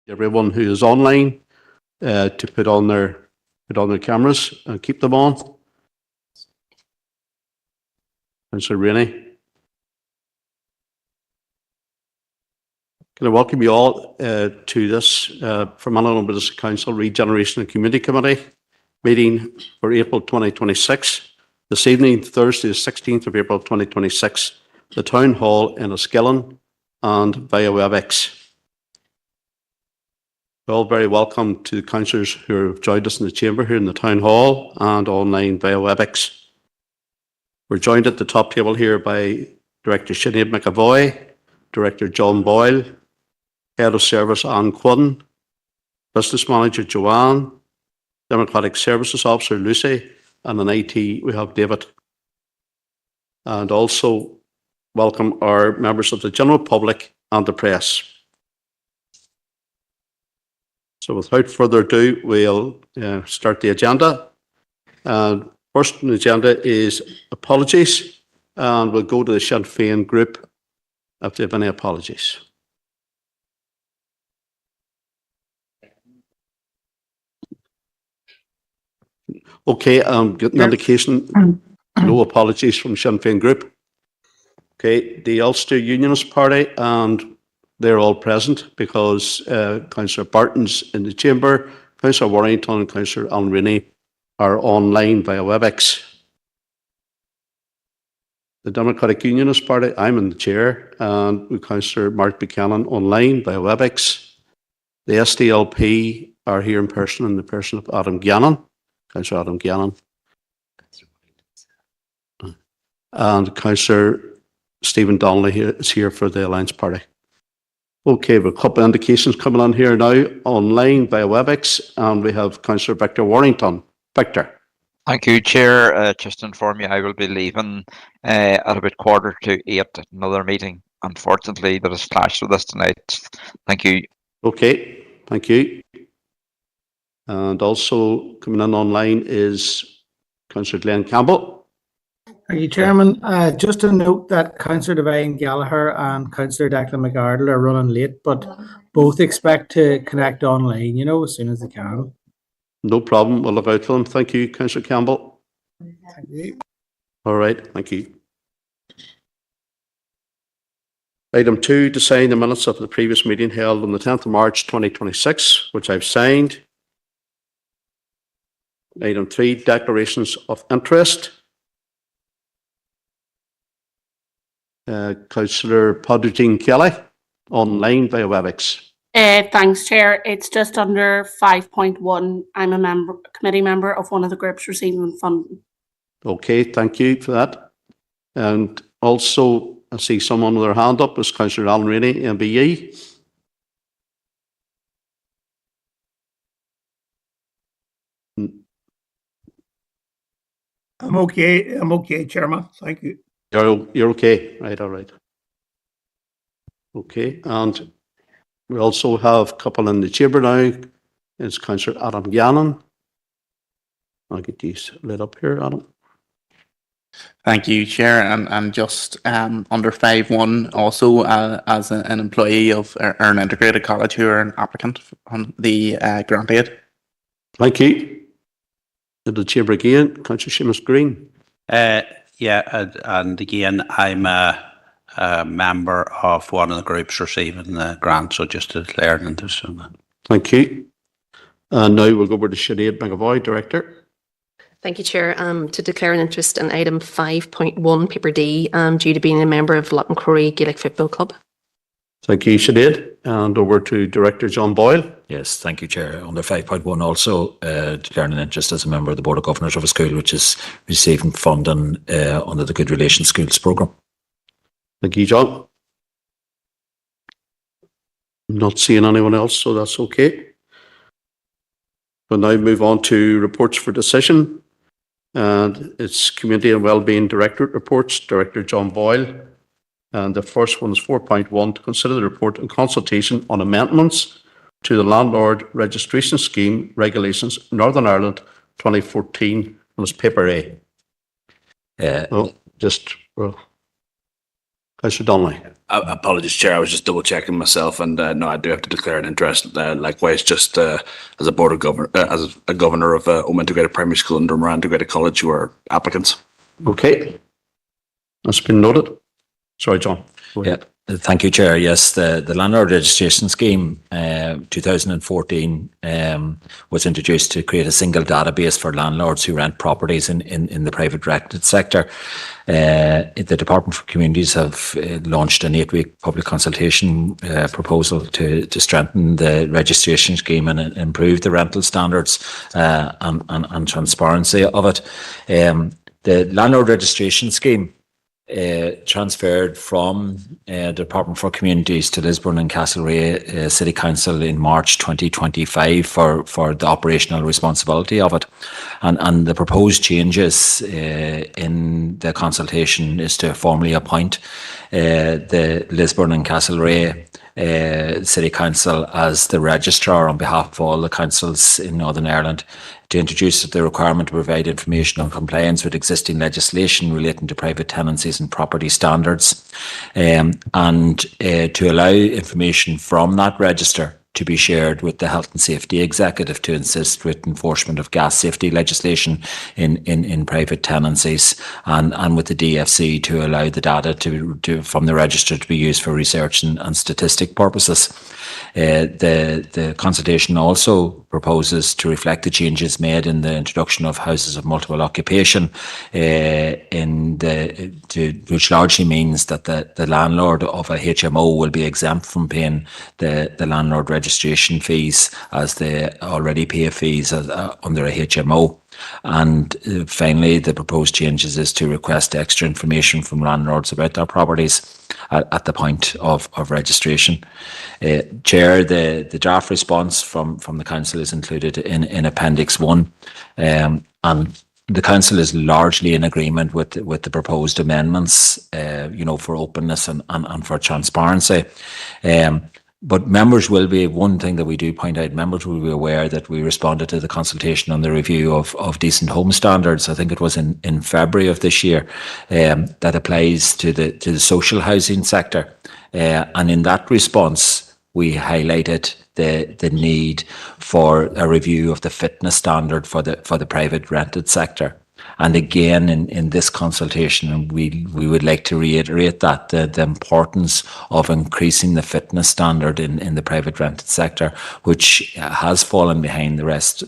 everyone who is online to put on their cameras and keep them on. Councillor Rainey. Can I welcome you all to this from Business Council Regeneration and Community Committee meeting for April 2026. This evening, Thursday, the 16th of April 2026, the Town Hall in Enniskillen and via WebEx. You're all very welcome to the councillors who have joined us in the chamber here in the Town Hall and online via WebEx. We're joined at the top table here by Director Sinead McAvoy, Director John Boyle, Head of Service Anne Quinn, Business Manager Joanne, Democratic Services Officer Lucy, and in IT we have David. And also welcome our members of the general public and the press. So without further ado, we'll start the agenda. And first on the agenda is apologies, and we'll go to the Sinn Féin group if they have any apologies. Okay, getting an indication, no apologies from Sinn Féin group. Okay, the Ulster Unionist Party, and they're all present because Councillor Barton's in the chamber, Councillor Warrington and Councillor Alan Rainey are online via WebEx. The Democratic Unionist Party, I'm in the chair, and with Councillor Mark Buchanan online via WebEx. The SDLP are here in person in the person of Adam Gannon, Councillor Adam Gannon, and Councillor Stephen Donnelly is here for the Alliance Party. Okay, we have a couple of indications coming on here now online via WebEx, and we have Councillor Victor Warrington. Victor. Thank you, Chair. Just to inform you, I will be leaving at about 7:45 at another meeting. Unfortunately, there is clash with us tonight. Thank you. Okay, thank you. And also coming in online is Councillor Glenn Campbell. Thank you, Chairman. Just to note that Councillor Devine Gallagher and Councillor Declan McArdle are running late, but both expect to connect online, as soon as they can. No problem. We'll look out for them. Thank you, Councillor Campbell. Thank you. All right, thank you. Item 2, to sign the minutes of the previous meeting held on the 10th of March 2026, which I've signed. Item 3, declarations of interest. Councillor Podrigan Kelly, online via WebEx. Thanks, Chair. It's just under 5.1. I'm a committee member of one of the groups receiving funding. Okay, thank you for that. And also, I see someone with their hand up is Councillor Alan Rainey, MBE. I'm okay, Chairman. Thank you. You're okay, right? All right. Okay, and we also have a couple in the chamber now. It's Councillor Adam Gannon. I'll get these lit up here, Adam. Thank you, Chair. And just under 5.1, also as an employee of Earn Integrated College, who are an applicant on the grant aid. Thank you. In the chamber again, Councillor Seamus Green. Yeah, and again, I'm a member of one of the groups receiving the grant, so just to declare an interest in that. Thank you. And now we'll go over to Sinead McAvoy, Director. Thank you, Chair. To declare an interest in item 5.1, paper D, due to being a member of Lockmacrory Gaelic Football Club. Thank you, Sinead. And over to Director John Boyle. Yes, thank you, Chair. Under 5.1 also declaring an interest as a member of the Board of Governors of a school which is receiving funding under the Good Relations Schools programme. Thank you, John. I'm not seeing anyone else, so that's okay. We'll now move on to reports for decision. And it's Community and Wellbeing Directorate reports, Director John Boyle. And the first one is 4.1, to consider the report and consultation on amendments to the Landlord Registration Scheme Regulations, Northern Ireland 2014, and it's paper A. Councillor Donnelly. Apologies, Chair. I was just double checking myself, and no, I do have to declare an interest. Likewise, just as a board of governor, as a governor of Home Integrated Primary School and Drummer Integrated College, who are applicants. Okay, that's been noted. Sorry, John. Yeah, thank you, Chair. Yes, the landlord registration scheme 2014 was introduced to create a single database for landlords who rent properties in the private rented sector. The Department for Communities have launched an 8-week public consultation proposal to strengthen the registration scheme and improve the rental standards and transparency of it. The landlord registration scheme transferred from the Department for Communities to Lisburn and Castlereagh City Council in March 2025 for the operational responsibility of it. And the proposed changes in the consultation is to formally appoint the Lisburn and Castlereagh City Council as the registrar on behalf of all the councils in Northern Ireland, to introduce the requirement to provide information on compliance with existing legislation relating to private tenancies and property standards, and to allow information from that register to be shared with the Health and Safety Executive to assist with enforcement of gas safety legislation in private tenancies, and with the DFC to allow the data to from the register to be used for research and statistic purposes. The consultation also proposes to reflect the changes made in the introduction of houses of multiple occupation, which largely means that the landlord of a HMO will be exempt from paying the landlord registration fees, as they already pay fees under a HMO. And finally, the proposed changes is to request extra information from landlords about their properties at the point of registration. Chair, the draft response from the council is included in Appendix 1, and the council is largely in agreement with the proposed amendments, for openness and for transparency. But members will be, one thing that we do point out, members will be aware that we responded to the consultation on the review of decent home standards. I think it was in February of this year, that applies to the social housing sector. And in that response, we highlighted the need for a review of the fitness standard for the private rented sector. And again, in this consultation, we would like to reiterate that the importance of increasing the fitness standard in the private rented sector, which has fallen behind the rest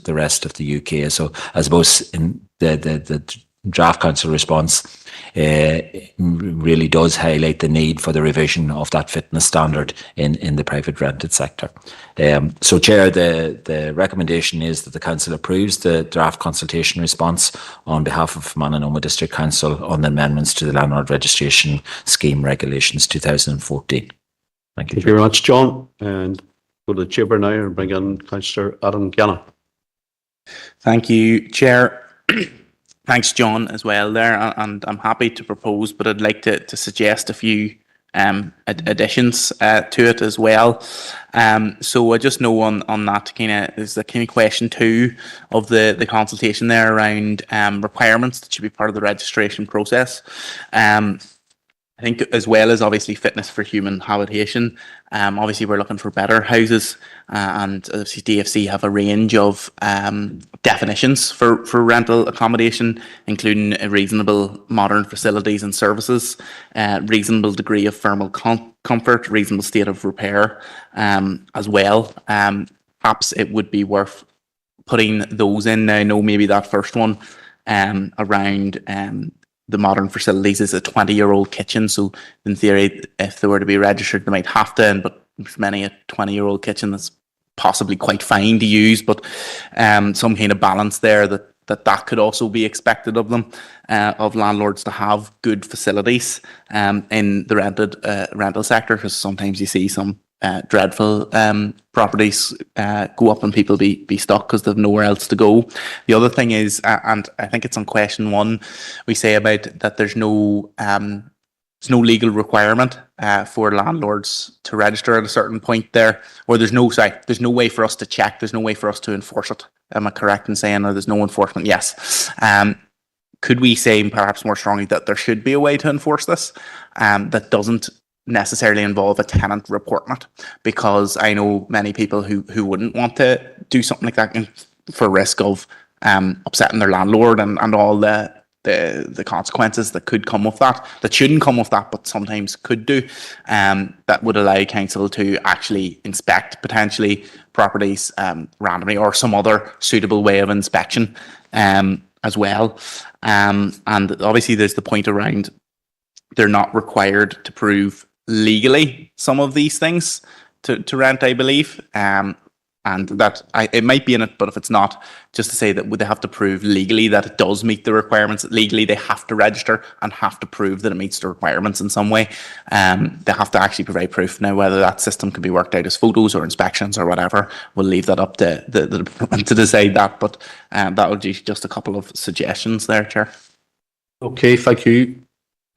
of the UK. So I suppose in the draft council response really does highlight the need for the revision of that fitness standard in the private rented sector. So, Chair, the recommendation is that the council approves the draft consultation response on behalf of Mananoma District Council on the amendments to the Landlord Registration Scheme Regulations 2014. Thank you. Thank you very much, John. And go to the chamber now and bring in Councillor Adam Ganna. Thank you, Chair. Thanks, John, as well there, and I'm happy to propose, but I'd like to suggest a few additions to it as well. So I just know on that is the kind of question 2 of the consultation there around requirements that should be part of the registration process. I think as well as obviously fitness for human habitation, obviously we're looking for better houses, and obviously DFC have a range of definitions for rental accommodation, including a reasonable modern facilities and services, reasonable degree of thermal comfort, reasonable state of repair as well. Perhaps it would be worth putting those in now. I know maybe that first one around the modern facilities is a 20-year-old kitchen, so in theory, if they were to be registered, they might have to, but there's many a 20-year-old kitchen that's possibly quite fine to use, but some kind of balance there that could also be expected of them, of landlords to have good facilities in the rental sector, because sometimes you see some dreadful properties go up and people be stuck because they've nowhere else to go. The other thing is, and I think it's on question 1, we say about that there's no legal requirement for landlords to register at a certain point there, or there's no way for us to check, there's no way for us to enforce it. Am I correct in saying there's no enforcement? Yes. could we say perhaps more strongly that there should be a way to enforce this that doesn't necessarily involve a tenant reporting it? Because I know many people who wouldn't want to do something like that for risk of upsetting their landlord and all the consequences that could come with that shouldn't come with that, but sometimes could do. That would allow council to actually inspect potentially properties randomly, or some other suitable way of inspection as well. And obviously there's the point around they're not required to prove legally some of these things to rent, I believe. And that it might be in it, but if it's not, just to say that would they have to prove legally that it does meet the requirements? Legally, they have to register and have to prove that it meets the requirements in some way. They have to actually provide proof. Now, whether that system can be worked out as photos or inspections or whatever, we'll leave that up to the department to decide that. But that would be just a couple of suggestions there, Chair. Okay, thank you,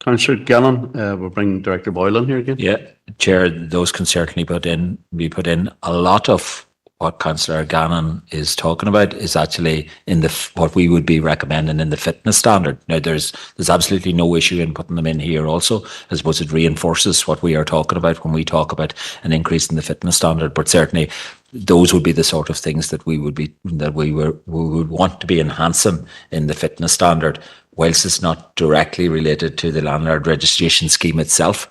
Councillor Gannon. We'll bring Director Boyle in here again. Yeah, Chair, those can certainly be put in. A lot of what Councillor Gannon is talking about is actually in what we would be recommending in the fitness standard. Now, there's absolutely no issue in putting them in here also. I suppose it reinforces what we are talking about when we talk about an increase in the fitness standard, but certainly those would be the sort of things that we would want to be enhancing in the fitness standard, whilst it's not directly related to the landlord registration scheme itself.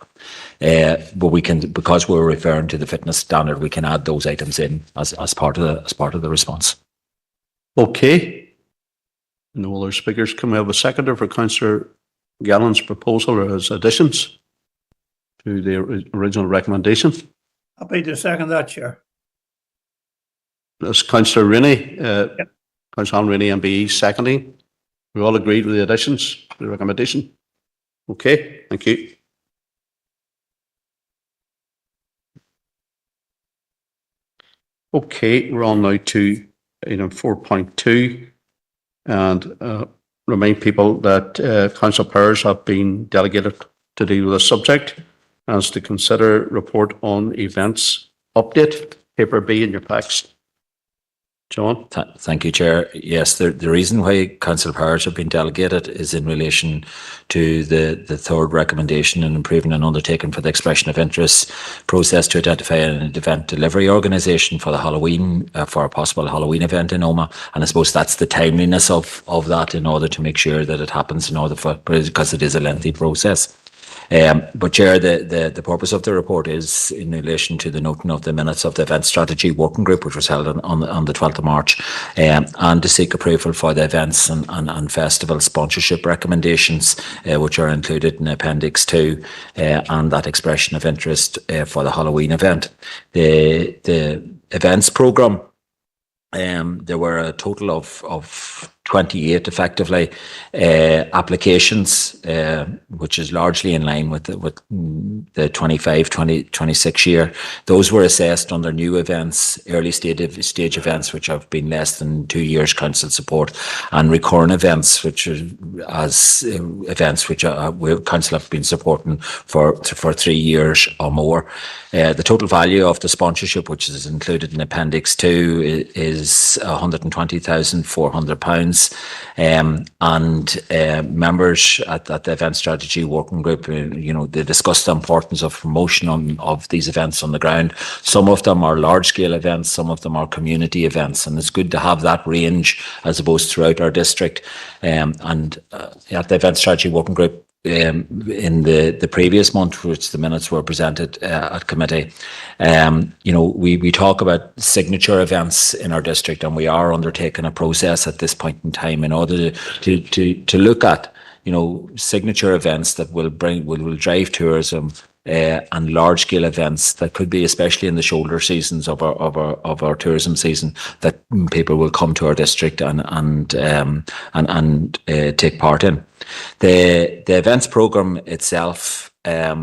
But we can, because we're referring to the fitness standard, we can add those items in as part of the response. Okay. No other speakers. Can we have a seconder for Councillor Gannon's proposal or his additions to the original recommendation? Happy to second that, Chair. That's Councillor Rennie, Councillor Rennie MBE seconding. We all agreed with the additions to the recommendation. Okay, thank you. Okay, we're on now to item 4.2, and remind people that council powers have been delegated to deal with this subject, as to consider report on events update, paper B in your packs. John? Thank you, Chair. Yes, the reason why council powers have been delegated is in relation to the third recommendation in improving and undertaking for the expression of interest process to identify an event delivery organisation for the Halloween, for a possible Halloween event in Omagh. And I suppose that's the timeliness of that, in order to make sure that it happens in order for, because it is a lengthy process. But Chair, the purpose of the report is in relation to the noting of the minutes of the event strategy working group, which was held on the 12th of March, and to seek approval for the events and festival sponsorship recommendations, which are included in Appendix 2, and that expression of interest for the Halloween event. The events programme, there were a total of 28 effectively applications, which is largely in line with the 25-26 year. Those were assessed under new events, early stage events, which have been less than 2 years council support, and recurrent events, which are events which council have been supporting for 3 years or more. The total value of the sponsorship, which is included in Appendix 2, is £120,400. And members at the event strategy working group, they discussed the importance of promotion of these events on the ground. Some of them are large scale events, some of them are community events, and it's good to have that range, I suppose, throughout our district. At the event strategy working group, in the previous month, which the minutes were presented at committee, we talk about signature events in our district, and we are undertaking a process at this point in time in order to look at signature events that will drive tourism, and large scale events that could be, especially in the shoulder seasons of our tourism season, that people will come to our district and take part in. The events program itself, at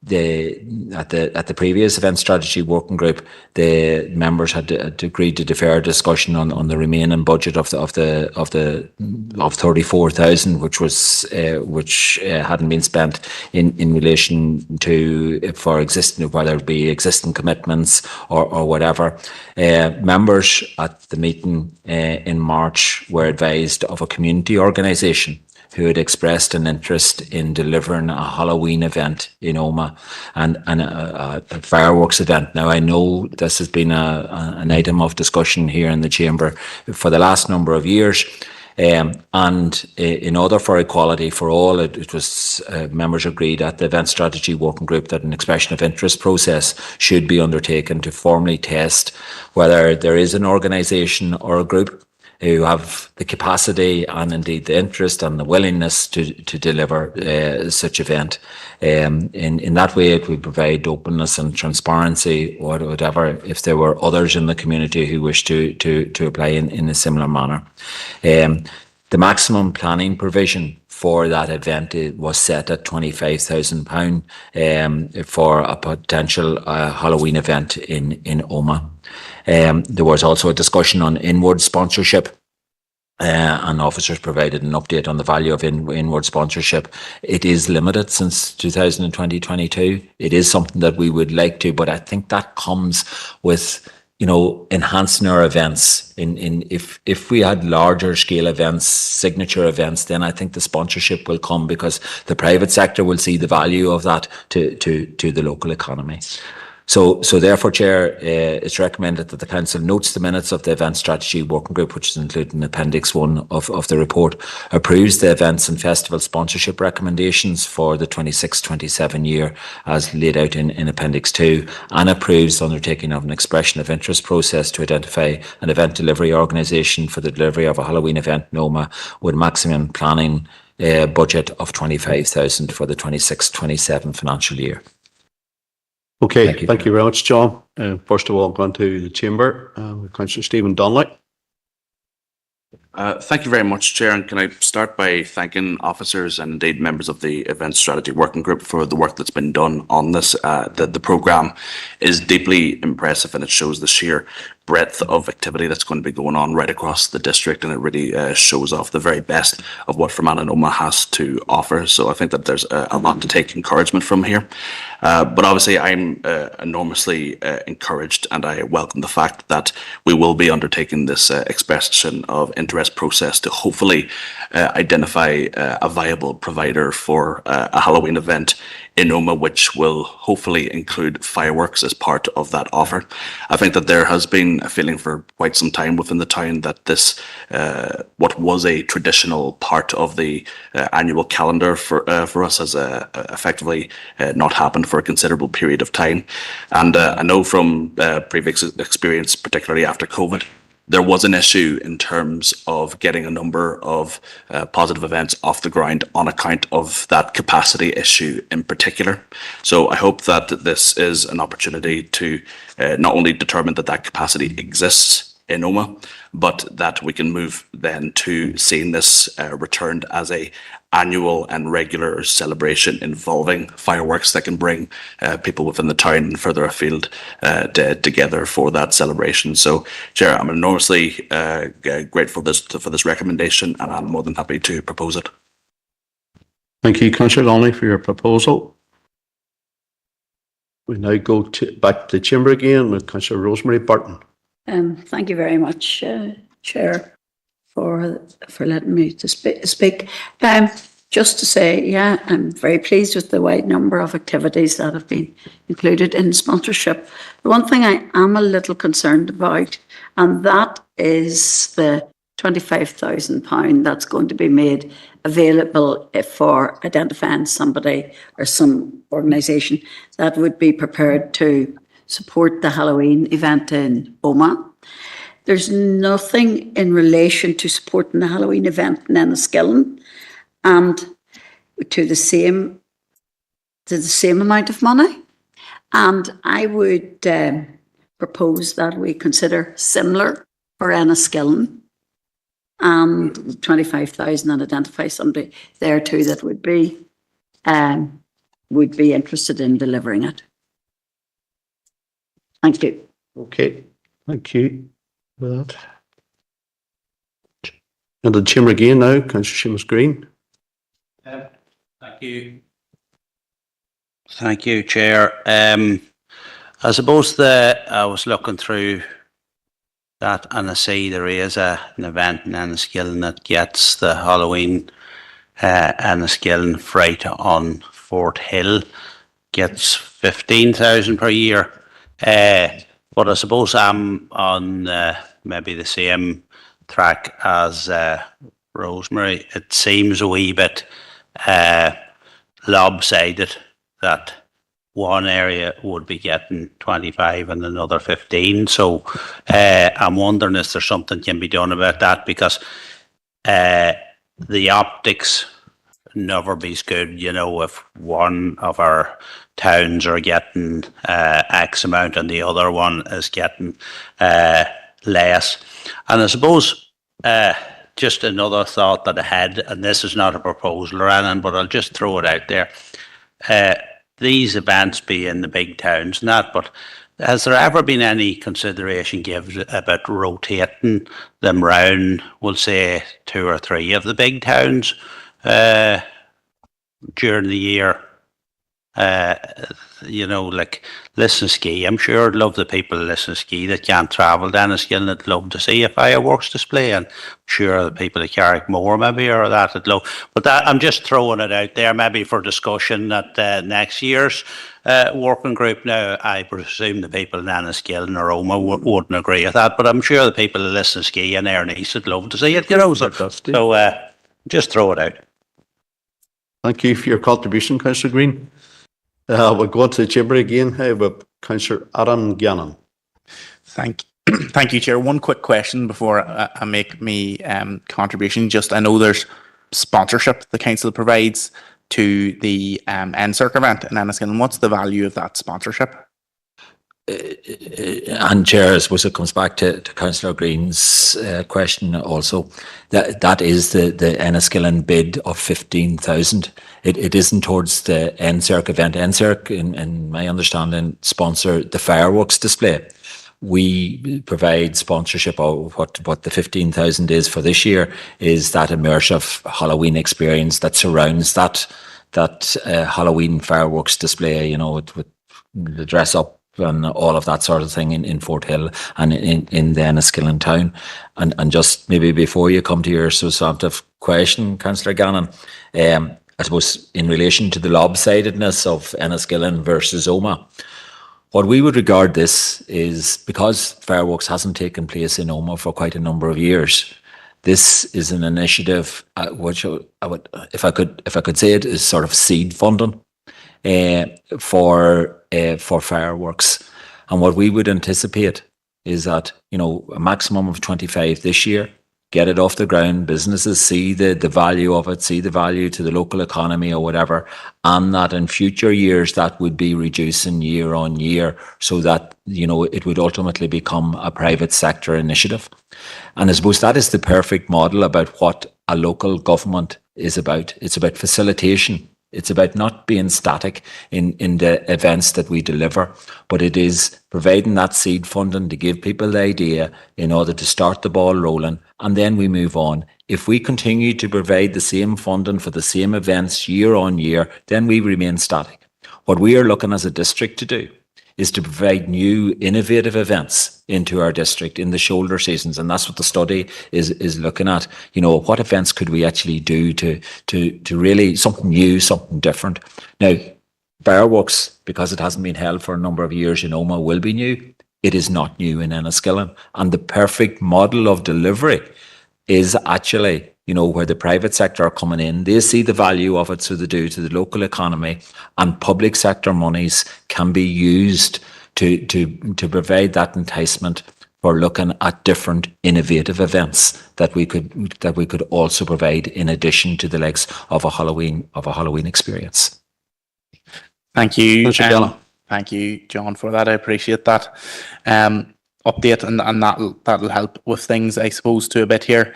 the previous event strategy working group, the members had agreed to defer discussion on the remaining budget of 34,000, which hadn't been spent in relation to for existing, whether it be existing commitments or whatever. Members at the meeting in March were advised of a community organisation who had expressed an interest in delivering a Halloween event in Omagh and a fireworks event. Now, I know this has been an item of discussion here in the Chamber for the last number of years. And in order for equality for all, it was members agreed at the Event Strategy Working Group that an expression of interest process should be undertaken to formally test whether there is an organisation or a group who have the capacity and indeed the interest and the willingness to deliver such event. In that way, it would provide openness and transparency or whatever if there were others in the community who wish to apply in a similar manner. The maximum planning provision for that event was set at £25,000 for a potential Halloween event in Omagh. There was also a discussion on inward sponsorship, and officers provided an update on the value of inward sponsorship. It is limited since 2020-22. It is something that we would like to, but I think that comes with enhancing our events. If we had larger scale events, signature events, then I think the sponsorship will come because the private sector will see the value of that to the local economy. So therefore, Chair, it's recommended that the Council notes the minutes of the Event Strategy Working Group, which is included in Appendix 1 of the report, approves the events and festival sponsorship recommendations for the 26-27 year as laid out in Appendix 2, and approves the undertaking of an expression of interest process to identify an event delivery organisation for the delivery of a Halloween event in Omagh with maximum planning budget of £25,000 for the 26-27 financial year. Okay, thank you very much, John. First of all, going to the Chamber, Councillor Stephen Donnelly. Thank you very much, Chair. And can I start by thanking officers and indeed members of the Event Strategy Working Group for the work that's been done on this. The programme is deeply impressive and it shows the sheer breadth of activity that's going to be going on right across the district, and it really shows off the very best of what Fermanagh and Omagh has to offer. So I think that there's a lot to take encouragement from here. But obviously I'm enormously encouraged, and I welcome the fact that we will be undertaking this expression of interest process to hopefully identify a viable provider for a Halloween event in Omagh, which will hopefully include fireworks as part of that offer. I think that there has been a feeling for quite some time within the town that this, what was a traditional part of the annual calendar for us, has effectively not happened for a considerable period of time. And I know from previous experience, particularly after COVID, there was an issue in terms of getting a number of positive events off the ground on account of that capacity issue in particular. So I hope that this is an opportunity to not only determine that that capacity exists in Omagh, but that we can move then to seeing this returned as a annual and regular celebration involving fireworks that can bring people within the town and further afield together for that celebration. So, Chair, I'm enormously grateful for this recommendation, and I'm more than happy to propose it. Thank you, Councillor Donnelly, for your proposal. We now go back to the Chamber again with Councillor Rosemary Burton. Thank you very much, Chair, for letting me to speak. Just to say, yeah, I'm very pleased with the wide number of activities that have been included in sponsorship. The one thing I am a little concerned about, and that is the £25,000 that's going to be made available for identifying somebody or some organisation that would be prepared to support the Halloween event in Omagh. There's nothing in relation to supporting the Halloween event in Enniskillen and to the same amount of money. And I would propose that we consider similar for Enniskillen and 25,000 and identify somebody there too that would be interested in delivering it. Thank you. Okay, thank you for that. And the Chamber again now, Councillor Seamus Green. Thank you. Thank you, Chair. I suppose I was looking through that and I see there is an event in Enniskillen that gets the Halloween Enniskillen Fright on Fort Hill gets 15,000 per year. But I suppose I'm on maybe the same track as Rosemary. It seems a wee bit lopsided that one area would be getting 25 and another 15. So I'm wondering, is there something can be done about that? Because the optics never be good, you know, if one of our towns are getting X amount and the other one is getting less. And I suppose just another thought that I had, and this is not a proposal or anything, but I'll just throw it out there. These events be in the big towns and that, but has there ever been any consideration given about rotating them round, we'll say 2 or 3 of the big towns during the year? You know, like Lisnaskea. I'm sure I'd love the people of Lisnaskea that can't travel to Enniskillen. I'd love to see a fireworks display, and I'm sure the people of Carrickmore maybe or that I'd love. But that, I'm just throwing it out there, maybe for discussion at next year's working group. Now, I presume the people in Enniskillen or Oma wouldn't agree with that, but I'm sure the people of Lisnaskea and Ernest would love to see it. You know, so just throw it out. Thank you for your contribution, Councillor Green. We'll go to the chamber again with Councillor Adam Gannon. Thank you, Chair. One quick question before I make me contribution. Just, I know there's sponsorship the council provides to the NSERC event in Enniskillen. What's the value of that sponsorship? And Chair, I suppose it comes back to Councillor Green's question also. That is the Enniskillen bid of 15,000. It isn't towards the NSERC event. NSERC, in my understanding, sponsor the fireworks display. We provide sponsorship of what the 15,000 is for this year, is that immersive Halloween experience that surrounds that Halloween fireworks display, you know, with the dress up and all of that sort of thing in Fort Hill and in the Enniskillen town. And just maybe before you come to your substantive question, Councillor Gannon, I suppose in relation to the lopsidedness of Enniskillen versus Oma, what we would regard this is, because fireworks hasn't taken place in Oma for quite a number of years, this is an initiative which I would, if I could say it, is sort of seed funding for fireworks. And what we would anticipate is that, you know, a maximum of 25 this year, get it off the ground, businesses see the value of it, see the value to the local economy or whatever, and that in future years that would be reducing year on year, so that, you know, it would ultimately become a private sector initiative. And I suppose that is the perfect model about what a local government is about. It's about facilitation. It's about not being static in the events that we deliver, but it is providing that seed funding to give people the idea in order to start the ball rolling, and then we move on. If we continue to provide the same funding for the same events year on year, then we remain static. What we are looking as a district to do is to provide new innovative events into our district in the shoulder seasons, and that's what the study is looking at. You know, what events could we actually do to really something new, something different. Now, fireworks, because it hasn't been held for a number of years in Oma, will be new. It is not new in Enniskillen, and the perfect model of delivery is actually, you know, where the private sector are coming in, they see the value of it, so they do, to the local economy, and public sector monies can be used to provide that enticement for looking at different innovative events that we could also provide in addition to the likes of a Halloween experience. Thank you. Thank you, John, for that. I appreciate that update, and that'll help with things, I suppose, to a bit here.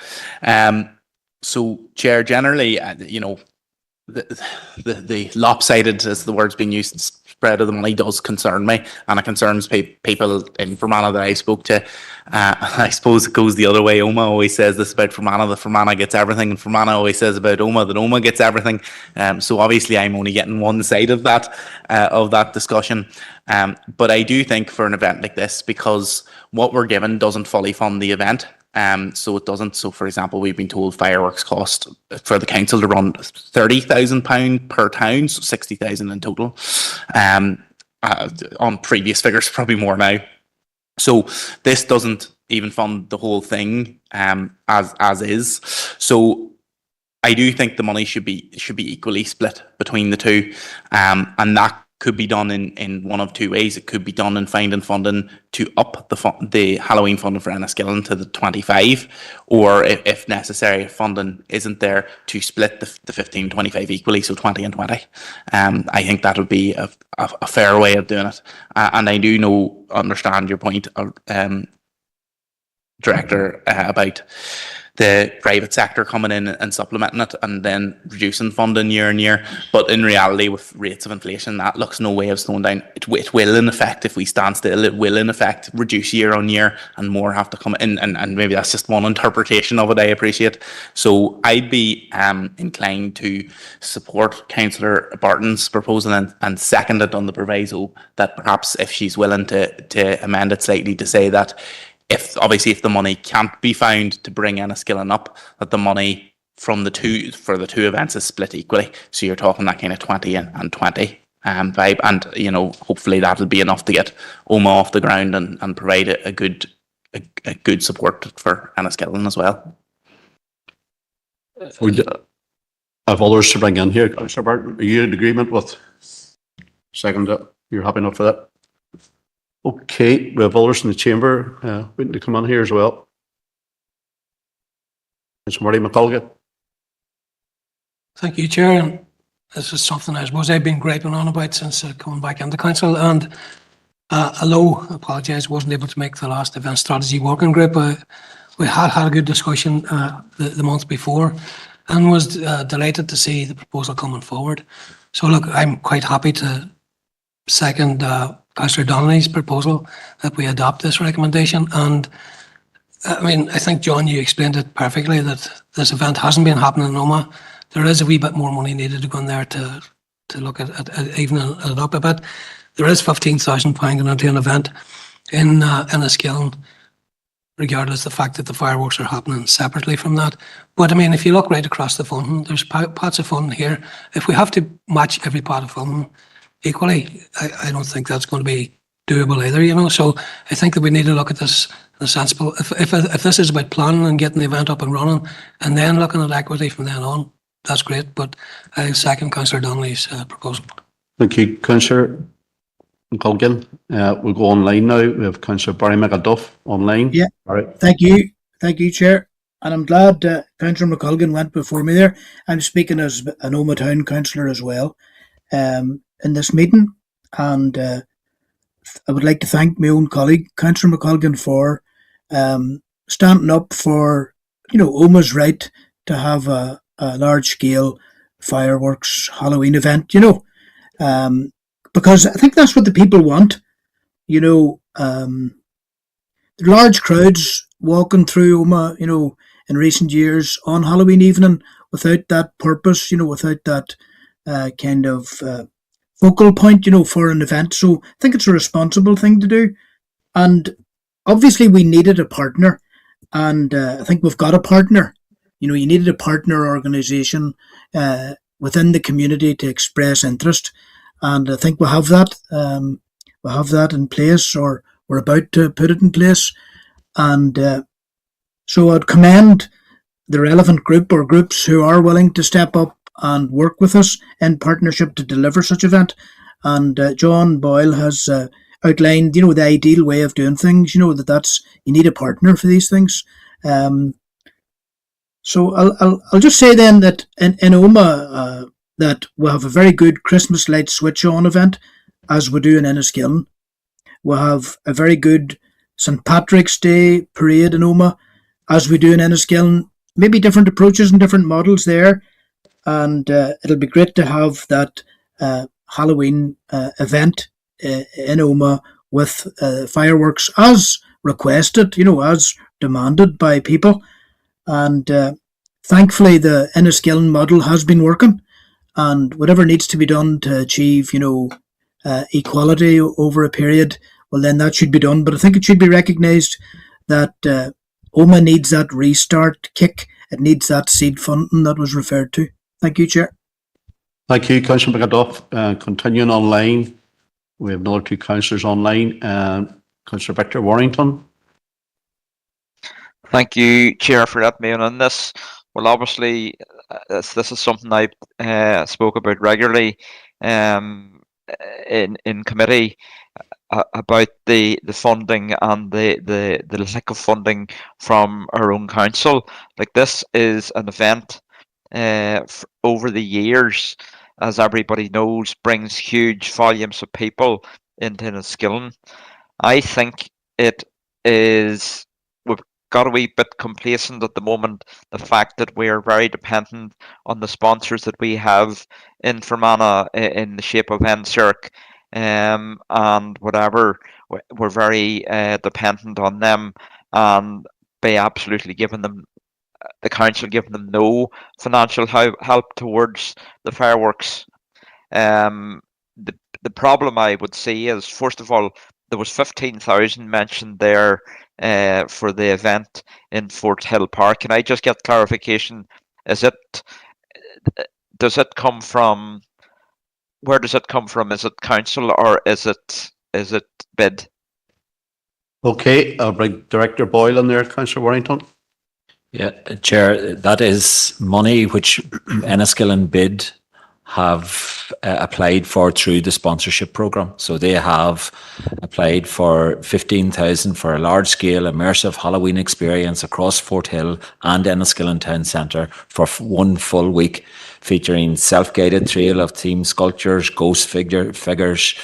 So, Chair, generally, you know, the lopsided, as the word's being used, spread of the money does concern me, and it concerns people in Fermanagh that I spoke to. I suppose it goes the other way. Oma always says this about Fermanagh, that Fermanagh gets everything, and Fermanagh always says about Oma that Oma gets everything. So obviously I'm only getting one side of that discussion. But I do think for an event like this, because what we're given doesn't fully fund the event, so it doesn't. So, for example, we've been told fireworks cost for the council to run £30,000 per town, so 60,000 in total. On previous figures, probably more now. So this doesn't even fund the whole thing as is. So I do think the money should be equally split between the two, and that could be done in one of two ways. It could be done in finding funding to up the Halloween funding for Enniskillen to the 25, or if necessary, if funding isn't there, to split the 15-25 equally, so 20 and 20. I think that would be a fair way of doing it. And I do understand your point, Director, about the private sector coming in and supplementing it and then reducing funding year on year. But in reality, with rates of inflation, that looks no way of slowing down. It will, in effect, if we stand still, it will, in effect, reduce year on year and more have to come in. And maybe that's just one interpretation of it, I appreciate. So I'd be inclined to support Councillor Barton's proposal and second it on the proviso that perhaps if she's willing to amend it slightly to say that if the money can't be found to bring Enniskillen up, that the money from the two events is split equally. So you're talking that kind of 20 and 20 vibe, and hopefully that'll be enough to get OMA off the ground and provide a good support for Enniskillen as well. We have others to bring in here. Councillor Barton, are you in agreement with second? You're happy enough for that? Okay, we have others in the chamber waiting to come on here as well. It's Marty McColgan. Thank you, Chair. And this is something I suppose I've been griping on about since coming back into council. And although I apologise, wasn't able to make the last event strategy working group, we had a good discussion the month before, and was delighted to see the proposal coming forward. So look, I'm quite happy to second Councillor Donnelly's proposal that we adopt this recommendation. And I mean, I think, John, you explained it perfectly that this event hasn't been happening in OMA. There is a wee bit more money needed to go in there to look at evening it up a bit. There is £15,000 going into an event in Enniskillen, regardless of the fact that the fireworks are happening separately from that. But I mean, if you look right across the funding, there's pots of funding here. If we have to match every pot of funding equally, I don't think that's going to be doable either, So I think that we need to look at this in a sensible. If this is about planning and getting the event up and running, and then looking at equity from then on, that's great. But I second Councillor Donnelly's proposal. Thank you, Councillor McColgan. We'll go online now. We have Councillor Barry McAduff online. Yeah. All right. Thank you, Chair. And I'm glad Councillor McColgan went before me there. I'm speaking as an OMA Town councillor as well in this meeting, and I would like to thank my own colleague, Councillor McColgan, for standing up for OMA's right to have a large-scale fireworks Halloween event, because I think that's what the people want. Large crowds walking through OMA, in recent years on Halloween evening without that purpose, without that kind of focal point, for an event. So I think it's a responsible thing to do. And obviously we needed a partner, and I think we've got a partner. You needed a partner organisation within the community to express interest, and I think we have that. We have that in place, or we're about to put it in place. And so I'd commend the relevant group or groups who are willing to step up and work with us in partnership to deliver such an event. And John Boyle has outlined, the ideal way of doing things. That's you need a partner for these things. So I'll just say then that in OMA that we have a very good Christmas light switch on event, as we do in Enniskillen. We have a very good St. Patrick's Day parade in OMA, as we do in Enniskillen. Maybe different approaches and different models there. And it'll be great to have that Halloween event in OMA with fireworks as requested, as demanded by people. And thankfully the Enniskillen model has been working, and whatever needs to be done to achieve, equality over a period, well then that should be done. But I think it should be recognised that Oma needs that restart kick. It needs that seed funding that was referred to. Thank you, Chair. Thank you, Councillor McAduff. Continuing online, we have another 2 councillors online. Councillor Victor Warrington. Thank you, Chair, for letting me in on this. Well, obviously, this is something I spoke about regularly in committee about the funding and the lack of funding from our own council. Like, this is an event over the years, as everybody knows, brings huge volumes of people into Enniskillen. I think it is, we've got a wee bit complacent at the moment, the fact that we are very dependent on the sponsors that we have in Fermanagh in the shape of NSERC and whatever. We're very dependent on them, and by absolutely giving them, the council giving them no financial help towards the fireworks. The problem I would see is, first of all, there was 15,000 mentioned there for the event in Fort Hill Park. Can I just get clarification? Does it come from, where does it come from? Is it council or is it bid? Okay, I'll bring Director Boyle in there, Councillor Warrington. Yeah, Chair, that is money which Enniskillen bid have applied for through the sponsorship programme. So they have applied for 15,000 for a large-scale immersive Halloween experience across Fort Hill and Enniskillen Town Centre for 1 full week, featuring self-guided trail of themed sculptures, ghost figures,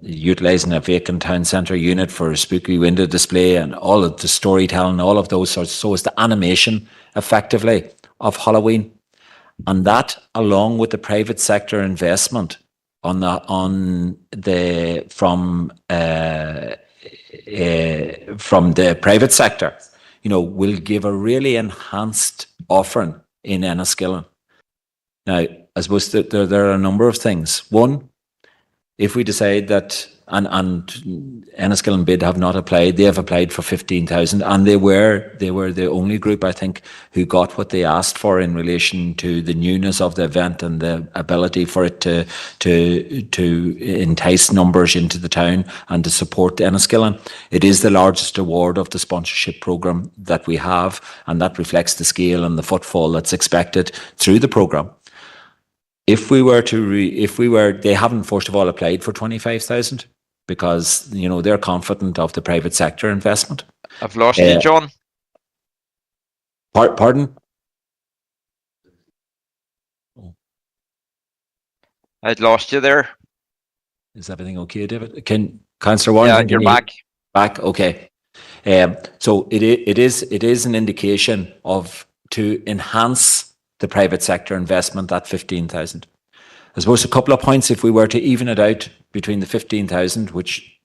utilising a vacant town centre unit for a spooky window display, and all of the storytelling, all of those sorts. So it's the animation, effectively, of Halloween. And that, along with the private sector investment from the private sector, will give a really enhanced offering in Enniskillen. Now, I suppose that there are a number of things. One, if we decide that, and Enniskillen bid have not applied, they have applied for 15,000, and they were the only group, I think, who got what they asked for in relation to the newness of the event and the ability for it to entice numbers into the town and to support Enniskillen. It is the largest award of the sponsorship programme that we have, and that reflects the scale and the footfall that's expected through the programme. If we were they haven't first of all applied for 25,000 because they're confident of the private sector investment. I've lost you, John. Pardon? I'd lost you there. Is everything okay, David? Councillor Warren? Yeah, you're back. Back, okay. So it is an indication to enhance the private sector investment, that 15,000. I suppose a couple of points, if we were to even it out between the 15,000, which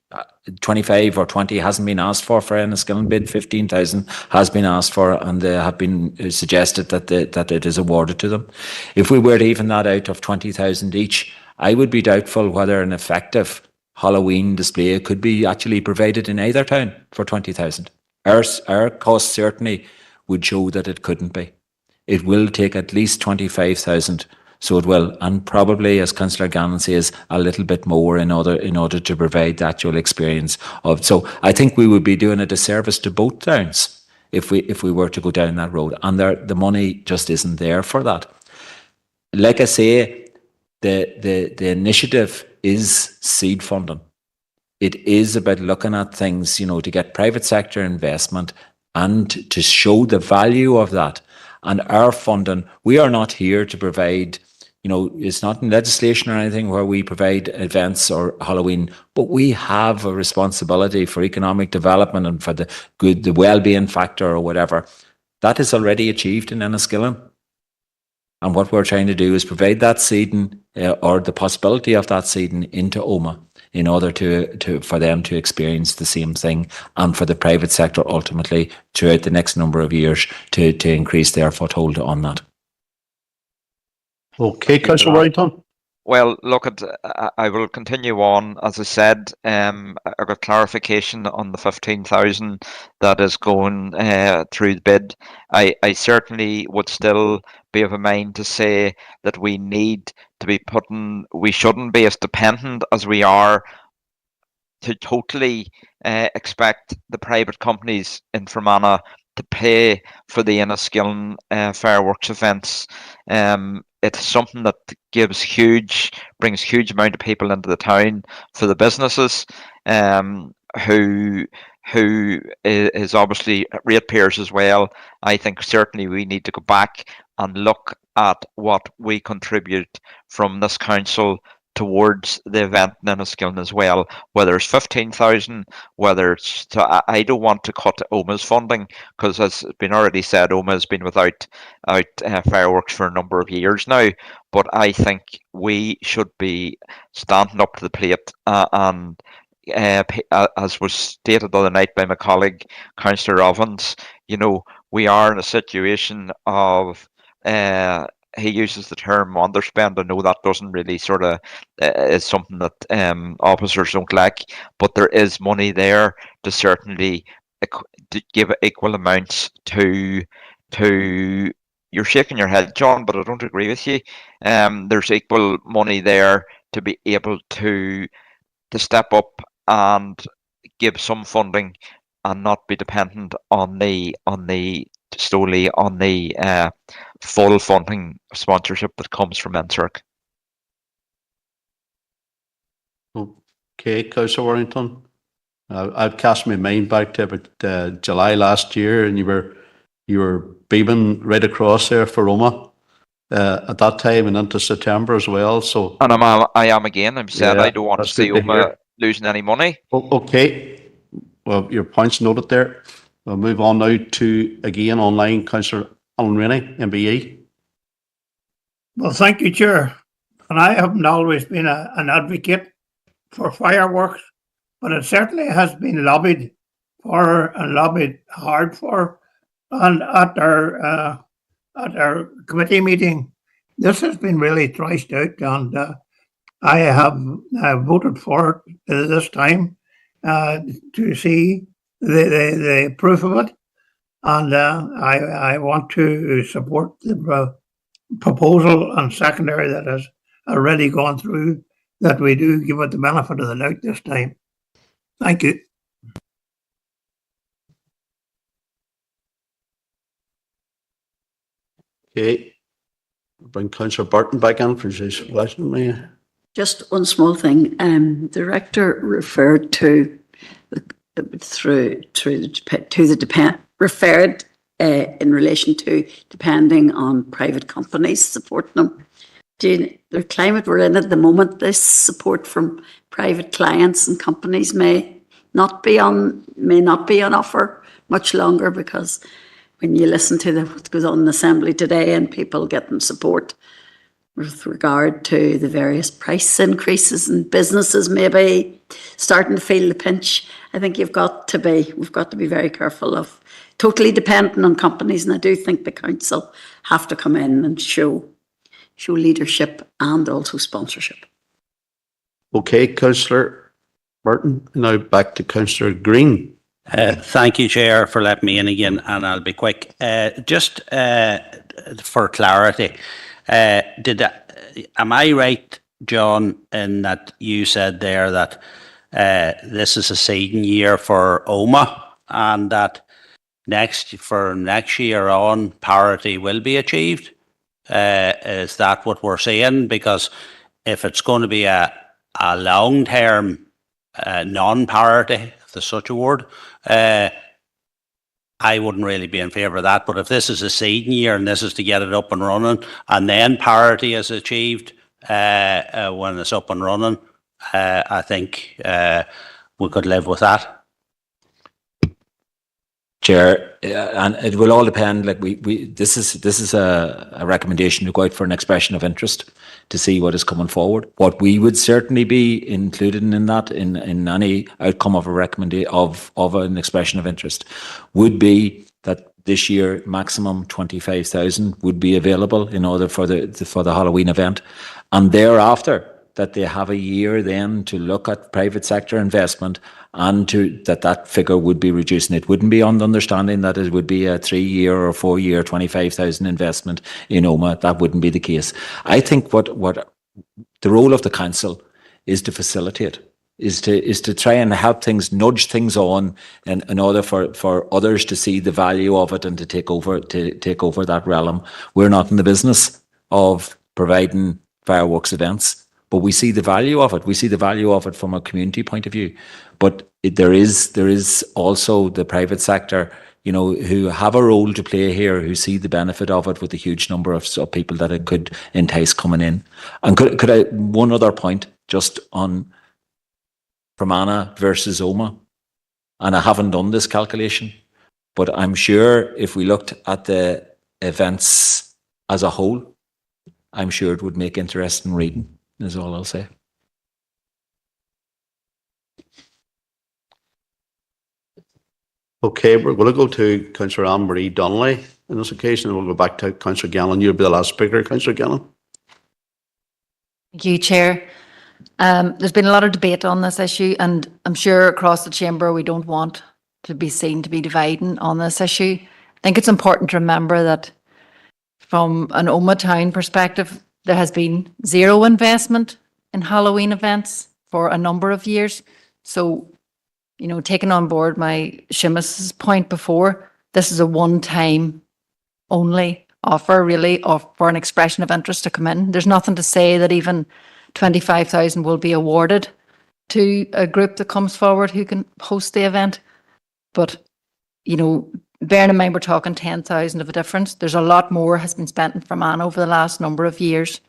25 or 20 hasn't been asked for Enniskillen bid, 15,000 has been asked for, and they have been suggested that it is awarded to them. If we were to even that out of 20,000 each, I would be doubtful whether an effective Halloween display could be actually provided in either town for 20,000. Our cost certainly would show that it couldn't be. It will take at least 25,000, so it will, and probably, as Councillor Gannon says, a little bit more in order to provide the actual experience of. So I think we would be doing a disservice to both towns if we were to go down that road, and the money just isn't there for that. Like I say, the initiative is seed funding. It is about looking at things, to get private sector investment and to show the value of that. And our funding, we are not here to provide, it's not in legislation or anything where we provide events or Halloween, but we have a responsibility for economic development and for the well-being factor or whatever. That is already achieved in Enniskillen. And what we're trying to do is provide that seeding or the possibility of that seeding into Oma in order for them to experience the same thing, and for the private sector ultimately throughout the next number of years to increase their foothold on that. Okay, Councillor Warrington. Well, look, I will continue on. As I said, I got clarification on the 15,000 that is going through the bid. I certainly would still be of a mind to say that we need to be we shouldn't be as dependent as we are to totally expect the private companies in Fermanagh to pay for the Enniskillen fireworks events. It's something that brings huge amount of people into the town for the businesses, who is obviously ratepayers as well. I think certainly we need to go back and look at what we contribute from this council towards the event in Enniskillen as well, whether it's 15,000, whether it's I don't want to cut OMA's funding, because as has been already said, OMA has been without fireworks for a number of years now. But I think we should be standing up to the plate and as was stated the other night by my colleague, Councillor Evans, we are in a situation of he uses the term underspend. I know that doesn't really sort of is something that officers don't like, but there is money there to certainly to give equal amounts to. You're shaking your head, John, but I don't agree with you. There's equal money there to be able to step up and give some funding and not be dependent on the solely on the full funding sponsorship that comes from NSERC. Okay, Councillor Warrington. I've cast my mind back to about July last year, and you were beaming right across there for Roma at that time and into September as well. So, and I am again. I'm saying I don't want to see Roma losing any money. Okay, well, your point's noted there. We'll move on now to, again, online, Councillor Alan Rainey, MBE. Well, thank you, Chair. And I haven't always been an advocate for fireworks, but it certainly has been lobbied for and lobbied hard for. And at our committee meeting, this has been really thrashed out, and I have voted for it this time to see the proof of it, and I want to support the proposal and secondary that has already gone through, that we do give it the benefit of the doubt this time. Thank you. Okay, bring Councillor Burton back in for his question. Just one small thing. The rector referred to referred in relation to depending on private companies supporting them. The climate we're in at the moment, this support from private clients and companies may not be on offer much longer, because when you listen to what goes on in the Assembly today and people getting support with regard to the various price increases and businesses maybe starting to feel the pinch, I think we've got to be very careful of totally dependent on companies. And I do think the council have to come in and show leadership and also sponsorship. Okay, Councillor Burton. Now back to Councillor Green. Thank you, Chair, for letting me in again, and I'll be quick. Just for clarity, am I right, John, in that you said there that this is a seeding year for OMA, and that next year on parity will be achieved? Is that what we're saying? Because if it's going to be a long-term non-parity, if there's such a word, I wouldn't really be in favour of that. But if this is a seeding year and this is to get it up and running, and then parity is achieved when it's up and running, I think we could live with that. Chair, and it will all depend. Like this is a recommendation to go out for an expression of interest to see what is coming forward. What we would certainly be included in that, in any outcome of a recommendation of an expression of interest, would be that this year maximum 25,000 would be available in order for the Halloween event, and thereafter that they have a year then to look at private sector investment, and to that figure would be reduced. And it wouldn't be on the understanding that it would be a 3-year or 4-year 25,000 investment in Oma. That wouldn't be the case. I think what the role of the council is to facilitate, is to try and help things, nudge things on, in order for others to see the value of it and to take over that realm. We're not in the business of providing fireworks events, but we see the value of it. We see the value of it from a community point of view. But there is also the private sector, who have a role to play here, who see the benefit of it, with a huge number of people that it could entice coming in. And could I, one other point just on Fermanagh versus Oma, and I haven't done this calculation, but I'm sure if we looked at the events as a whole, I'm sure it would make interesting reading, is all I'll say. Okay, we're going to go to Councillor Anne-Marie Donnelly on this occasion, and we'll go back to Councillor Gallen. You'll be the last speaker, Councillor Gallen. Thank you, Chair. There's been a lot of debate on this issue, and I'm sure across the chamber we don't want to be seen to be dividing on this issue. I think it's important to remember that from an Oma town perspective, there has been zero investment in Halloween events for a number of years. So, taking on board my Seamus's point before, this is a one-time only offer, really, for an expression of interest to come in. There's nothing to say that even 25,000 will be awarded to a group that comes forward who can host the event. But, bearing in mind we're talking 10,000 of a difference, there's a lot more has been spent in Fermanagh over the last number of years,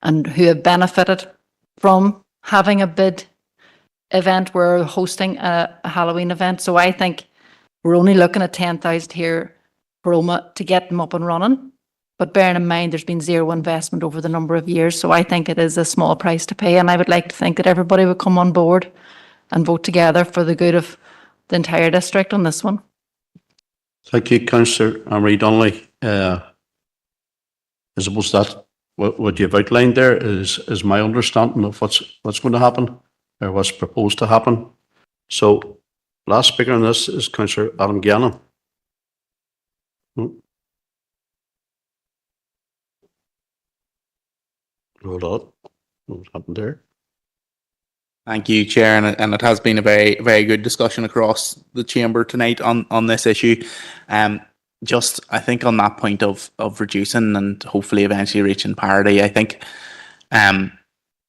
and who have benefited from having a bid event. We're hosting a Halloween event. So I think we're only looking at 10,000 here for Oma to get them up and running. But bearing in mind there's been zero investment over the number of years. So I think it is a small price to pay. And I would like to think that everybody would come on board and vote together for the good of the entire district on this one. Thank you, Councillor Anne-Marie Donnelly. I suppose that what you've outlined there is my understanding of what's going to happen, or what's proposed to happen. So, last speaker on this is Councillor Adam Gannon. Hold on. What happened there? Thank you, Chair, and it has been a very, very good discussion across the chamber tonight on this issue. Just, I think, on that point of reducing and hopefully eventually reaching parity, I think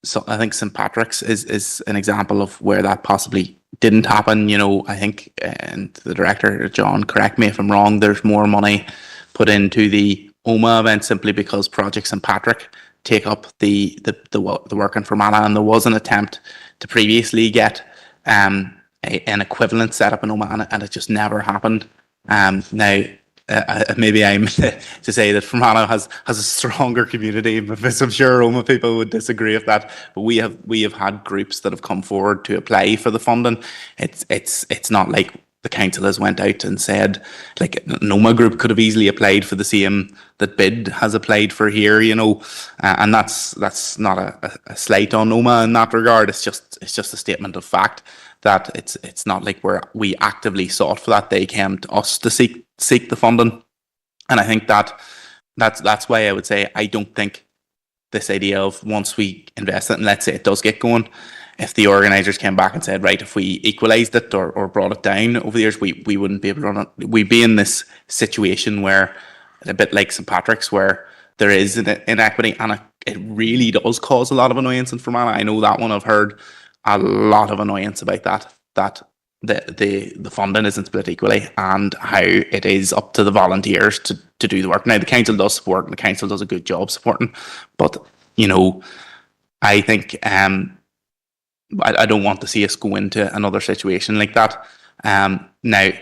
St. Patrick's is an example of where that possibly didn't happen. I think, and the director, John, correct me if I'm wrong, there's more money put into the Oma event simply because Project St. Patrick take up the work in Fermanagh, and there was an attempt to previously get an equivalent set up in Oma, and it just never happened. Now, maybe I'm to say that Fermanagh has a stronger community, because I'm sure Oma people would disagree with that. But we have had groups that have come forward to apply for the funding. It's not like the council has went out and said, like, an Oma group could have easily applied for the same that BID has applied for here, and that's not a slight on Oma in that regard. It's just a statement of fact that it's not like we actively sought for that. They came to us to seek the funding, and I think that's why I would say I don't think this idea of once we invest it and let's say it does get going, if the organisers came back and said, right, if we equalised it or brought it down over the years, we wouldn't be able to run it. We'd be in this situation where, a bit like St. Patrick's, where there is an inequity, and it really does cause a lot of annoyance in Fermanagh. I know that one. I've heard a lot of annoyance about that the funding isn't split equally, and how it is up to the volunteers to do the work. Now, the council does support, and the council does a good job supporting, but I think I don't want to see us go into another situation like that. Now,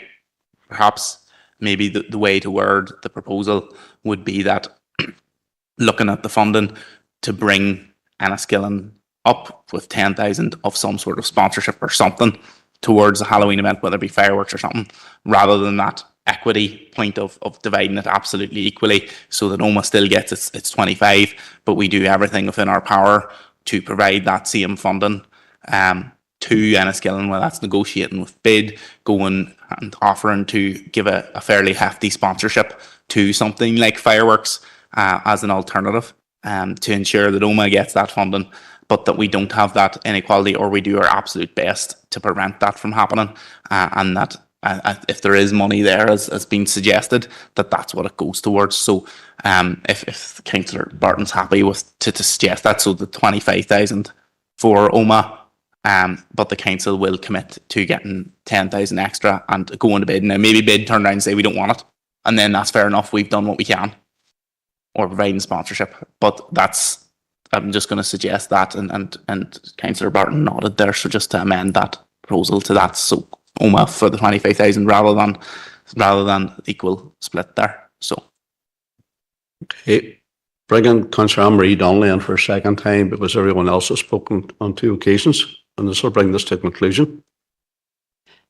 perhaps maybe the way to word the proposal would be that looking at the funding to bring Enniskillen up with 10,000 of some sort of sponsorship or something towards a Halloween event, whether it be fireworks or something, rather than that equity point of dividing it absolutely equally so that Oma still gets its 25, but we do everything within our power to provide that same funding to Enniskillen, whether that's negotiating with bid, going and offering to give a fairly hefty sponsorship to something like fireworks as an alternative to ensure that Oma gets that funding, but that we don't have that inequality, or we do our absolute best to prevent that from happening, and that if there is money there, as been suggested, that's what it goes towards. So if Councillor Barton's happy with to suggest that, so the 25,000 for Oma, but the council will commit to getting 10,000 extra and go into bid. Now maybe bid turn around and say we don't want it, and then that's fair enough, we've done what we can, or providing sponsorship. But I'm just going to suggest that, and Councillor Barton nodded there, so just to amend that proposal to that, so Oma for the 25,000 rather than equal split there. So okay, bring in Councillor Anne-Marie Donnelly in for a second time, because everyone else has spoken on 2 occasions, and this will bring this to a conclusion.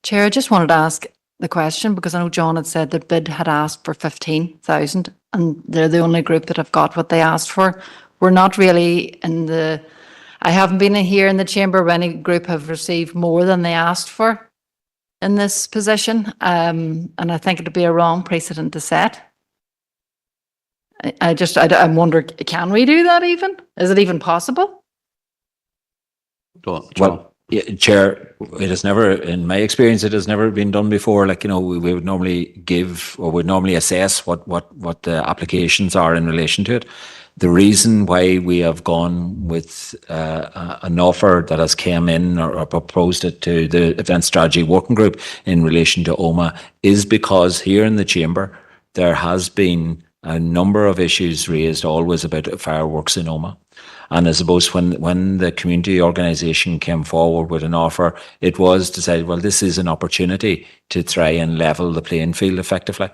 Chair, I just wanted to ask the question because I know John had said that BID had asked for 15,000 and they're the only group that have got what they asked for. We're not really I haven't been in here in the chamber where any group have received more than they asked for in this position. And I think it'd be a wrong precedent to set. I'm wondering, can we do that even? Is it even possible? Well, yeah, Chair, it has never, in my experience, it has never been done before. Like, we would normally give, or would normally assess what the applications are in relation to it. The reason why we have gone with an offer that has came in or proposed it to the Event Strategy Working Group in relation to Oma is because here in the chamber, there has been a number of issues raised always about fireworks in Oma. And I suppose when the community organisation came forward with an offer, it was to say, well, this is an opportunity to try and level the playing field effectively.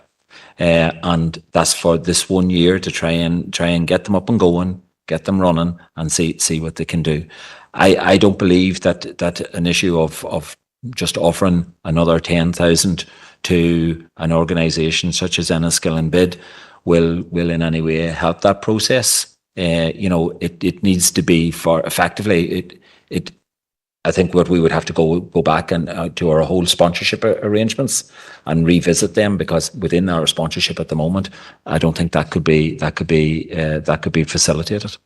And that's for this 1 year to try and get them up and going, get them running and see what they can do. I don't believe that an issue of just offering another 10,000 to an organisation such as Enniskillen BID will in any way help that process. It needs to be for effectively I think what we would have to go back and to our whole sponsorship arrangements and revisit them, because within our sponsorship at the moment, I don't think that could be facilitated.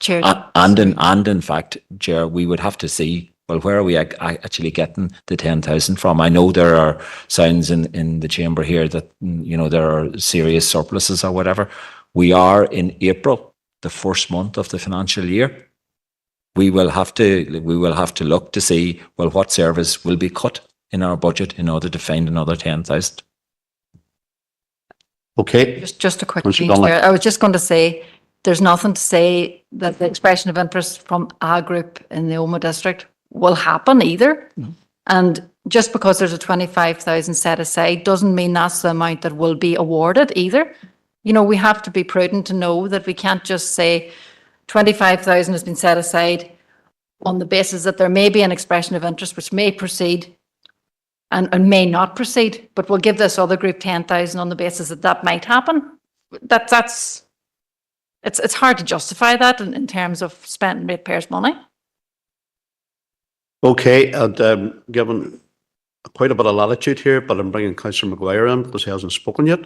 Chair, and in fact, Chair, we would have to see, well, where are we actually getting the 10,000 from? I know there are sounds in the chamber here that there are serious surpluses or whatever. We are in April, the first month of the financial year. We will have to look to see, well, what service will be cut in our budget in order to find another 10,000. Okay. Just a quick thing, Chair. I was just going to say, there's nothing to say that the expression of interest from a group in the Oma district will happen either. Mm-hmm. And just because there's a 25,000 set aside doesn't mean that's the amount that will be awarded either. We have to be prudent to know that we can't just say 25,000 has been set aside on the basis that there may be an expression of interest which may proceed and may not proceed, but we'll give this other group 10,000 on the basis that might happen. It's hard to justify that in terms of spending ratepayers' money. Okay, and given quite a bit of latitude here, but I'm bringing Councillor Maguire in because he hasn't spoken yet.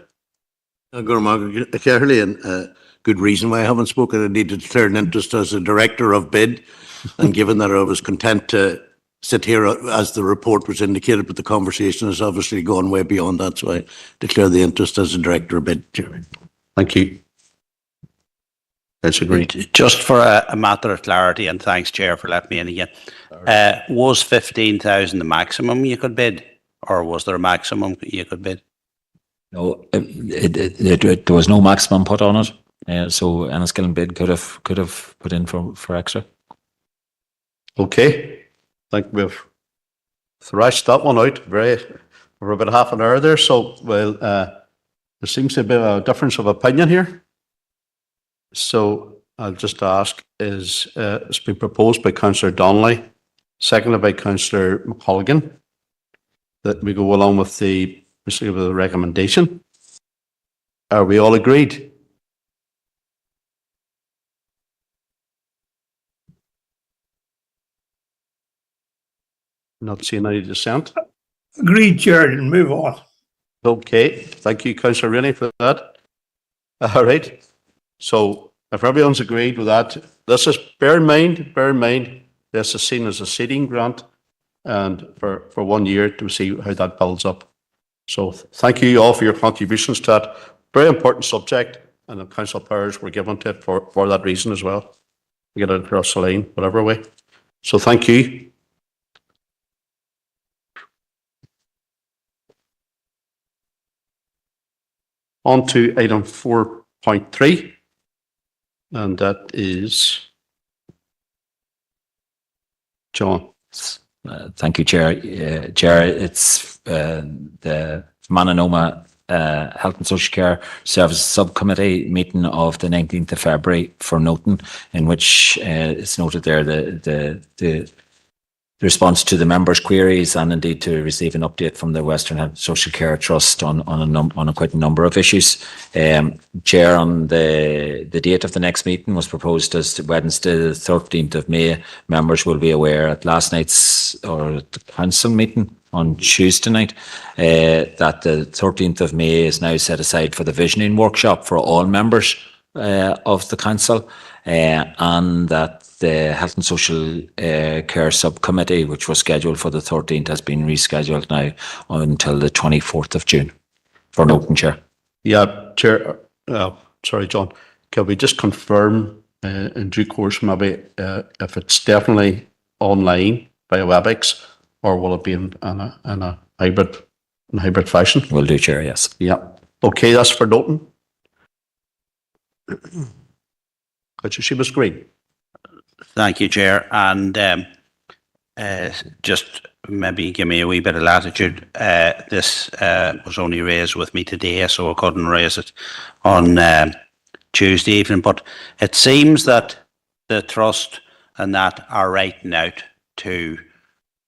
Clearly, a good reason why I haven't spoken. I need to declare an interest as a director of BID, and given that I was content to sit here as the report was indicated, but the conversation has obviously gone way beyond that, so I declare the interest as a director of BID. Thank you. That's agreed. Just for a matter of clarity, and thanks, Chair, for letting me in again. Was 15,000 the maximum you could bid, or was there a maximum you could bid? No, there was no maximum put on it, so Enniskillen BID could have put in for extra. Okay, I think we've thrashed that one out for about half an hour there. So, well, there seems to be a difference of opinion here. So I'll just ask: it's been proposed by Councillor Donnelly, seconded by Councillor McColgan, that we go along with the receive the recommendation. Are we all agreed? Not seeing any dissent. Agreed, Chair, and move on. Okay, thank you, Councillor Rainey, for that. All right. So if everyone's agreed with that, this is, bear in mind, this is seen as a seeding grant and for 1 year to see how that builds up. So thank you all for your contributions to that. Very important subject, and the council powers were given to it for that reason as well. To get it across the line, whatever way. So thank you. On to item 4.3, and that is John. Thank you, Chair. Chair, it's the Mananoma Health and Social Care Services Subcommittee meeting of the 19th of February for Noton, in which it's noted there the response to the members' queries and indeed to receive an update from the Western Health and Social Care Trust on quite a number of issues. Chair, on the date of the next meeting was proposed as Wednesday, the 13th of May. Members will be aware at last night's or the council meeting on Tuesday night that the 13th of May is now set aside for the visioning workshop for all members of the council, and that the Health and Social Care Subcommittee, which was scheduled for the 13th, has been rescheduled now until the 24th of June for Noton, Chair. Yeah, Chair. Sorry, John. Can we just confirm in due course maybe if it's definitely online via WebEx, or will it be in a hybrid fashion? Will do, Chair, yes. Yeah. Okay, that's for Noton. Councillor Seamus Green. Thank you, Chair. And just maybe give me a wee bit of latitude. This was only raised with me today, so I couldn't raise it on Tuesday evening. But it seems that the Trust and that are writing out to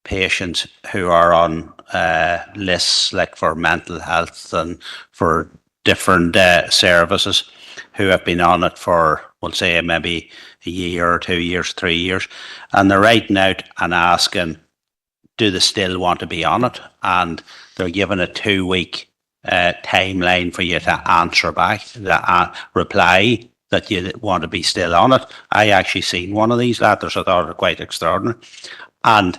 patients who are on lists like for mental health and for different services who have been on it for, we'll say, maybe a year or 2 years, 3 years, and they're writing out and asking, do they still want to be on it? And they're given a 2-week timeline for you to answer back, the reply that you want to be still on it. I actually seen one of these letters. I thought it was quite extraordinary. And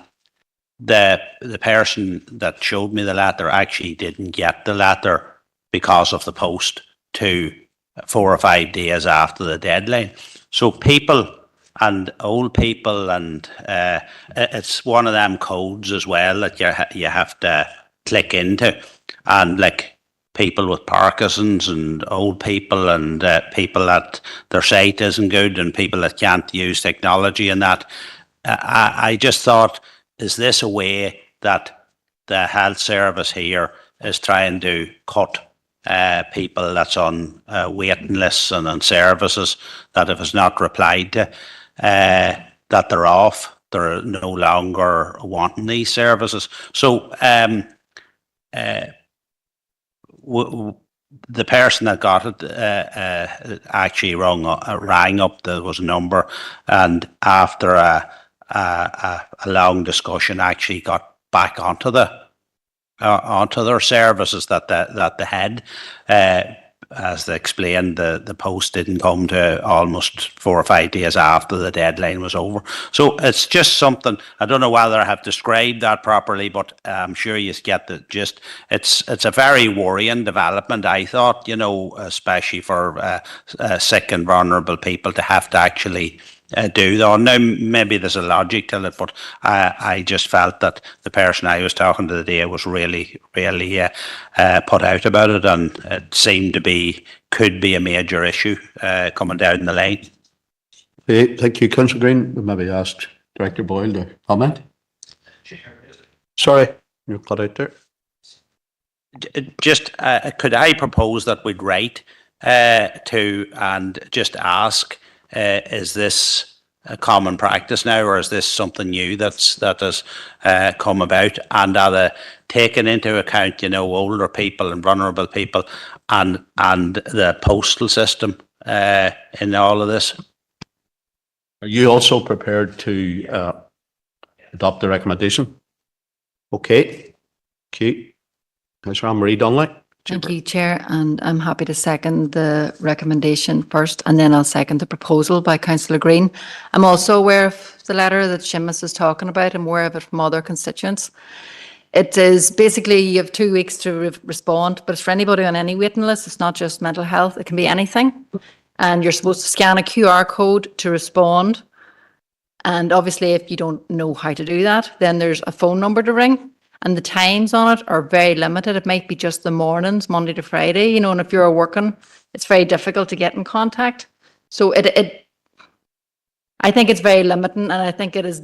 the person that showed me the letter actually didn't get the letter because of the post to 4 or 5 days after the deadline. So people and old people, and it's one of them codes as well that you have to click into, and like people with Parkinson's and old people and people that their sight isn't good and people that can't use technology and that. I just thought, is this a way that the health service here is trying to cut people that's on waiting lists and on services, that if it's not replied to, that they're off, they're no longer wanting these services. So the person that got it actually rang up. There was a number, and after a long discussion, actually got back onto their services that they had. As they explained, the post didn't come to almost 4 or 5 days after the deadline was over. So it's just something, I don't know whether I have described that properly, but I'm sure you get the gist. It's a very worrying development, I thought, especially for sick and vulnerable people to have to actually do that. Now, maybe there's a logic to it, but I just felt that the person I was talking to today was really put out about it, and it seemed to could be a major issue coming down the line. Okay, thank you, Councillor Green. We maybe ask Director Boyle to comment. Sorry, you're cut out there. Just could I propose that we'd write to and just ask, is this a common practice now, or is this something new that has come about? And are they taking into account, older people and vulnerable people, and the postal system in all of this? Are you also prepared to adopt the recommendation? Okay. Councillor Anne-Marie Donnelly. Thank you, Chair, and I'm happy to second the recommendation first, and then I'll second the proposal by Councillor Green. I'm also aware of the letter that Seamus is talking about. I'm aware of it from other constituents. It is basically you have 2 weeks to respond, but it's for anybody on any waiting list. It's not just mental health. It can be anything. And you're supposed to scan a QR code to respond. And obviously, if you don't know how to do that, then there's a phone number to ring. And the times on it are very limited. It might be just the mornings, Monday to Friday, and if you're working, it's very difficult to get in contact. So I think it's very limiting, and I think it is,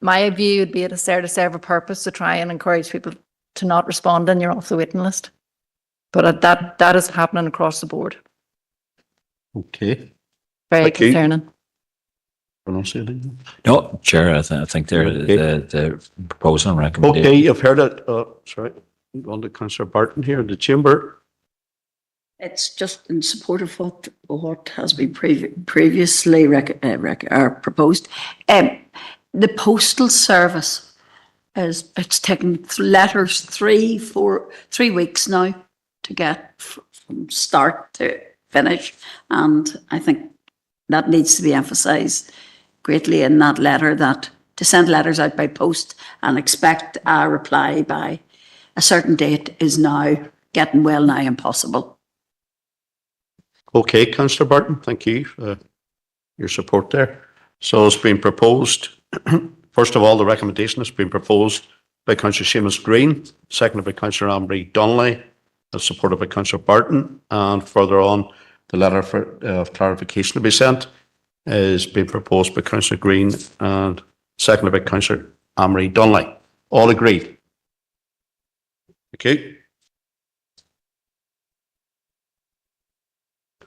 my view would be it is there to serve a purpose to try and encourage people to not respond and you're off the waiting list. But that is happening across the board. Okay. Very concerning. No, Chair, I think the proposal and recommendation. Okay, you've heard it. Sorry, on to Councillor Barton here in the chamber. It's just in support of what has been previously proposed. The postal service it's taken letters 3 weeks now to get from start to finish, and I think that needs to be emphasised greatly in that letter, that to send letters out by post and expect a reply by a certain date is now getting well nigh impossible. Okay, Councillor Barton, thank you for your support there. So it's been proposed, first of all, the recommendation has been proposed by Councillor Seamus Green, seconded by Councillor Anne-Marie Donnelly, and supported by Councillor Barton, and further on, the letter of clarification to be sent is being proposed by Councillor Green and seconded by Councillor Anne-Marie Donnelly. All agreed? Okay.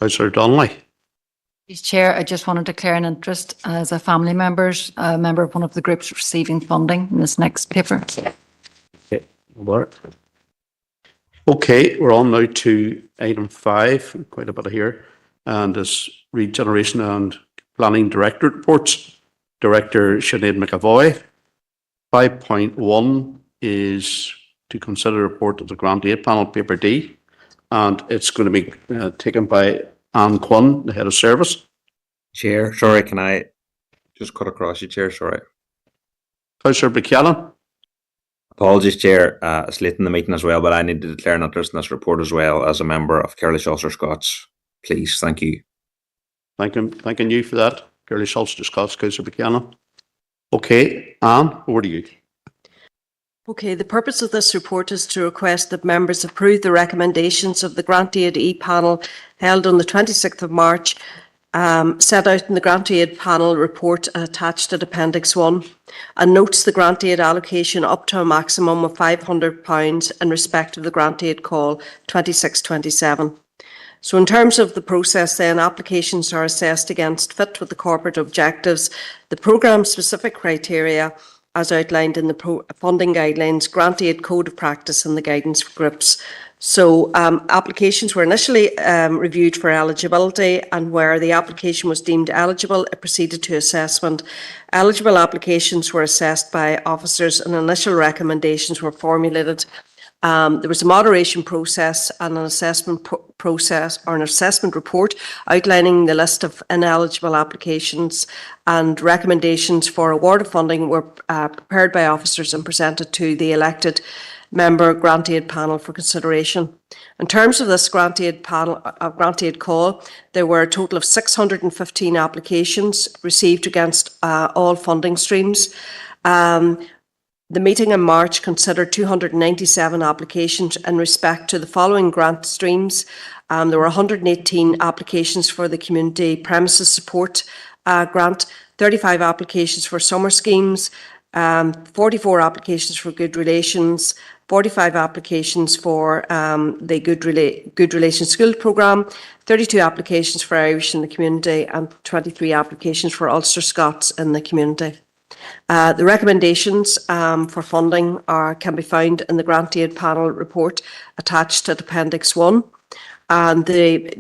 Councillor Donnelly. Chair, I just want to declare an interest as a family member of one of the groups receiving funding in this next paper. Okay, we're on now to item 5, quite a bit of here, and this Regeneration and Planning Directorate reports. Director Sinead McAvoy. 5.1 is to consider a report of the Grant Aid Panel, Paper D, and it's going to be taken by Anne Quinn, the Head of Service. Chair, sorry, can I just cut across you, Chair? Sorry. Councillor Buchanan. Apologies, Chair. It's late in the meeting as well, but I need to declare an interest in this report as well as a member of Carlish Ulster Scots. Please, thank you. Thanking you for that, Carlish Ulster Scots, Councillor Buchanan. Okay, Anne, over to you. Okay, the purpose of this report is to request that members approve the recommendations of the Grant Aid E-Panel held on the 26th of March, set out in the Grant Aid Panel report attached at Appendix 1, and notes the Grant Aid allocation up to a maximum of £500 in respect of the Grant Aid Call 2627. So in terms of the process then, applications are assessed against fit with the corporate objectives, the programme-specific criteria as outlined in the funding guidelines, Grant Aid Code of Practice and the guidance for groups. So applications were initially reviewed for eligibility, and where the application was deemed eligible, it proceeded to assessment. Eligible applications were assessed by officers and initial recommendations were formulated. There was a moderation process and an assessment process or an assessment report outlining the list of ineligible applications, and recommendations for award of funding were prepared by officers and presented to the elected member Grant Aid Panel for consideration. In terms of this Grant Aid Panel, Grant Aid Call, there were a total of 615 applications received against all funding streams. The meeting in March considered 297 applications in respect to the following grant streams. There were 118 applications for the Community Premises Support Grant, 35 applications for summer schemes, 44 applications for good relations, 45 applications for the Good Relations School Programme, 32 applications for Irish in the community, and 23 applications for Ulster Scots in the community. The recommendations for funding can be found in the Grant Aid Panel report attached at Appendix 1. And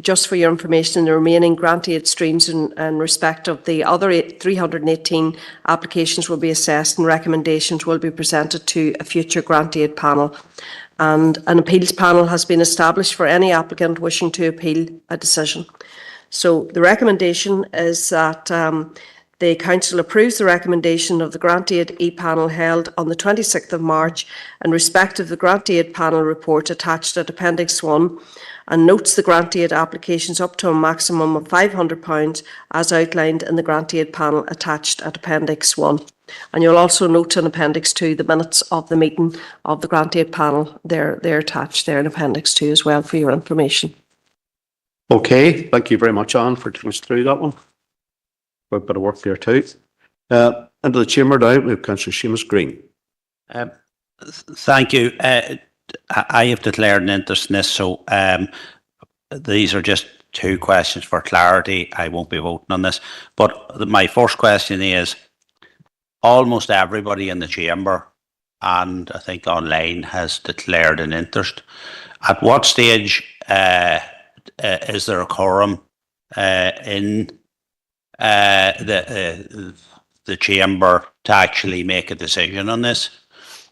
just for your information, the remaining grant aid streams in respect of the other 318 applications will be assessed and recommendations will be presented to a future grant aid panel. And an appeals panel has been established for any applicant wishing to appeal a decision. So the recommendation is that the Council approves the recommendation of the Grant Aid E-Panel held on the 26th of March in respect of the Grant Aid Panel report attached at Appendix 1, and notes the Grant Aid applications up to a maximum of £500 as outlined in the Grant Aid Panel attached at Appendix 1. And you'll also note in Appendix 2 the minutes of the meeting of the Grant Aid Panel. They're attached there in Appendix 2 as well for your information. Okay, thank you very much, Anne, for taking us through that one. Quite a bit of work there too. Into the chamber now, we have Councillor Seamus Green. Thank you. I have declared an interest in this, so these are just two questions for clarity. I won't be voting on this. But my first question is, almost everybody in the chamber and I think online has declared an interest. At what stage is there a quorum in the chamber to actually make a decision on this?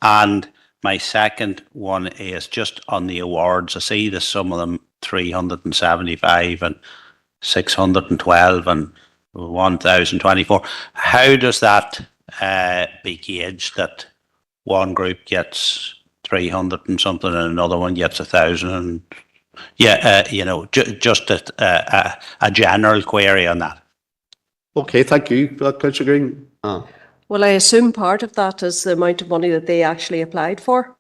And my second one is just on the awards. I see that some of them 375 and 612 and 1024. How does that be gauged that one group gets 300 and something and another one gets 1,000? And just a general query on that. Okay, thank you for that, Councillor Green. Well, I assume part of that is the amount of money that they actually applied for.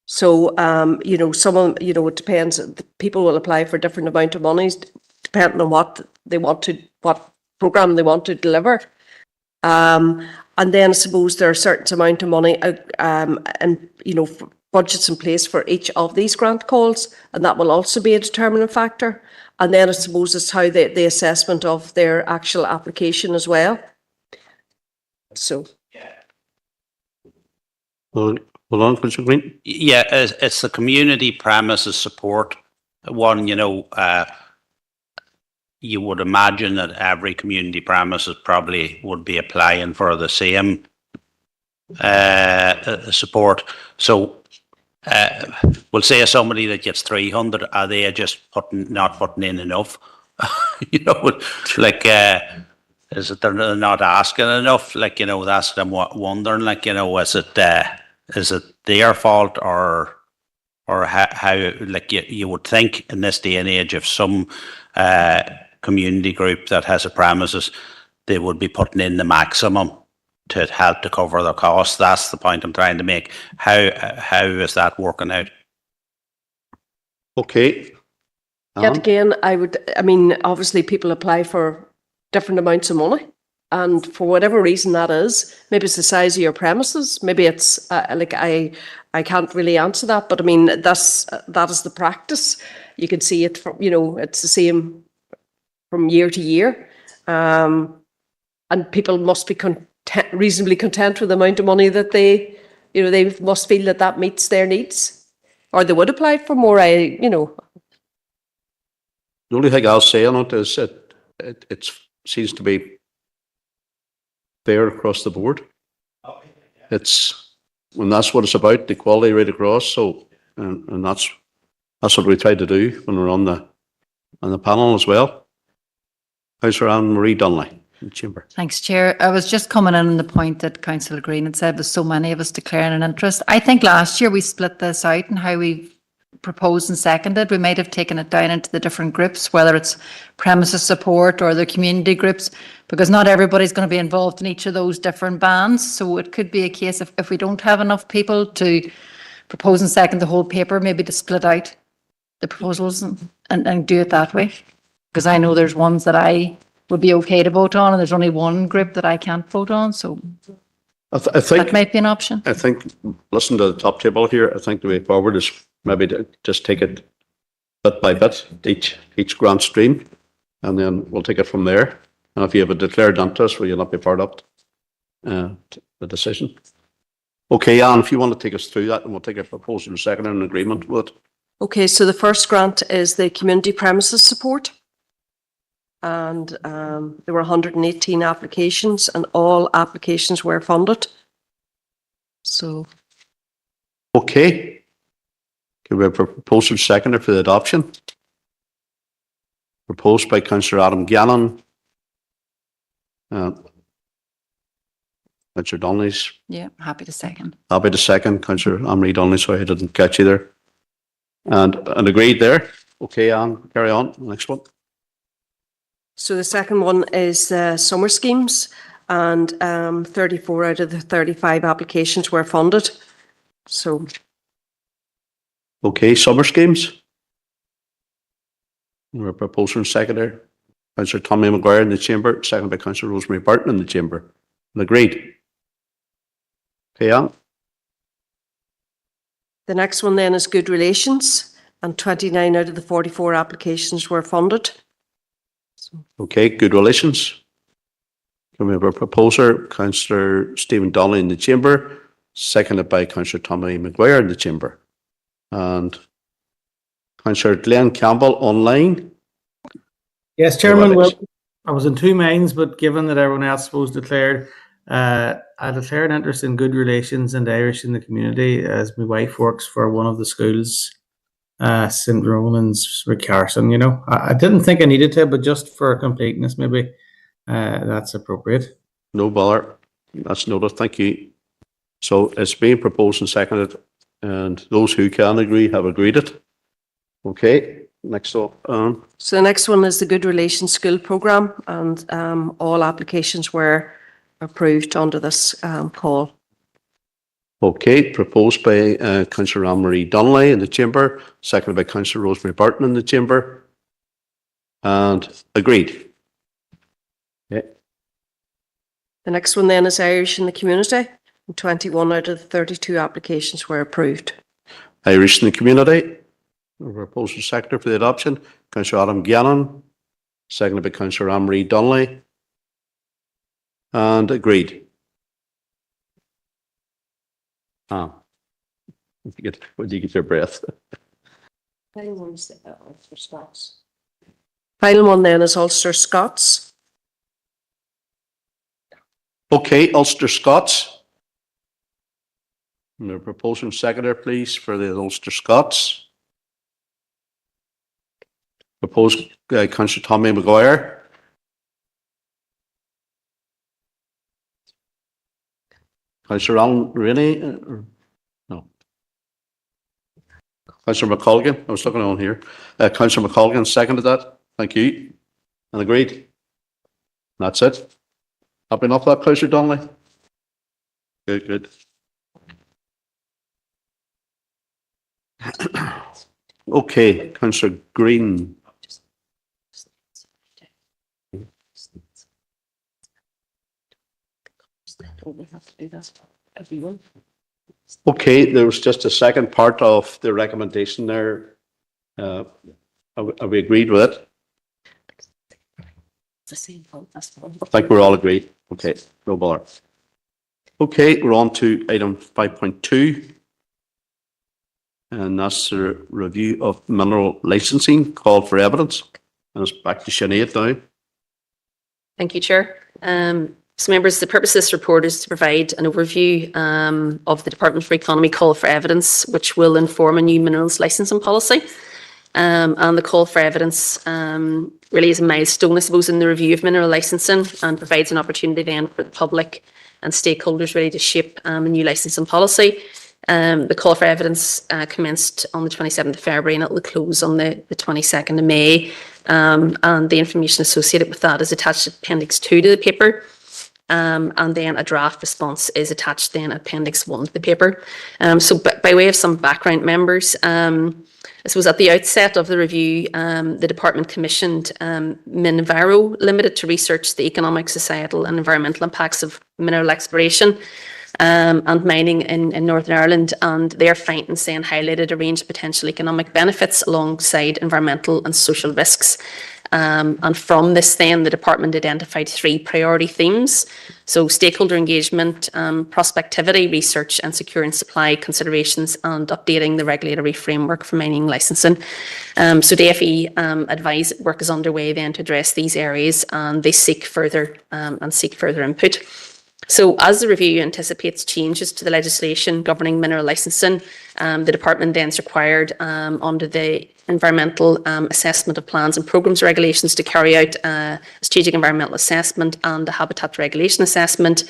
So, some of them, it depends. People will apply for different amount of monies depending on what programme they want to deliver. And then I suppose there are a certain amount of money and budgets in place for each of these grant calls, and that will also be a determining factor. And then I suppose it's how the assessment of their actual application as well. So, hold on, Councillor Green. Yeah, it's the community premises support one. You would imagine that every community premises probably would be applying for the same support. So, we'll say somebody that gets 300, are they just not putting in enough? Is it they're not asking enough? That's what I'm wondering. Is it their fault or how? You would think in this day and age, if some community group that has a premises, they would be putting in the maximum to help to cover their costs. That's the point I'm trying to make. How is that working out? Okay. Yet again, obviously people apply for different amounts of money, and for whatever reason that is, maybe it's the size of your premises, maybe it's I can't really answer that, but that is the practice. You can see it from, it's the same from year to year, and people must be reasonably content with the amount of money that they must feel that meets their needs, or they would apply for more. The only thing I'll say on it is it seems to be fair across the board. That's what it's about, the equality right across. So, and that's what we try to do when we're on the panel as well. Councillor Anne-Marie Donnelly in the chamber. Thanks, Chair. I was just coming in on the point that Councillor Green had said, with so many of us declaring an interest. I think last year we split this out and how we proposed and seconded. We might have taken it down into the different groups, whether it's premises support or the community groups, because not everybody's going to be involved in each of those different bands. So it could be a case of, if we don't have enough people to propose and second the whole paper, maybe to split out the proposals and do it that way. Because I know there's ones that I would be okay to vote on, and there's only one group that I can't vote on. So I think That might be an option. I think, listen to the top table here, I think the way forward is maybe to just take it bit by bit, each grant stream, and then we'll take it from there. And if you have a declared interest, will you not be part of the decision? Okay, Anne, if you want to take us through that, and we'll take a proposal and second and agreement with it. Okay, so the first grant is the community premises support. And there were 118 applications and all applications were funded. So. Okay. Can we have a proposal seconder for the adoption? Proposed by Councillor Adam Gannon. Councillor Donnelly's Yeah, happy to second. happy to second. Councillor Anne-Marie Donnelly, sorry I didn't catch you there. And agreed there. Okay, Anne, carry on. Next one. So the second one is summer schemes, and 34 out of the 35 applications were funded. So. Okay, summer schemes. We're a proposal and seconder. Councillor Tommy Maguire in the chamber, second by Councillor Rosemary Burton in the chamber. And agreed. Okay, Anne. The next one then is good relations, and 29 out of the 44 applications were funded. Okay, good relations. Can we have a proposer, Councillor Stephen Donnelly in the chamber, seconded by Councillor Tommy Maguire in the chamber. And Councillor Glenn Campbell online. Yes, Chairman. Well, I was in two minds, but given that everyone else was declared, I declare an interest in good relations and Irish in the community, as my wife works for one of the schools, St. Ronan's Recarson. You know, I didn't think I needed to, but just for completeness, maybe that's appropriate. No bother. That's noted. Thank you. So it's being proposed and seconded, and those who can agree have agreed it. Okay, next up. So the next one is the Good Relations School Programme, and all applications were approved under this call. Okay, proposed by Councillor Anne-Marie Donnelly in the chamber, seconded by Councillor Rosemary Burton in the chamber, and agreed. Okay. The next one then is Irish in the community, and 21 out of the 32 applications were approved. Irish in the community. Proposal sector for the adoption, Councillor Adam Gannon, seconded by Councillor Anne-Marie Donnelly, and agreed. When you get your breath. Final one then is Ulster Scots. Okay, Ulster Scots. The proposal seconder, please, for the Ulster Scots. Proposed Councillor Tommy Maguire. Councillor Alan Rainey? No. Councillor McColgan. I was looking on here. Councillor McColgan seconded that. Thank you. And agreed. That's it. Happy enough with that, Councillor Donnelly? Good, good. Okay, Councillor Green. Okay, there was just a second part of the recommendation there. Have we agreed with it? I think we're all agreed. Okay, no bother. Okay, we're on to item 5.2. And that's the review of mineral licensing, call for evidence. And it's back to Sinead now. Thank you, Chair. So members, the purpose of this report is to provide an overview of the Department for Economy call for evidence, which will inform a new minerals licensing policy. And the call for evidence really is a milestone, I suppose, in the review of mineral licensing, and provides an opportunity then for the public and stakeholders really to shape a new licensing policy. The call for evidence commenced on the 27th of February and it will close on the 22nd of May. And the information associated with that is attached to Appendix 2 to the paper. And then a draft response is attached then Appendix 1 to the paper. So by way of some background, members, I suppose at the outset of the review, the department commissioned Minviro Limited to research the economic, societal and environmental impacts of mineral exploration. and mining in Northern Ireland, and their findings then highlighted a range of potential economic benefits alongside environmental and social risks. And from this then, the department identified 3 priority themes. So stakeholder engagement, prospectivity, research and securing supply considerations, and updating the regulatory framework for mining licensing. So DFE advised work is underway then to address these areas, and they seek further input. So as the review anticipates changes to the legislation governing mineral licensing, the department then is required under the environmental assessment of plans and programs regulations to carry out a strategic environmental assessment and a habitat regulation assessment.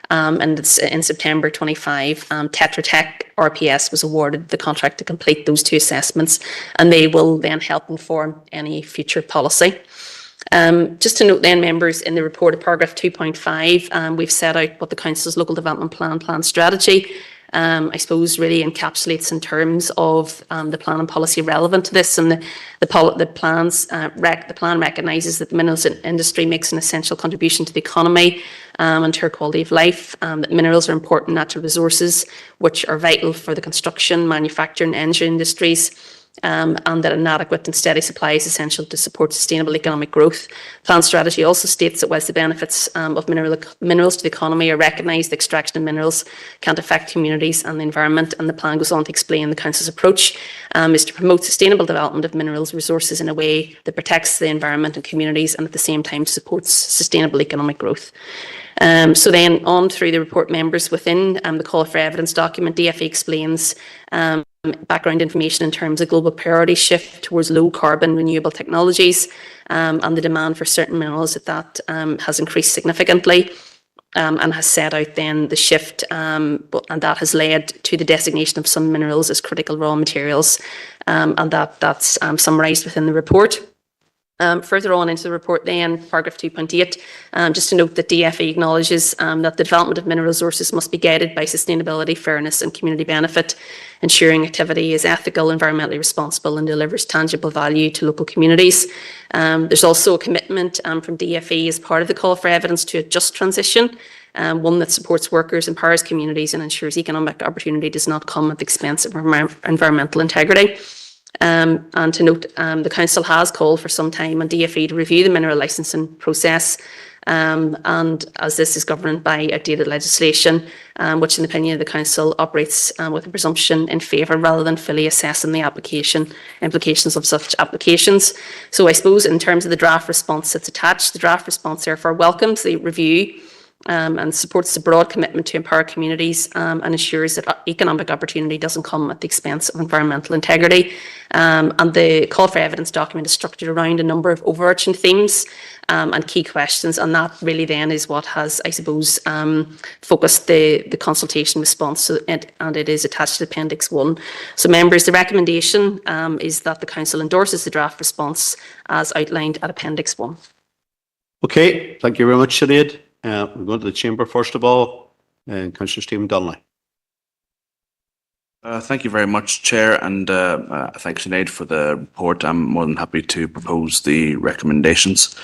And it's in September 25, Tetra Tech RPS was awarded the contract to complete those 2 assessments, and they will then help inform any future policy. Just to note then, members, in the report of paragraph 2.5, we've set out what the Council's local development plan strategy, I suppose, really encapsulates in terms of the plan and policy relevant to this. And the plan recognises that the minerals industry makes an essential contribution to the economy and to our quality of life. That minerals are important natural resources which are vital for the construction, manufacturing, and energy industries. And that an adequate and steady supply is essential to support sustainable economic growth. Plan strategy also states that whilst the benefits of minerals to the economy are recognised, the extraction of minerals can't affect communities and the environment. And the plan goes on to explain the Council's approach is to promote sustainable development of minerals resources in a way that protects the environment and communities, and at the same time supports sustainable economic growth. So then on through the report, members, within the call for evidence document, DFE explains background information in terms of global priority shift towards low carbon renewable technologies, and the demand for certain minerals that has increased significantly, and has set out then the shift, and that has led to the designation of some minerals as critical raw materials, and that's summarised within the report. Further on into the report then, paragraph 2.8, just to note that DFE acknowledges that the development of mineral resources must be guided by sustainability, fairness and community benefit, ensuring activity is ethical, environmentally responsible and delivers tangible value to local communities. There's also a commitment from DFE as part of the call for evidence to a just transition, one that supports workers, empowers communities and ensures economic opportunity does not come at the expense of environmental integrity. And to note, the Council has called for some time on DFE to review the mineral licensing process, and as this is governed by outdated legislation, which in the opinion of the Council operates with a presumption in favour rather than fully assessing the implications of such applications. So I suppose in terms of the draft response that's attached, the draft response therefore welcomes the review and supports the broad commitment to empower communities and ensures that economic opportunity doesn't come at the expense of environmental integrity. And the call for evidence document is structured around a number of overarching themes and key questions, and that really then is what has, I suppose, focused the consultation response, and it is attached to Appendix 1. So members, the recommendation is that the Council endorses the draft response as outlined at Appendix 1. Okay, thank you very much, Sinead. We're going to the Chamber first of all, and Councillor Stephen Donnelly. Thank you very much, Chair, and thanks, Sinead, for the report. I'm more than happy to propose the recommendations.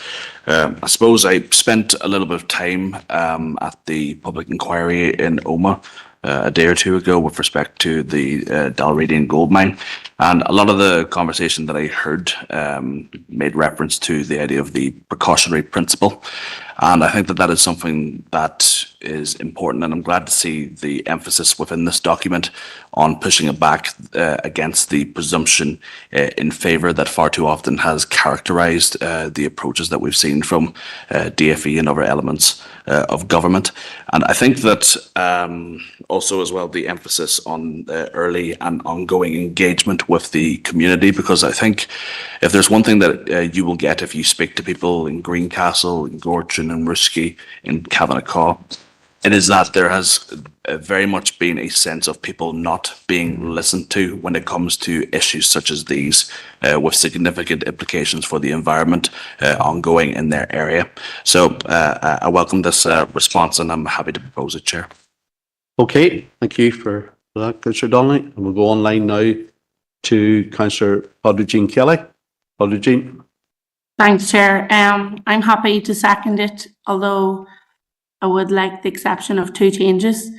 I suppose I spent a little bit of time at the public inquiry in Omagh a day or two ago with respect to the Dalradian gold mine, and a lot of the conversation that I heard made reference to the idea of the precautionary principle. And I think that that is something that is important, and I'm glad to see the emphasis within this document on pushing it back against the presumption in favour that far too often has characterised the approaches that we've seen from DFE and other elements of government. And I think that also as well the emphasis on early and ongoing engagement with the community, because I think if there's one thing that you will get if you speak to people in Greencastle, in Gortron, in Ruskey, in Cavanagh, it is that there has very much been a sense of people not being listened to when it comes to issues such as these, with significant implications for the environment ongoing in their area. So I welcome this response, and I'm happy to propose it, Chair. Okay, thank you for that, Councillor Donnelly. And we'll go online now to Councillor Padraig Kelly. Padraig. Thanks, Chair. I'm happy to second it, although I would like the exception of 2 changes.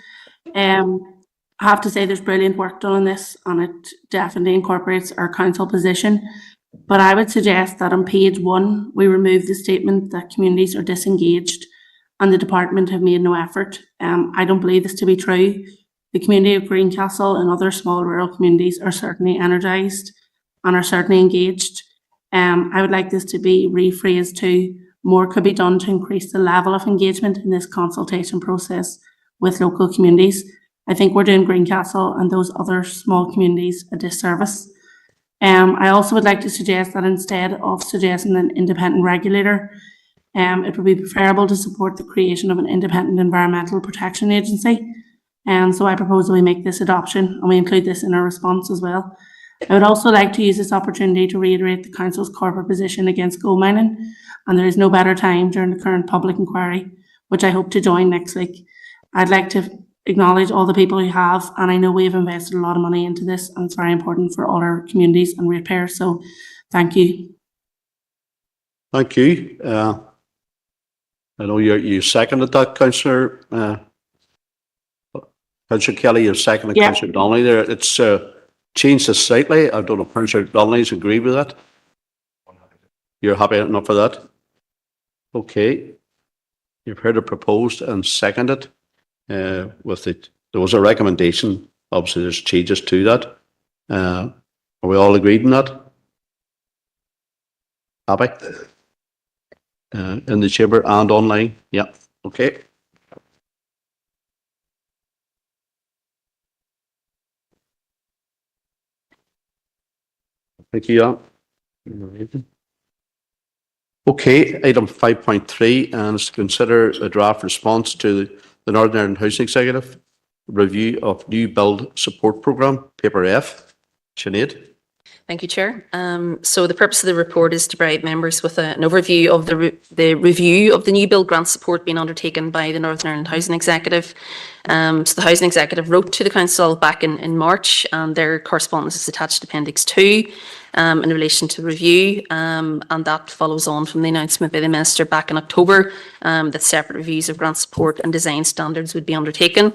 I have to say there's brilliant work done on this, and it definitely incorporates our council position. But I would suggest that on page 1, we remove the statement that communities are disengaged and the department have made no effort. I don't believe this to be true. The community of Greencastle and other small rural communities are certainly energised and are certainly engaged. I would like this to be rephrased to more could be done to increase the level of engagement in this consultation process with local communities. I think we're doing Greencastle and those other small communities a disservice. I also would like to suggest that instead of suggesting an independent regulator, it would be preferable to support the creation of an independent environmental protection agency. So I propose that we make this adoption and we include this in our response as well. I would also like to use this opportunity to reiterate the Council's corporate position against gold mining, and there is no better time during the current public inquiry, which I hope to join next week. I'd like to acknowledge all the people who have, and I know we've invested a lot of money into this, and it's very important for all our communities and ratepayers, so thank you. Thank you. I know you seconded that, Councillor. Councillor Kelly, you seconded Councillor Donnelly there. It's changed this slightly. I don't know if Councillor Donnelly's agree with that. You're happy enough for that? Okay. You've heard it proposed and seconded. With it, there was a recommendation. Obviously, there's changes to that. Are we all agreed on that? Happy? In the chamber and online? Yeah. Okay. Thank you. Okay, item 5.3, and is to consider a draft response to the Northern Ireland Housing Executive review of new build support programme, paper F. Sinead. Thank you, Chair. So the purpose of the report is to provide members with an overview of the review of the new build grant support being undertaken by the Northern Ireland Housing Executive. So the Housing Executive wrote to the Council back in March, and their correspondence is attached to Appendix 2 in relation to review, and that follows on from the announcement by the Minister back in October that separate reviews of grant support and design standards would be undertaken.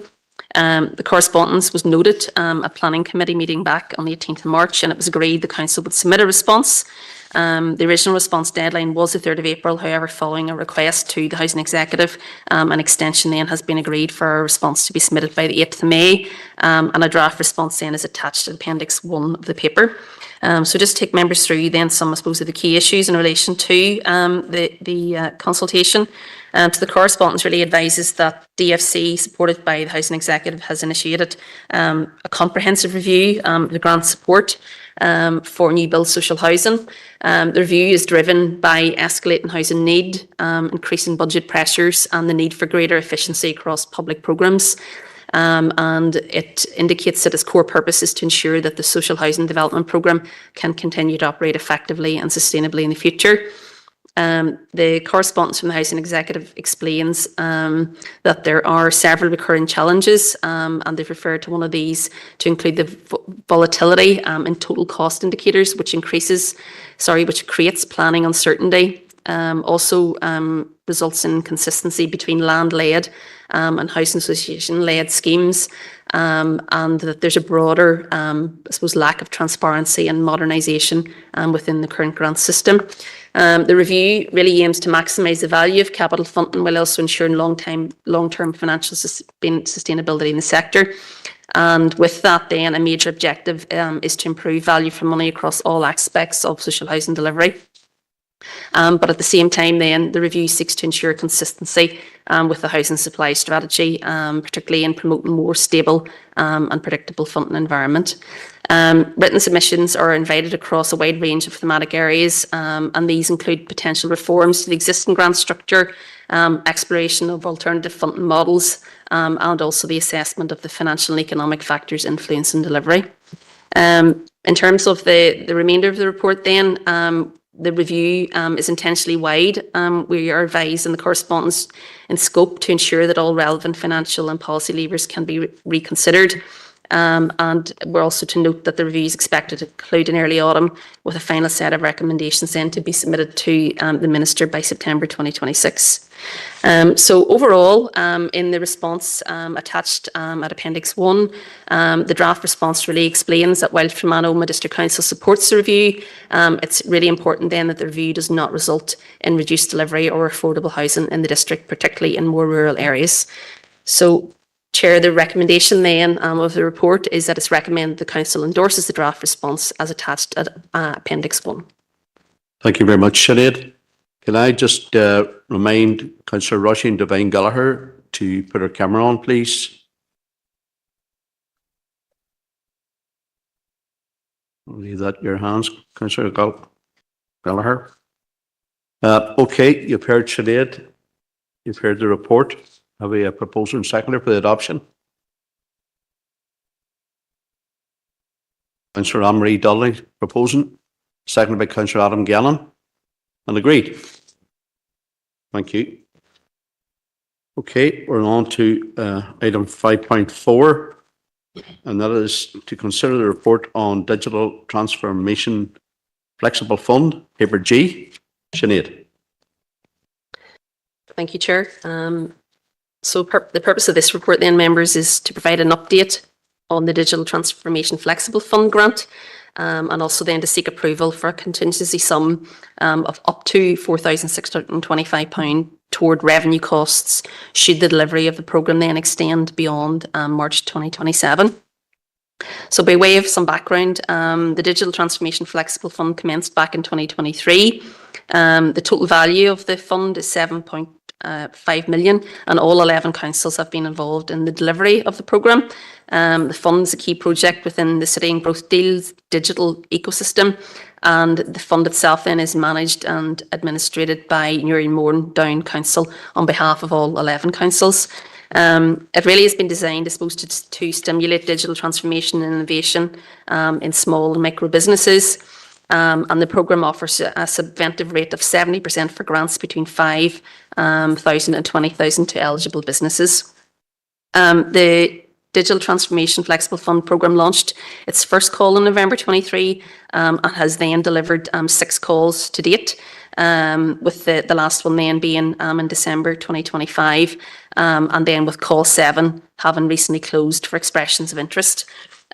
The correspondence was noted at Planning Committee meeting back on the 18th of March, and it was agreed the Council would submit a response. The original response deadline was the 3rd of April, however, following a request to the Housing Executive, an extension then has been agreed for a response to be submitted by the 8th of May, and a draft response then is attached to Appendix 1 of the paper. So just take members through then some, I suppose, of the key issues in relation to the consultation. So the correspondence really advises that DFC, supported by the Housing Executive, has initiated a comprehensive review of the grant support for new build social housing. The review is driven by escalating housing need, increasing budget pressures, and the need for greater efficiency across public programmes. And it indicates that its core purpose is to ensure that the social housing development programme can continue to operate effectively and sustainably in the future. The correspondence from the Housing Executive explains that there are several recurring challenges, and they've referred to one of these to include the volatility in total cost indicators, which creates planning uncertainty. Also results in consistency between land-led and housing association-led schemes, and that there's a broader, I suppose, lack of transparency and modernisation within the current grant system. The review really aims to maximise the value of capital funding while also ensuring long-term financial sustainability in the sector. And with that then, a major objective is to improve value for money across all aspects of social housing delivery. But at the same time then, the review seeks to ensure consistency with the housing supply strategy, particularly in promoting more stable and predictable funding environment. Written submissions are invited across a wide range of thematic areas, and these include potential reforms to the existing grant structure, exploration of alternative funding models, and also the assessment of the financial and economic factors influencing delivery. In terms of the remainder of the report then, the review is intentionally wide. We are advised in the correspondence in scope to ensure that all relevant financial and policy levers can be reconsidered. And we're also to note that the review is expected to conclude in early autumn with a final set of recommendations then to be submitted to the Minister by September 2026. So overall, in the response attached at Appendix 1, the draft response really explains that while Fermanagh District Council supports the review, it's really important then that the review does not result in reduced delivery or affordable housing in the district, particularly in more rural areas. So, Chair, the recommendation then of the report is that it's recommended the Council endorses the draft response as attached at Appendix 1. Thank you very much, Sinead. Can I just remind Councillor Roisin Devine Gallagher to put her camera on, please? I'll leave that in your hands, Councillor Gallagher. Okay, you've heard Sinead. You've heard the report. Have we a proposer and seconder for the adoption? Councillor Anne-Marie Dudley proposing, seconded by Councillor Adam Gannon, and agreed. Thank you. Okay, we're on to item 5.4, and that is to consider the report on Digital Transformation Flexible Fund, paper G. Sinead. Thank you, Chair. So the purpose of this report then, members, is to provide an update on the Digital Transformation Flexible Fund grant, and also then to seek approval for a contingency sum of up to £4,625 toward revenue costs should the delivery of the programme then extend beyond March 2027. So by way of some background, the Digital Transformation Flexible Fund commenced back in 2023. The total value of the fund is 7.5 million, and all 11 councils have been involved in the delivery of the programme. The fund is a key project within the City and Growth Deals digital ecosystem, and the fund itself then is managed and administrated by Newry-Mourne Down Council on behalf of all 11 councils. It really has been designed, I suppose, to stimulate digital transformation and innovation in small and micro businesses. And the programme offers a subventive rate of 70% for grants between 5,000 and 20,000 to eligible businesses. The Digital Transformation Flexible Fund programme launched its first call in November 23 and has then delivered 6 calls to date, with the last one then being in December 2025, and then with call 7 having recently closed for expressions of interest.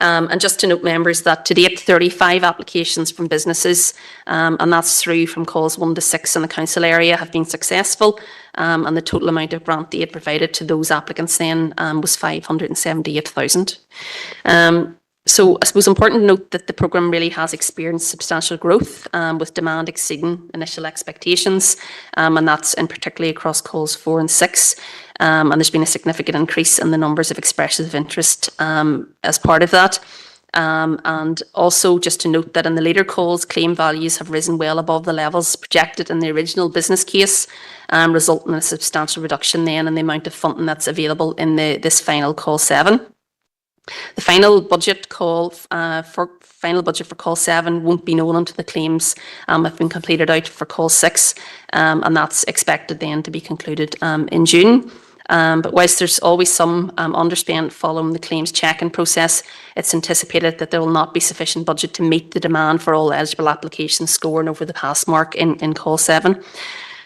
And just to note, members, that to date 35 applications from businesses, and that's through from calls 1 to 6 in the council area, have been successful, and the total amount of grant aid provided to those applicants then was 578,000. So I suppose important to note that the programme really has experienced substantial growth, with demand exceeding initial expectations, and that's in particularly across calls 4 and 6. And there's been a significant increase in the numbers of expressions of interest as part of that. And also just to note that in the later calls, claim values have risen well above the levels projected in the original business case, resulting in a substantial reduction then in the amount of funding that's available in this final call 7. The final budget call for call 7 won't be known until the claims have been completed out for call 6, and that's expected then to be concluded in June. But whilst there's always some underspend following the claims check-in process, it's anticipated that there will not be sufficient budget to meet the demand for all eligible applications scoring over the pass mark in call 7.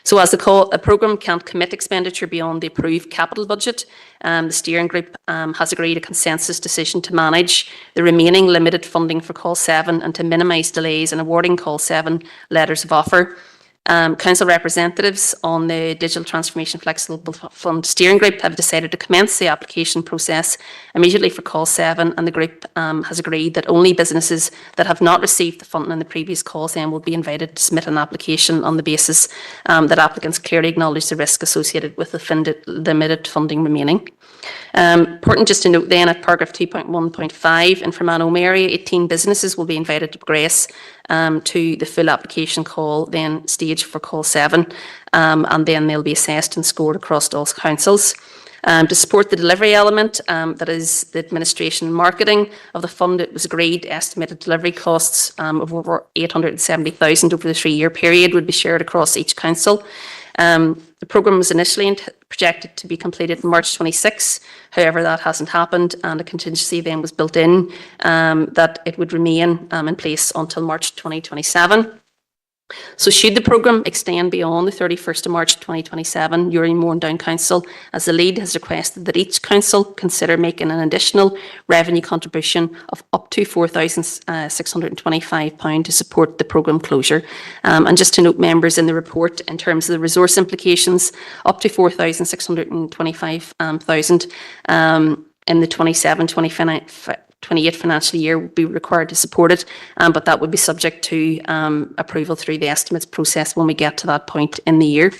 So as the programme can't commit expenditure beyond the approved capital budget, the steering group has agreed a consensus decision to manage the remaining limited funding for call 7 and to minimise delays in awarding call 7 letters of offer. Council representatives on the Digital Transformation Flexible Fund Steering Group have decided to commence the application process immediately for call 7, and the group has agreed that only businesses that have not received the funding in the previous calls then will be invited to submit an application on the basis that applicants clearly acknowledge the risk associated with the limited funding remaining. Important just to note then at paragraph 2.1.5, in Fermanagh area, 18 businesses will be invited to progress to the full application call then stage for call 7, and then they'll be assessed and scored across all councils. To support the delivery element, that is the administration and marketing of the fund, it was agreed estimated delivery costs of over 870,000 over the 3-year period would be shared across each council. The programme was initially projected to be completed in March 26. However, that hasn't happened, and a contingency then was built in that it would remain in place until March 2027. So should the programme extend beyond the 31st of March 2027, Uri and Mourne Down Council, as the lead, has requested that each council consider making an additional revenue contribution of up to £4,625 to support the programme closure. And just to note, members, in the report, in terms of the resource implications, up to £4,625,000 in the 27-28 financial year would be required to support it, but that would be subject to approval through the estimates process when we get to that point in the year.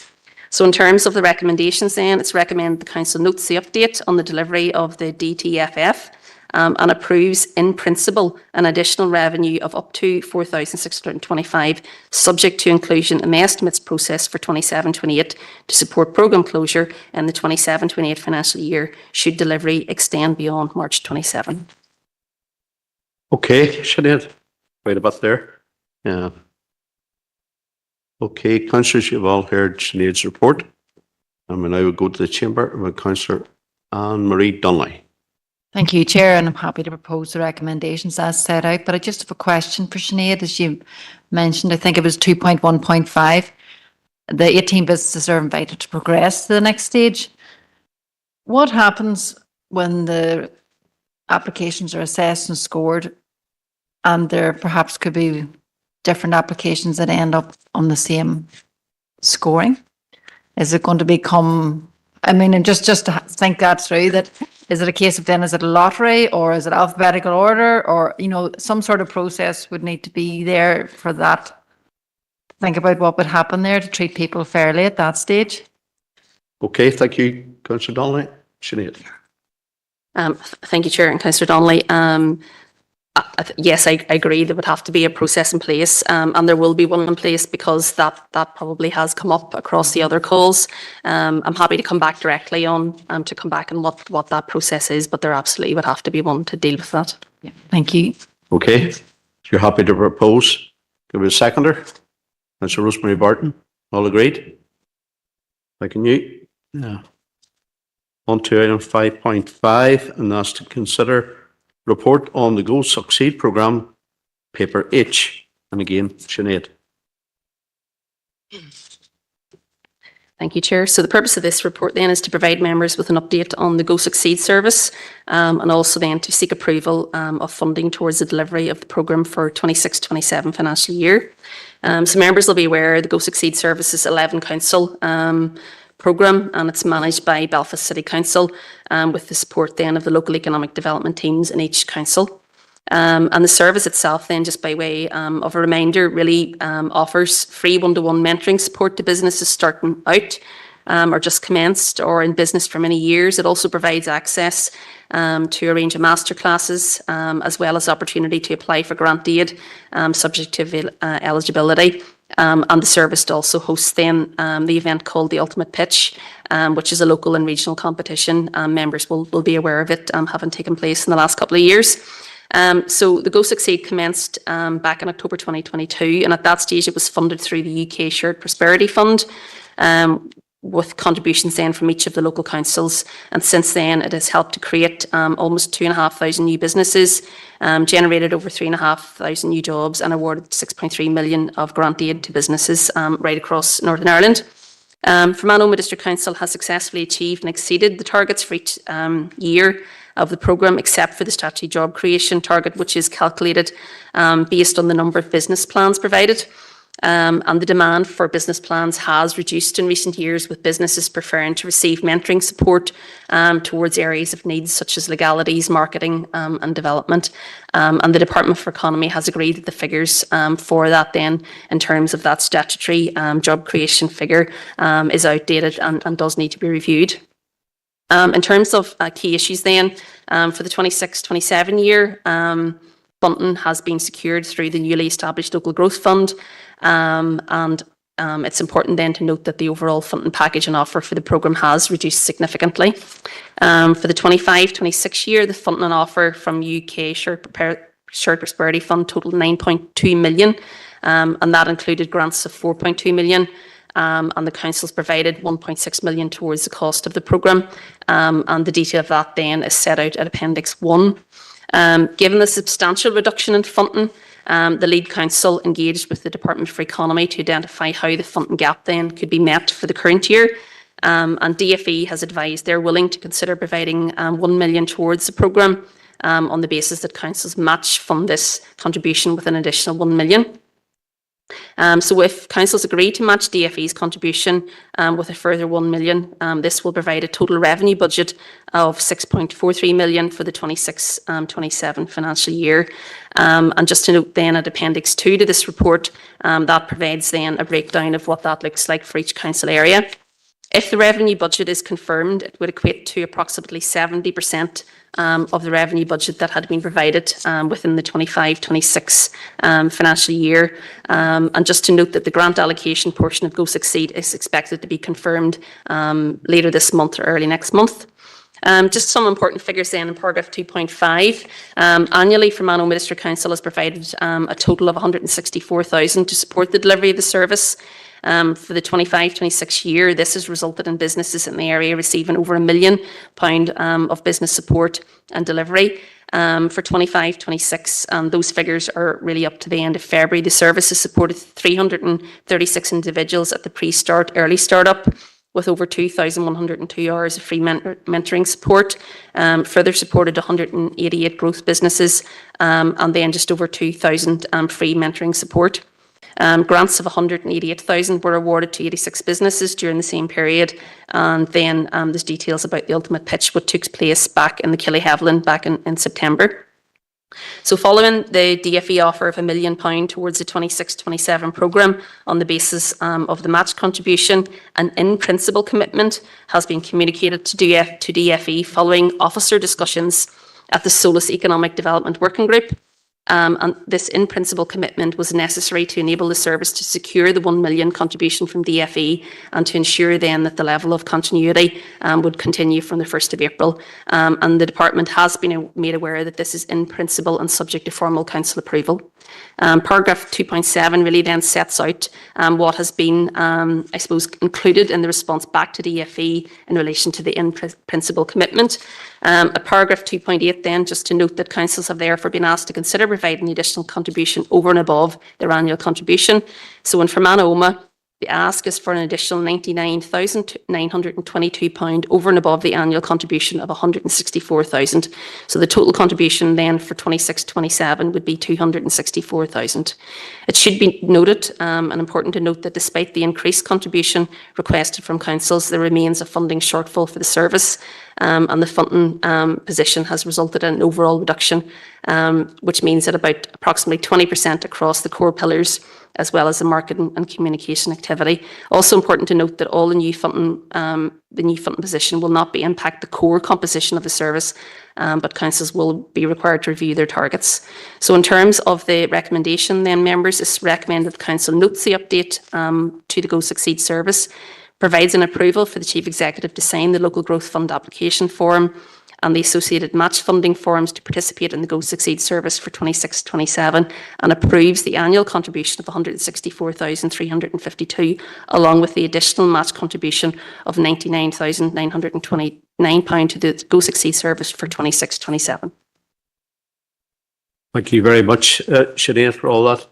So in terms of the recommendations then, it's recommended the Council notes the update on the delivery of the DTFF and approves in principle an additional revenue of up to £4,625, subject to inclusion in the estimates process for 27-28 to support programme closure in the 27-28 financial year should delivery extend beyond March 27. Okay, Sinead, right about there. Yeah. Okay, councillors, you've all heard Sinead's report. And we now will go to the chamber with Councillor Anne-Marie Donnelly. Thank you, Chair, and I'm happy to propose the recommendations as set out. But I just have a question for Sinead. As you mentioned, I think it was 2.1.5. The 18 businesses are invited to progress to the next stage. What happens when the applications are assessed and scored, and there perhaps could be different applications that end up on the same scoring? Is it going to become, I mean, and just to think that through, that is it a case of then, is it a lottery or is it alphabetical order, or, you know, some sort of process would need to be there for that. Think about what would happen there to treat people fairly at that stage. Okay, thank you, Councillor Donnelly. Sinead. Thank you, Chair and Councillor Donnelly. Yes, I agree there would have to be a process in place, and there will be one in place because that probably has come up across the other calls. I'm happy to come back directly on to come back on what that process is, but there absolutely would have to be one to deal with that. Yeah. Thank you. Okay, you're happy to propose. Give it a seconder. Councillor Rosemary Barton. All agreed? Thank you. Yeah. On to item 5.5, and that's to consider report on the Go Succeed programme, paper H. And again, Sinead. Thank you, Chair. So the purpose of this report then is to provide members with an update on the Go Succeed service, and also then to seek approval of funding towards the delivery of the programme for 26-27 financial year. So members will be aware the Go Succeed service is 11 council programme, and it's managed by Belfast City Council with the support then of the local economic development teams in each council. And the service itself then, just by way of a reminder, really offers free one-to-one mentoring support to businesses starting out or just commenced or in business for many years. It also provides access to a range of masterclasses as well as opportunity to apply for grant aid subject to eligibility. And the service also hosts then the event called the Ultimate Pitch, which is a local and regional competition. Members will be aware of it, having taken place in the last couple of years. So the Go Succeed commenced back in October 2022, and at that stage it was funded through the UK Shared Prosperity Fund, with contributions then from each of the local councils. And since then it has helped to create almost 2,500 new businesses, generated over 3,500 new jobs, and awarded 6.3 million of grant aid to businesses right across Northern Ireland. Fermanagh Omagh District Council has successfully achieved and exceeded the targets for each year of the programme, except for the statutory job creation target, which is calculated based on the number of business plans provided. And the demand for business plans has reduced in recent years, with businesses preferring to receive mentoring support towards areas of needs such as legalities, marketing and development. And the Department for Economy has agreed that the figures for that then, in terms of that statutory job creation figure, is outdated and does need to be reviewed. In terms of key issues then, for the 26-27 year, funding has been secured through the newly established Local Growth Fund, and it's important then to note that the overall funding package and offer for the programme has reduced significantly. For the 25-26 year, the funding and offer from UK Shared Prosperity Fund totaled 9.2 million, and that included grants of 4.2 million, and the council's provided 1.6 million towards the cost of the programme, and the detail of that then is set out at Appendix 1. Given the substantial reduction in funding, the lead council engaged with the Department for Economy to identify how the funding gap then could be met for the current year. And DFE has advised they're willing to consider providing 1 million towards the programme on the basis that councils match fund this contribution with an additional 1 million. So if councils agree to match DFE's contribution with a further 1 million, this will provide a total revenue budget of 6.43 million for the 26-27 financial year. And just to note then at Appendix 2 to this report, that provides then a breakdown of what that looks like for each council area. If the revenue budget is confirmed, it would equate to approximately 70% of the revenue budget that had been provided within the 25-26 financial year. And just to note that the grant allocation portion of Go Succeed is expected to be confirmed later this month or early next month. Just some important figures then in paragraph 2.5. Annually, Fermanagh Minister Council has provided a total of 164,000 to support the delivery of the service. For the 25-26 year, this has resulted in businesses in the area receiving over £1 million of business support and delivery. For 25-26, those figures are really up to the end of February. The service has supported 336 individuals at the pre-start, early start-up, with over 2,102 hours of free mentoring support, further supported 188 growth businesses, and then just over 2,000 free mentoring support. Grants of 188,000 were awarded to 86 businesses during the same period, and then there's details about the ultimate pitch, what took place back in the Killyhaviland back in September. So following the DFE offer of £1 million towards the 26-27 programme on the basis of the match contribution, an in-principle commitment has been communicated to DFE following officer discussions at the Solus Economic Development Working Group. And this in-principle commitment was necessary to enable the service to secure the 1 million contribution from DFE and to ensure then that the level of continuity would continue from the 1st of April. And the department has been made aware that this is in principle and subject to formal council approval. Paragraph 2.7 really then sets out what has been, I suppose, included in the response back to DFE in relation to the in-principle commitment. At paragraph 2.8 then, just to note that councils have therefore been asked to consider providing the additional contribution over and above their annual contribution. So in Fermanagh, the ask is for an additional £99,922 over and above the annual contribution of £164,000. So the total contribution then for 26-27 would be £264,000. It should be noted and important to note that despite the increased contribution requested from councils, there remains a funding shortfall for the service, and the funding position has resulted in an overall reduction, which means that about approximately 20% across the core pillars, as well as the marketing and communication activity. Also important to note that all the new funding position will not impact the core composition of the service, but councils will be required to review their targets. So in terms of the recommendation then, members, it's recommended the council notes the update to the Go Succeed service, provides an approval for the Chief Executive to sign the Local Growth Fund application form and the associated match funding forms to participate in the Go Succeed service for 26-27, and approves the annual contribution of £164,352, along with the additional match contribution of £99,929 to the Go Succeed service for 26-27. Thank you very much, Sinead, for all that.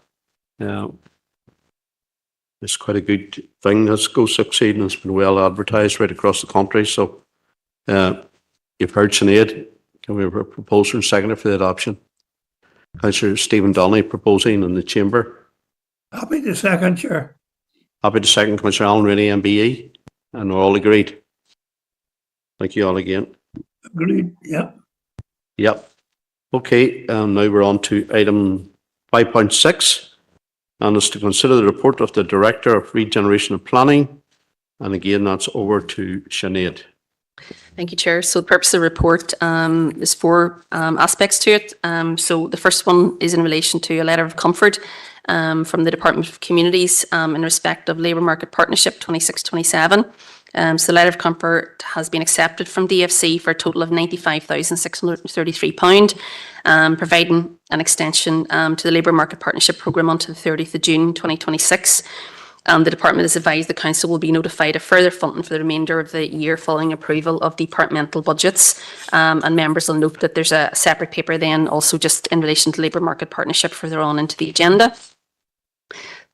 It's quite a good thing, that's Go Succeed, and it's been well advertised right across the country. So you've heard Sinead. Can we have a proposer and seconder for the adoption? Councillor Stephen Donnelly proposing in the chamber. Happy to second, Chair. Happy to second, Councillor Alan Rainey, MBE, and we're all agreed. Thank you all again. Agreed, yeah. Yep. Okay, now we're on to item 5.6. And it's to consider the report of the Director of Regeneration and Planning. And again, that's over to Sinead. Thank you, Chair. So the purpose of the report is four aspects to it. So the first one is in relation to a letter of comfort from the Department of Communities in respect of Labour Market Partnership 26-27. So the letter of comfort has been accepted from DFC for a total of £95,633, providing an extension to the Labour Market Partnership Programme until the 30th of June 2026. The department has advised the council will be notified of further funding for the remainder of the year following approval of departmental budgets. And members will note that there's a separate paper then also just in relation to labour market partnership further on into the agenda.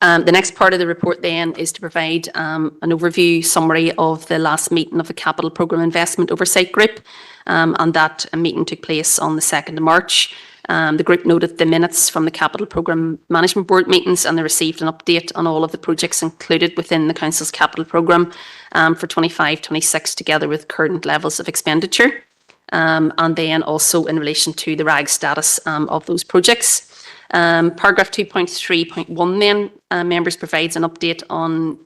The next part of the report then is to provide an overview summary of the last meeting of the Capital Programme Investment Oversight Group, and that meeting took place on the 2nd of March. The group noted the minutes from the Capital Programme Management Board meetings, and they received an update on all of the projects included within the Council's capital programme for 25-26, together with current levels of expenditure, and then also in relation to the RAG status of those projects. Paragraph 2.3.1 then, members provides an update on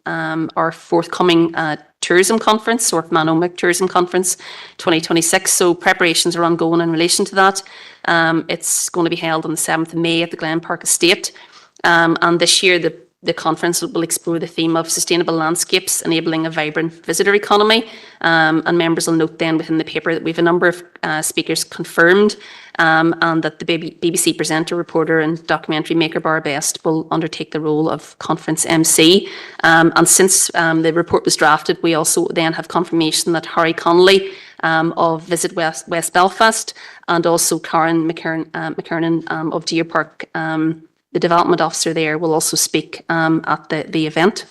our forthcoming tourism conference, or Manomic Tourism Conference 2026. So preparations are ongoing in relation to that. It's going to be held on the 7th of May at the Glen Park Estate. And this year the conference will explore the theme of sustainable landscapes enabling a vibrant visitor economy. And members will note then within the paper that we have a number of speakers confirmed, and that the BBC presenter, reporter and documentary maker Bar Best will undertake the role of conference MC. And since the report was drafted, we also then have confirmation that Harry Connolly of Visit West Belfast, and also Karen McKernan of Deer Park, the development officer there, will also speak at the event.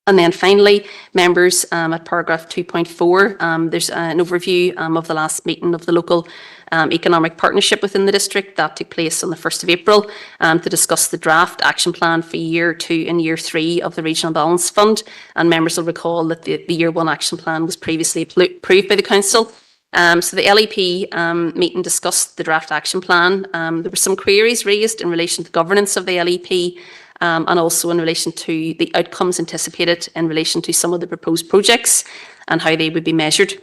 And then finally, members, at paragraph 2.4, there's an overview of the last meeting of the local economic partnership within the district that took place on the 1st of April to discuss the draft action plan for year 2 and year 3 of the Regional Balance Fund. And members will recall that the year 1 action plan was previously approved by the council. So the LEP meeting discussed the draft action plan. There were some queries raised in relation to governance of the LEP, and also in relation to the outcomes anticipated in relation to some of the proposed projects and how they would be measured.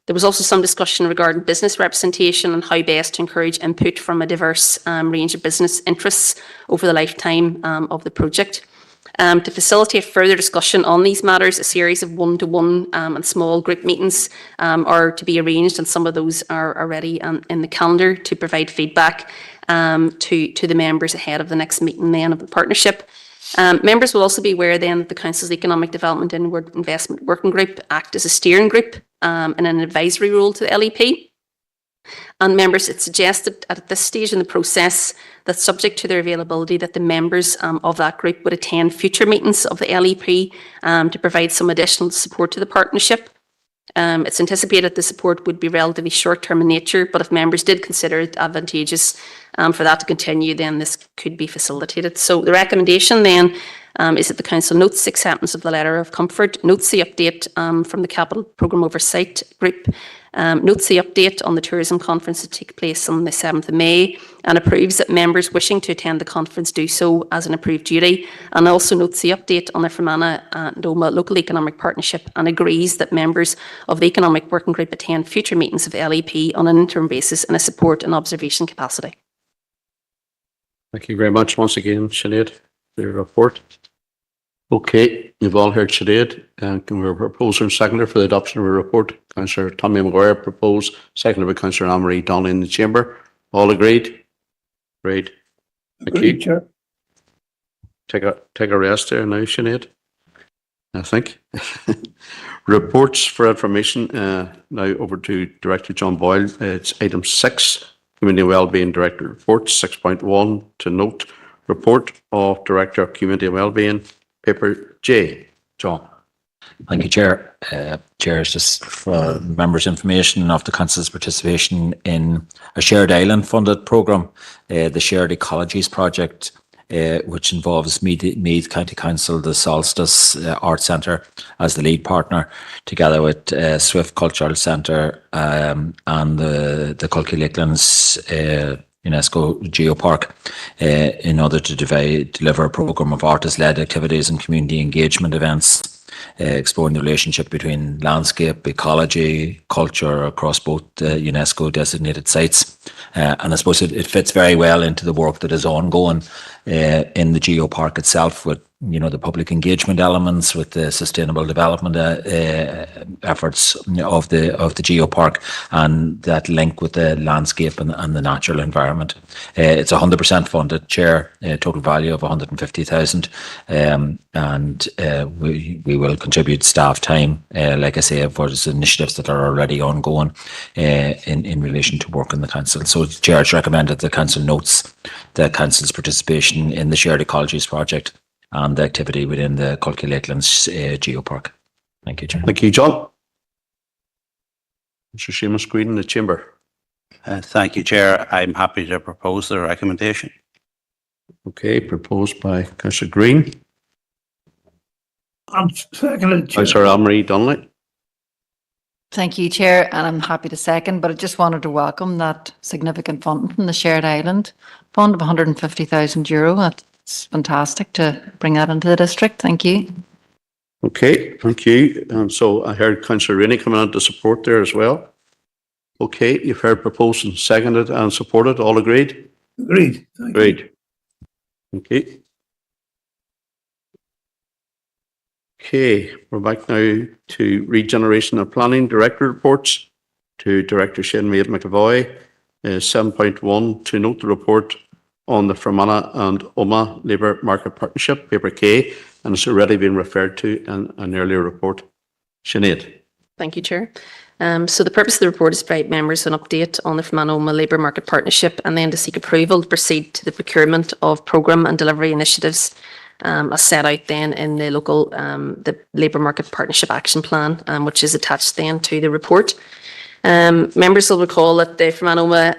There was also some discussion regarding business representation and how best to encourage input from a diverse range of business interests over the lifetime of the project. To facilitate further discussion on these matters, a series of one-to-one and small group meetings are to be arranged, and some of those are already in the calendar to provide feedback to the members ahead of the next meeting then of the partnership. Members will also be aware then that the Council's Economic Development Inward Investment Working Group act as a steering group and an advisory role to the LEP. And members, it's suggested at this stage in the process that, subject to their availability, that the members of that group would attend future meetings of the LEP to provide some additional support to the partnership. It's anticipated the support would be relatively short-term in nature, but if members did consider it advantageous for that to continue, then this could be facilitated. So the recommendation then is that the Council notes the acceptance of the letter of comfort, notes the update from the Capital Programme Oversight Group, notes the update on the tourism conference that take place on the 7th of May, and approves that members wishing to attend the conference do so as an approved duty, and also notes the update on the Fermanagh and Omagh Local Economic Partnership, and agrees that members of the Economic Working Group attend future meetings of the LEP on an interim basis in a support and observation capacity. Thank you very much once again, Sinead, for your report. Okay, you've all heard Sinead. Can we proposer and seconder for the adoption of a report? Councillor Tommy Maguire proposed, seconded by Councillor Anne-Marie Donnelly in the chamber. All agreed? Great. Thank you. Chair. Take a rest there now, Sinead, I think. Reports for information. Now over to Director John Boyle. It's item 6, Community Wellbeing Director Report. 6.1, to note, report of Director of Community Wellbeing, paper J. John. Thank you, Chair. Chair, is just for members' information of the Council's participation in a Shared Island funded programme, the Shared Ecologies Project, which involves Meath County Council, the Solstice Arts Centre as the lead partner, together with Swift Cultural Centre and the Culkey Lakelands UNESCO Geopark, in order to deliver a programme of artist-led activities and community engagement events, exploring the relationship between landscape, ecology, culture across both UNESCO designated sites. And I suppose it fits very well into the work that is ongoing in the Geopark itself, with the public engagement elements with the sustainable development efforts of the geopark, and that link with the landscape and the natural environment. It's 100% funded, Chair, total value of 150,000, and we will contribute staff time, like I say, for those initiatives that are already ongoing in relation to work in the council. So, Chair, it's recommended the council notes the council's participation in the Shared Ecologies project and the activity within the Colquhoun Lakelands Geopark. Thank you, Chair. Thank you, John. Mr. Seamus Green in the chamber. Thank you, Chair. I'm happy to propose the recommendation. Okay, proposed by Councillor Green. I'm seconded, Chair. Councillor Anne-Marie Donnelly. Thank you, Chair, and I'm happy to second, but I just wanted to welcome that significant funding from the Shared Island Fund of €150,000. That's fantastic to bring that into the district. Thank you. Okay, thank you. So I heard Councillor Rainey coming on to support there as well. Okay, you've heard proposed and seconded and supported. All agreed? Agreed. Agreed. Thank you. Okay, we're back now to Regeneration and Planning Director reports. To Director Sinead McAvoy, 7.1, to note the report on the Fermanagh and Omagh Labour Market Partnership, paper K, and it's already been referred to in an earlier report. Sinead. Thank you, Chair. So the purpose of the report is to provide members an update on the Fermanagh Omagh Labour Market Partnership, and then to seek approval to proceed to the procurement of programme and delivery initiatives as set out then in the local the Labour Market Partnership Action Plan, which is attached then to the report. Members will recall that the Fermanagh Omagh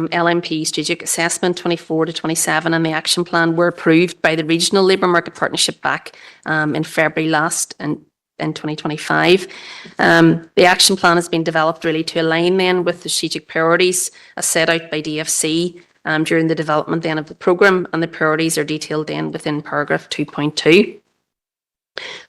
LMP Strategic Assessment 24 to 27 and the Action Plan were approved by the Regional Labour Market Partnership back in February last in 2025. The Action Plan has been developed really to align then with the strategic priorities as set out by DFC during the development then of the programme, and the priorities are detailed then within paragraph 2.2.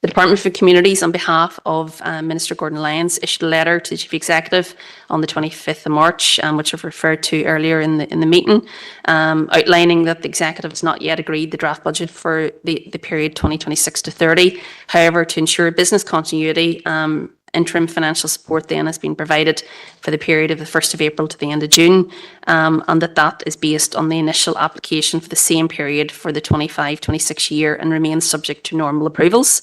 The Department for Communities, on behalf of Minister Gordon Lyons, issued a letter to the Chief Executive on the 25th of March, which I've referred to earlier in the meeting, outlining that the Executive has not yet agreed the draft budget for the period 2026 to 30. However, to ensure business continuity, interim financial support then has been provided for the period of the 1st of April to the end of June, and that is based on the initial application for the same period for the 25-26 year and remains subject to normal approvals.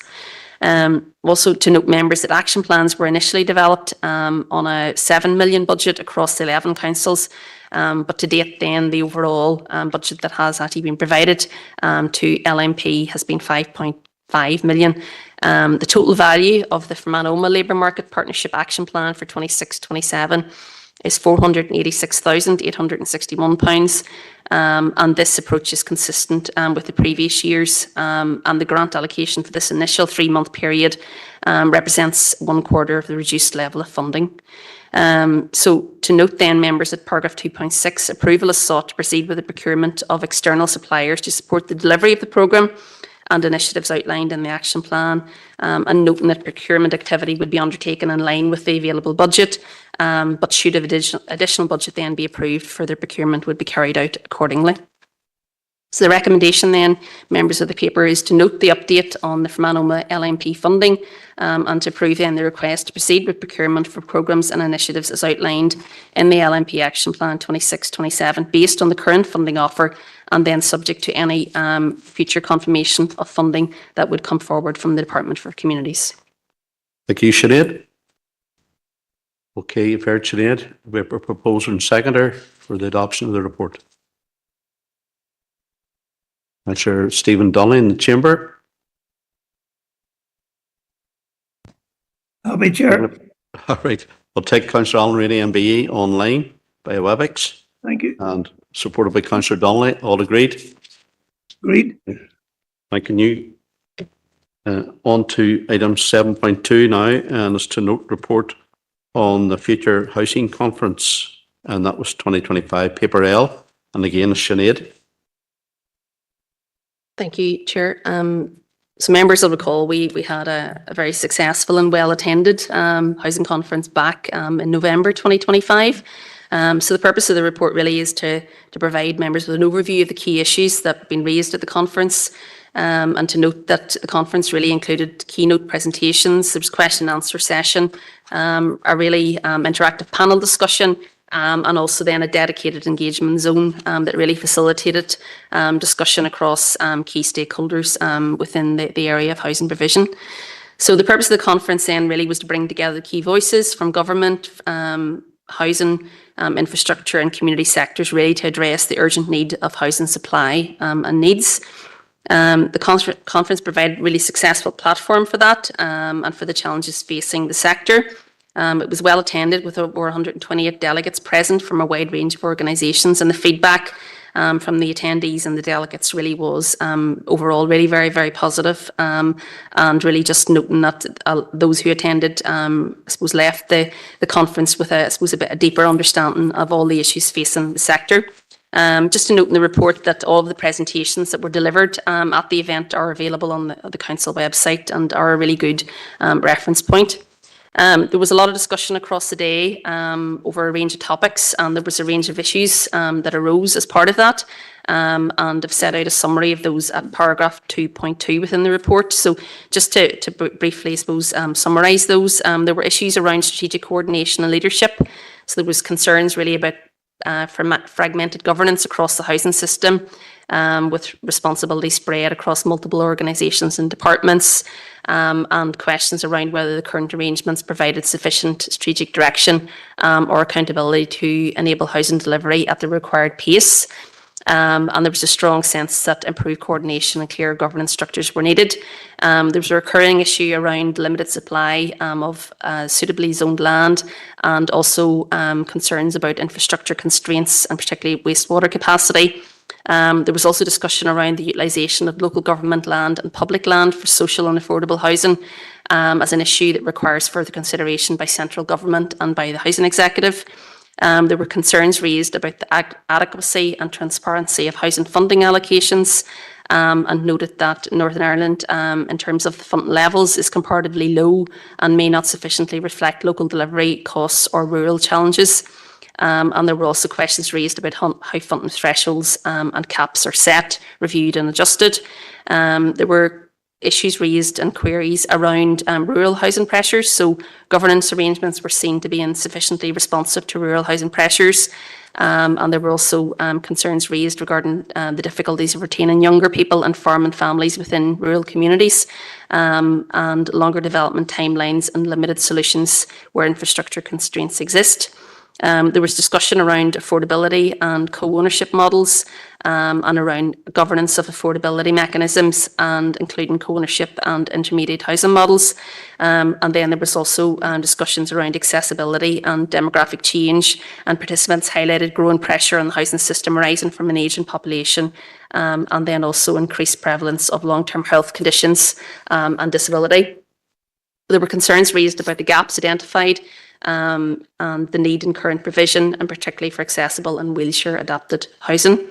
Also to note, members, that action plans were initially developed on a 7 million budget across the 11 councils, but to date then the overall budget that has actually been provided to LMP has been 5.5 million. The total value of the Fermanagh Omagh Labour Market Partnership Action Plan for 26-27 is £486,861, and this approach is consistent with the previous years, and the grant allocation for this initial 3-month period represents 1/4 of the reduced level of funding. So to note then, members, that paragraph 2.6, approval is sought to proceed with the procurement of external suppliers to support the delivery of the programme and initiatives outlined in the action plan, and noting that procurement activity would be undertaken in line with the available budget, but should additional budget then be approved, further procurement would be carried out accordingly. So the recommendation then, members of the paper, is to note the update on the Fermanagh Omagh LMP funding, and to approve then the request to proceed with procurement for programmes and initiatives as outlined in the LMP Action Plan 26-27 based on the current funding offer, and then subject to any future confirmation of funding that would come forward from the Department for Communities. Thank you, Sinead. Okay, you've heard Sinead. We have a proposer and seconder for the adoption of the report. Councillor Stephen Donnelly in the chamber. I'll be Chair. All right. We'll take Councillor Alan Rainey MBE online by WebEx. Thank you. And supported by Councillor Donnelly. All agreed? Agreed. Thank you. On to item 7.2 now, and it's to note report on the Future Housing Conference, and that was 2025, paper L. And again, it's Sinead. Thank you, Chair. So members will recall we had a very successful and well-attended housing conference back in November 2025. So the purpose of the report really is to provide members with an overview of the key issues that have been raised at the conference, and to note that the conference really included keynote presentations. There was a question and answer session, a really interactive panel discussion, and also then a dedicated engagement zone that really facilitated discussion across key stakeholders within the area of housing provision. So the purpose of the conference then really was to bring together key voices from government, housing, infrastructure and community sectors really to address the urgent need of housing supply and needs. The conference provided a really successful platform for that and for the challenges facing the sector. It was well attended with over 128 delegates present from a wide range of organisations, and the feedback from the attendees and the delegates really was overall really very, very positive, and really just noting that those who attended, I suppose, left the conference with a deeper understanding of all the issues facing the sector. Just to note in the report that all of the presentations that were delivered at the event are available on the council website and are a really good reference point. There was a lot of discussion across the day over a range of topics, and there was a range of issues that arose as part of that. And I've set out a summary of those at paragraph 2.2 within the report. So just to briefly, I suppose, summarise those, there were issues around strategic coordination and leadership. So there was concerns really about fragmented governance across the housing system, with responsibility spread across multiple organisations and departments, and questions around whether the current arrangements provided sufficient strategic direction or accountability to enable housing delivery at the required pace. And there was a strong sense that improved coordination and clear governance structures were needed. There was a recurring issue around limited supply of suitably zoned land, and also concerns about infrastructure constraints and particularly wastewater capacity. There was also discussion around the utilisation of local government land and public land for social and affordable housing as an issue that requires further consideration by central government and by the Housing Executive. There were concerns raised about the adequacy and transparency of housing funding allocations, and noted that Northern Ireland, in terms of the funding levels, is comparatively low and may not sufficiently reflect local delivery costs or rural challenges. And there were also questions raised about how funding thresholds and caps are set, reviewed and adjusted. There were issues raised and queries around rural housing pressures. So governance arrangements were seen to be insufficiently responsive to rural housing pressures. And there were also concerns raised regarding the difficulties of retaining younger people and farming families within rural communities, and longer development timelines and limited solutions where infrastructure constraints exist. There was discussion around affordability and co-ownership models, and around governance of affordability mechanisms, and including co-ownership and intermediate housing models. And then there was also discussions around accessibility and demographic change, and participants highlighted growing pressure on the housing system arising from an ageing population, and then also increased prevalence of long-term health conditions and disability. There were concerns raised about the gaps identified, and the need in current provision, and particularly for accessible and wheelchair adapted housing.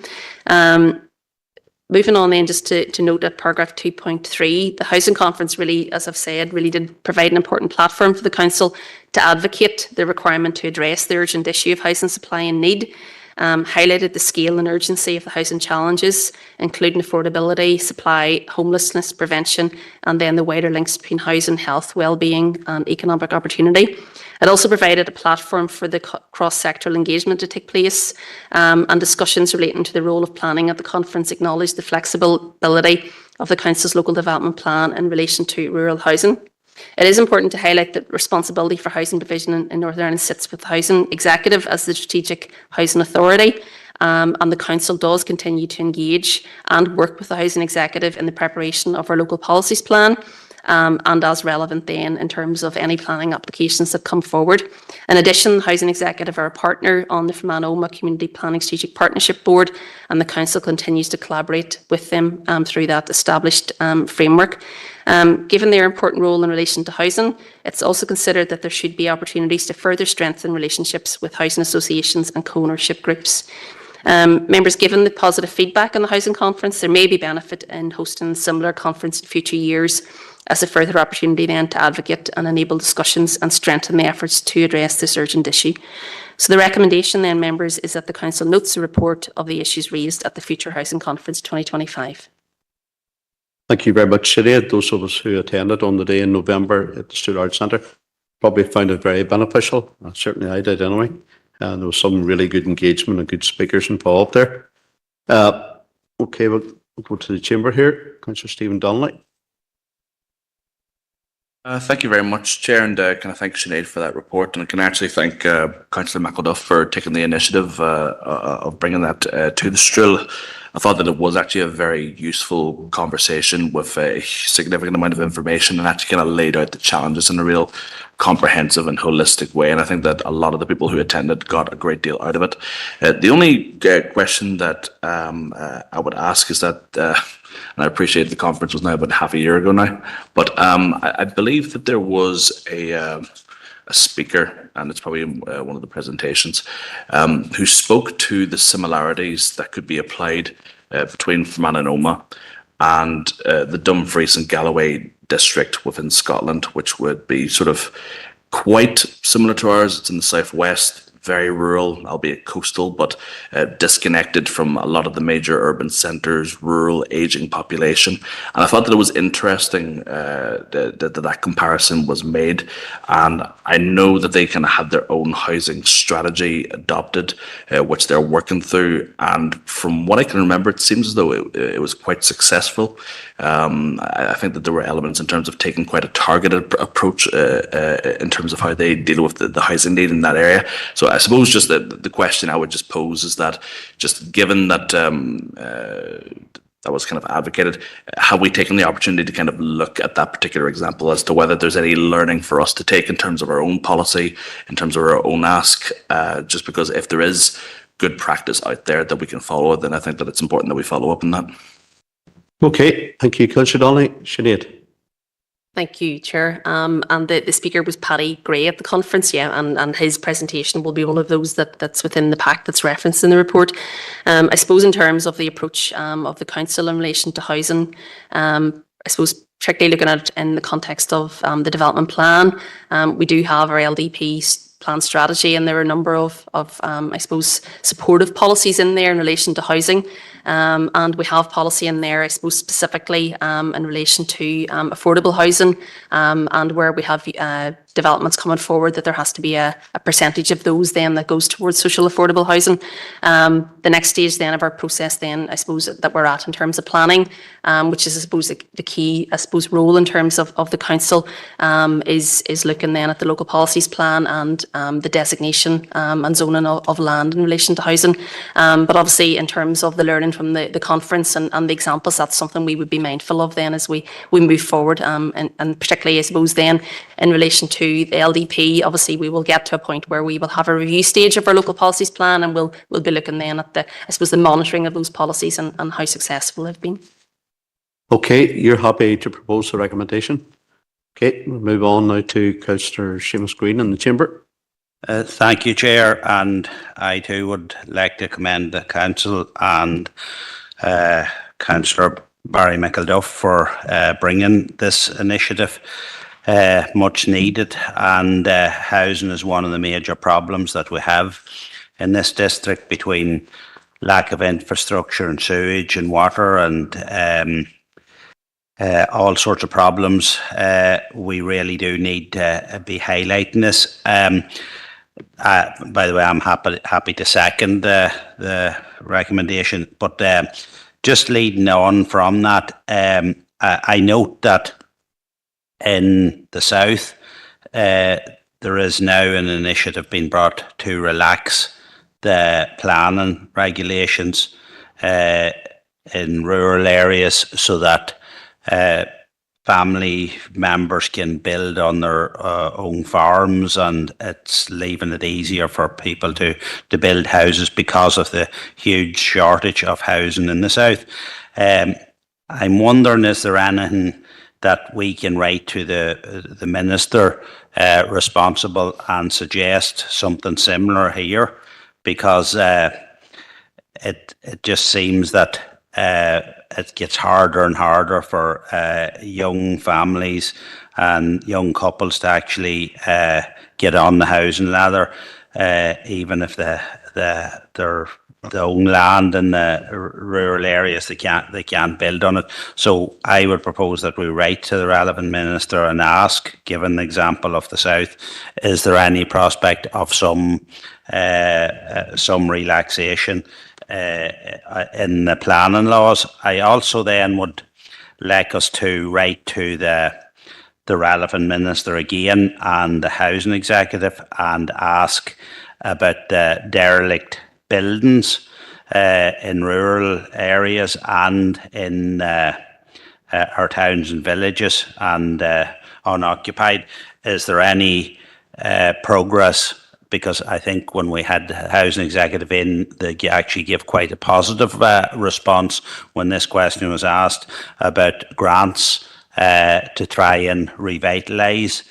Moving on then, just to note at paragraph 2.3, the Housing Conference really, as I've said, really did provide an important platform for the Council to advocate the requirement to address the urgent issue of housing supply and need, highlighted the scale and urgency of the housing challenges, including affordability, supply, homelessness prevention, and then the wider links between housing, health, well-being and economic opportunity. It also provided a platform for the cross-sectoral engagement to take place, and discussions relating to the role of planning at the conference acknowledged the flexibility of the Council's local development plan in relation to rural housing. It is important to highlight that responsibility for housing provision in Northern Ireland sits with the Housing Executive as the Strategic Housing Authority, and the Council does continue to engage and work with the Housing Executive in the preparation of our local policies plan, and as relevant then in terms of any planning applications that come forward. In addition, the Housing Executive are a partner on the Fermanagh Omagh Community Planning Strategic Partnership Board, and the Council continues to collaborate with them through that established framework. Given their important role in relation to housing, it's also considered that there should be opportunities to further strengthen relationships with housing associations and co-ownership groups. Members, given the positive feedback on the Housing Conference, there may be benefit in hosting a similar conference in future years as a further opportunity then to advocate and enable discussions and strengthen the efforts to address this urgent issue. So the recommendation then, members, is that the Council notes the report of the issues raised at the Future Housing Conference 2025. Thank you very much, Sinead. Those of us who attended on the day in November at the Stuart Arts Centre probably found it very beneficial. Certainly I did anyway. And there was some really good engagement and good speakers involved there. Okay, we'll go to the chamber here. Councillor Stephen Donnelly. Thank you very much, Chair, and can I thank Sinead for that report, and can I actually thank Councillor McElduff for taking the initiative of bringing that to the Strill. I thought that it was actually a very useful conversation with a significant amount of information, and actually kind of laid out the challenges in a real comprehensive and holistic way. And I think that a lot of the people who attended got a great deal out of it. The only question that I would ask is that, and I appreciate the conference was now about half a year ago now, but I believe that there was a speaker, and it's probably one of the presentations, who spoke to the similarities that could be applied between Fermanagh and Omagh and the Dumfries and Galloway district within Scotland, which would be sort of quite similar to ours. It's in the southwest, very rural, albeit coastal, but disconnected from a lot of the major urban centres, rural, ageing population. And I thought that it was interesting that comparison was made. And I know that they kind of had their own housing strategy adopted, which they're working through. And from what I can remember, it seems as though it was quite successful. I think that there were elements in terms of taking quite a targeted approach in terms of how they deal with the housing need in that area. So I suppose just the question I would just pose is that, just given that that was kind of advocated, have we taken the opportunity to kind of look at that particular example as to whether there's any learning for us to take in terms of our own policy, in terms of our own ask, just because if there is good practice out there that we can follow, then I think that it's important that we follow up on that. Okay, thank you, Councillor Donnelly. Sinead. Thank you, Chair. And the speaker was Paddy Gray at the conference, yeah, and his presentation will be one of those that's within the pack that's referenced in the report. I suppose in terms of the approach of the council in relation to housing, I suppose particularly looking at it in the context of the development plan, we do have our LDP plan strategy, and there are a number of I suppose, supportive policies in there in relation to housing. And we have policy in there, I suppose, specifically in relation to affordable housing, and where we have developments coming forward, that there has to be a percentage of those then that goes towards social affordable housing. The next stage then of our process then, I suppose, that we're at in terms of planning, which is, I suppose, the key, I suppose, role in terms of the council, is looking then at the local policies plan and the designation and zoning of land in relation to housing. But obviously in terms of the learning from the conference and the examples, that's something we would be mindful of then as we move forward, and particularly, I suppose, then in relation to the LDP, obviously we will get to a point where we will have a review stage of our local policies plan, and we'll be looking then at the, I suppose, the monitoring of those policies and how successful they've been. Okay, you're happy to propose the recommendation? Okay, we'll move on now to Councillor Seamus Green in the chamber. Thank you, Chair, and I too would like to commend the Council and Councillor Barry McElduff for bringing this initiative. Much needed, and housing is one of the major problems that we have in this district, between lack of infrastructure and sewage and water and all sorts of problems. We really do need to be highlighting this. By the way, I'm happy to second the recommendation, but just leading on from that, I note that in the south, there is now an initiative being brought to relax the planning regulations in rural areas, so that family members can build on their own farms, and it's leaving it easier for people to build houses because of the huge shortage of housing in the south. I'm wondering, is there anything that we can write to the minister responsible and suggest something similar here? Because it just seems that it gets harder and harder for young families and young couples to actually get on the housing ladder, even if their own land in the rural areas, they can't build on it. So I would propose that we write to the relevant minister and ask, given the example of the south, is there any prospect of some relaxation in the planning laws? I also then would like us to write to the relevant minister again and the housing executive and ask about the derelict buildings in rural areas and in our towns and villages and unoccupied. Is there any progress? Because I think when we had the housing executive in, they actually gave quite a positive response when this question was asked about grants to try and revitalise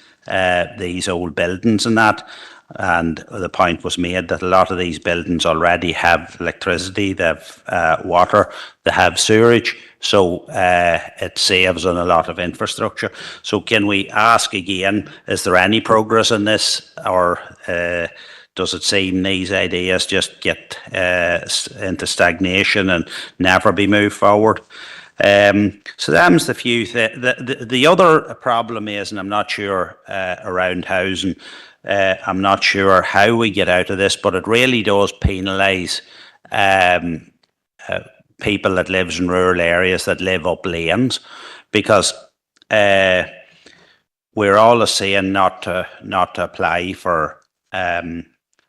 these old buildings and that. And the point was made that a lot of these buildings already have electricity, they have water, they have sewerage, so it saves on a lot of infrastructure. So can we ask again, is there any progress in this, or does it seem these ideas just get into stagnation and never be moved forward? So that's the few. The other problem is, and I'm not sure around housing, I'm not sure how we get out of this, but it really does penalise people that lives in rural areas that live up lanes, because we're always saying not to apply for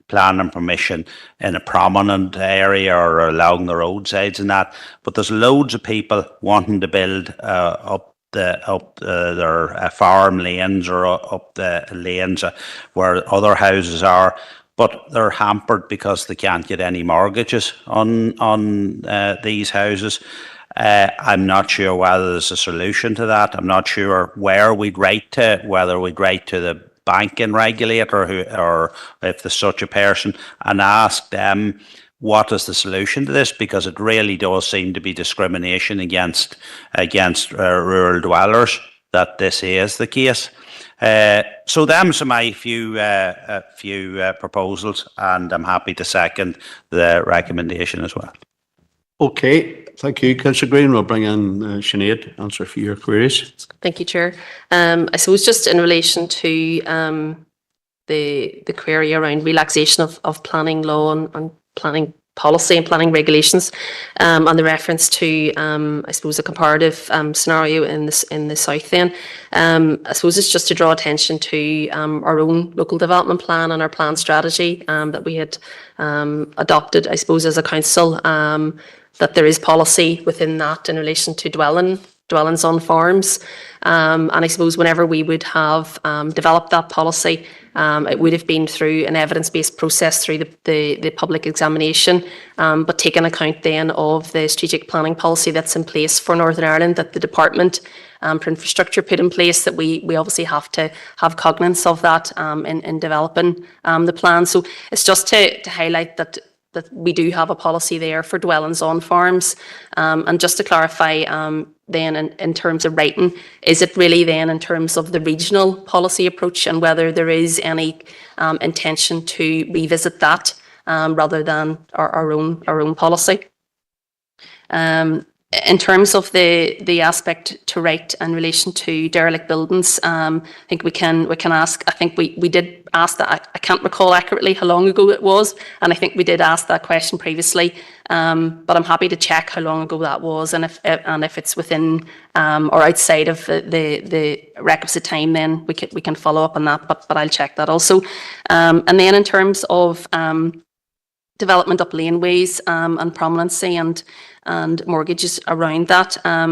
planning permission in a prominent area or along the roadsides and that, but there's loads of people wanting to build up their farm lanes or up the lanes where other houses are, but they're hampered because they can't get any mortgages on these houses. I'm not sure whether there's a solution to that. I'm not sure where we'd write to, whether we'd write to the banking regulator or if there's such a person, and ask them what is the solution to this, because it really does seem to be discrimination against rural dwellers that this is the case. So them's my few proposals, and I'm happy to second the recommendation as well. Okay, thank you, Councillor Green. We'll bring in Sinead to answer a few of your queries. Thank you, Chair. I suppose just in relation to the query around relaxation of planning law and planning policy and planning regulations, and the reference to I suppose a comparative scenario in the south. Then I suppose it's just to draw attention to our own local development plan and our plan strategy that we had adopted, I suppose, as a council. That there is policy within that in relation to dwellings on farms, and I suppose whenever we would have developed that policy, it would have been through an evidence-based process through the public examination, but taking account then of the strategic planning policy that's in place for Northern Ireland that the Department for Infrastructure put in place, that we obviously have to have cognizance of that in developing the plan. So it's just to highlight that we do have a policy there for dwellings on farms. And just to clarify then in terms of writing, is it really then in terms of the regional policy approach and whether there is any intention to revisit that rather than our own policy? In terms of the aspect to write in relation to derelict buildings, I think we can ask. I think we did ask that. I can't recall accurately how long ago it was, and I think we did ask that question previously. But I'm happy to check how long ago that was, and if it's within or outside of the requisite time, then we can follow up on that. But I'll check that also. And then in terms of development up laneways and prominency and mortgages around that. I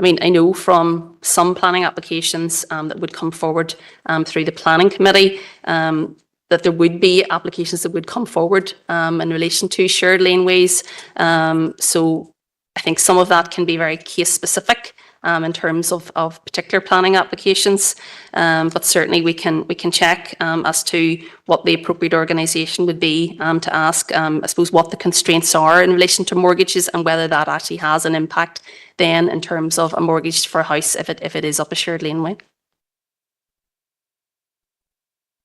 mean, I know from some planning applications that would come forward through the planning committee that there would be applications that would come forward in relation to shared laneways. So I think some of that can be very case specific in terms of particular planning applications, but certainly we can check as to what the appropriate organisation would be to ask, I suppose, what the constraints are in relation to mortgages and whether that actually has an impact then in terms of a mortgage for a house if it is up a shared laneway.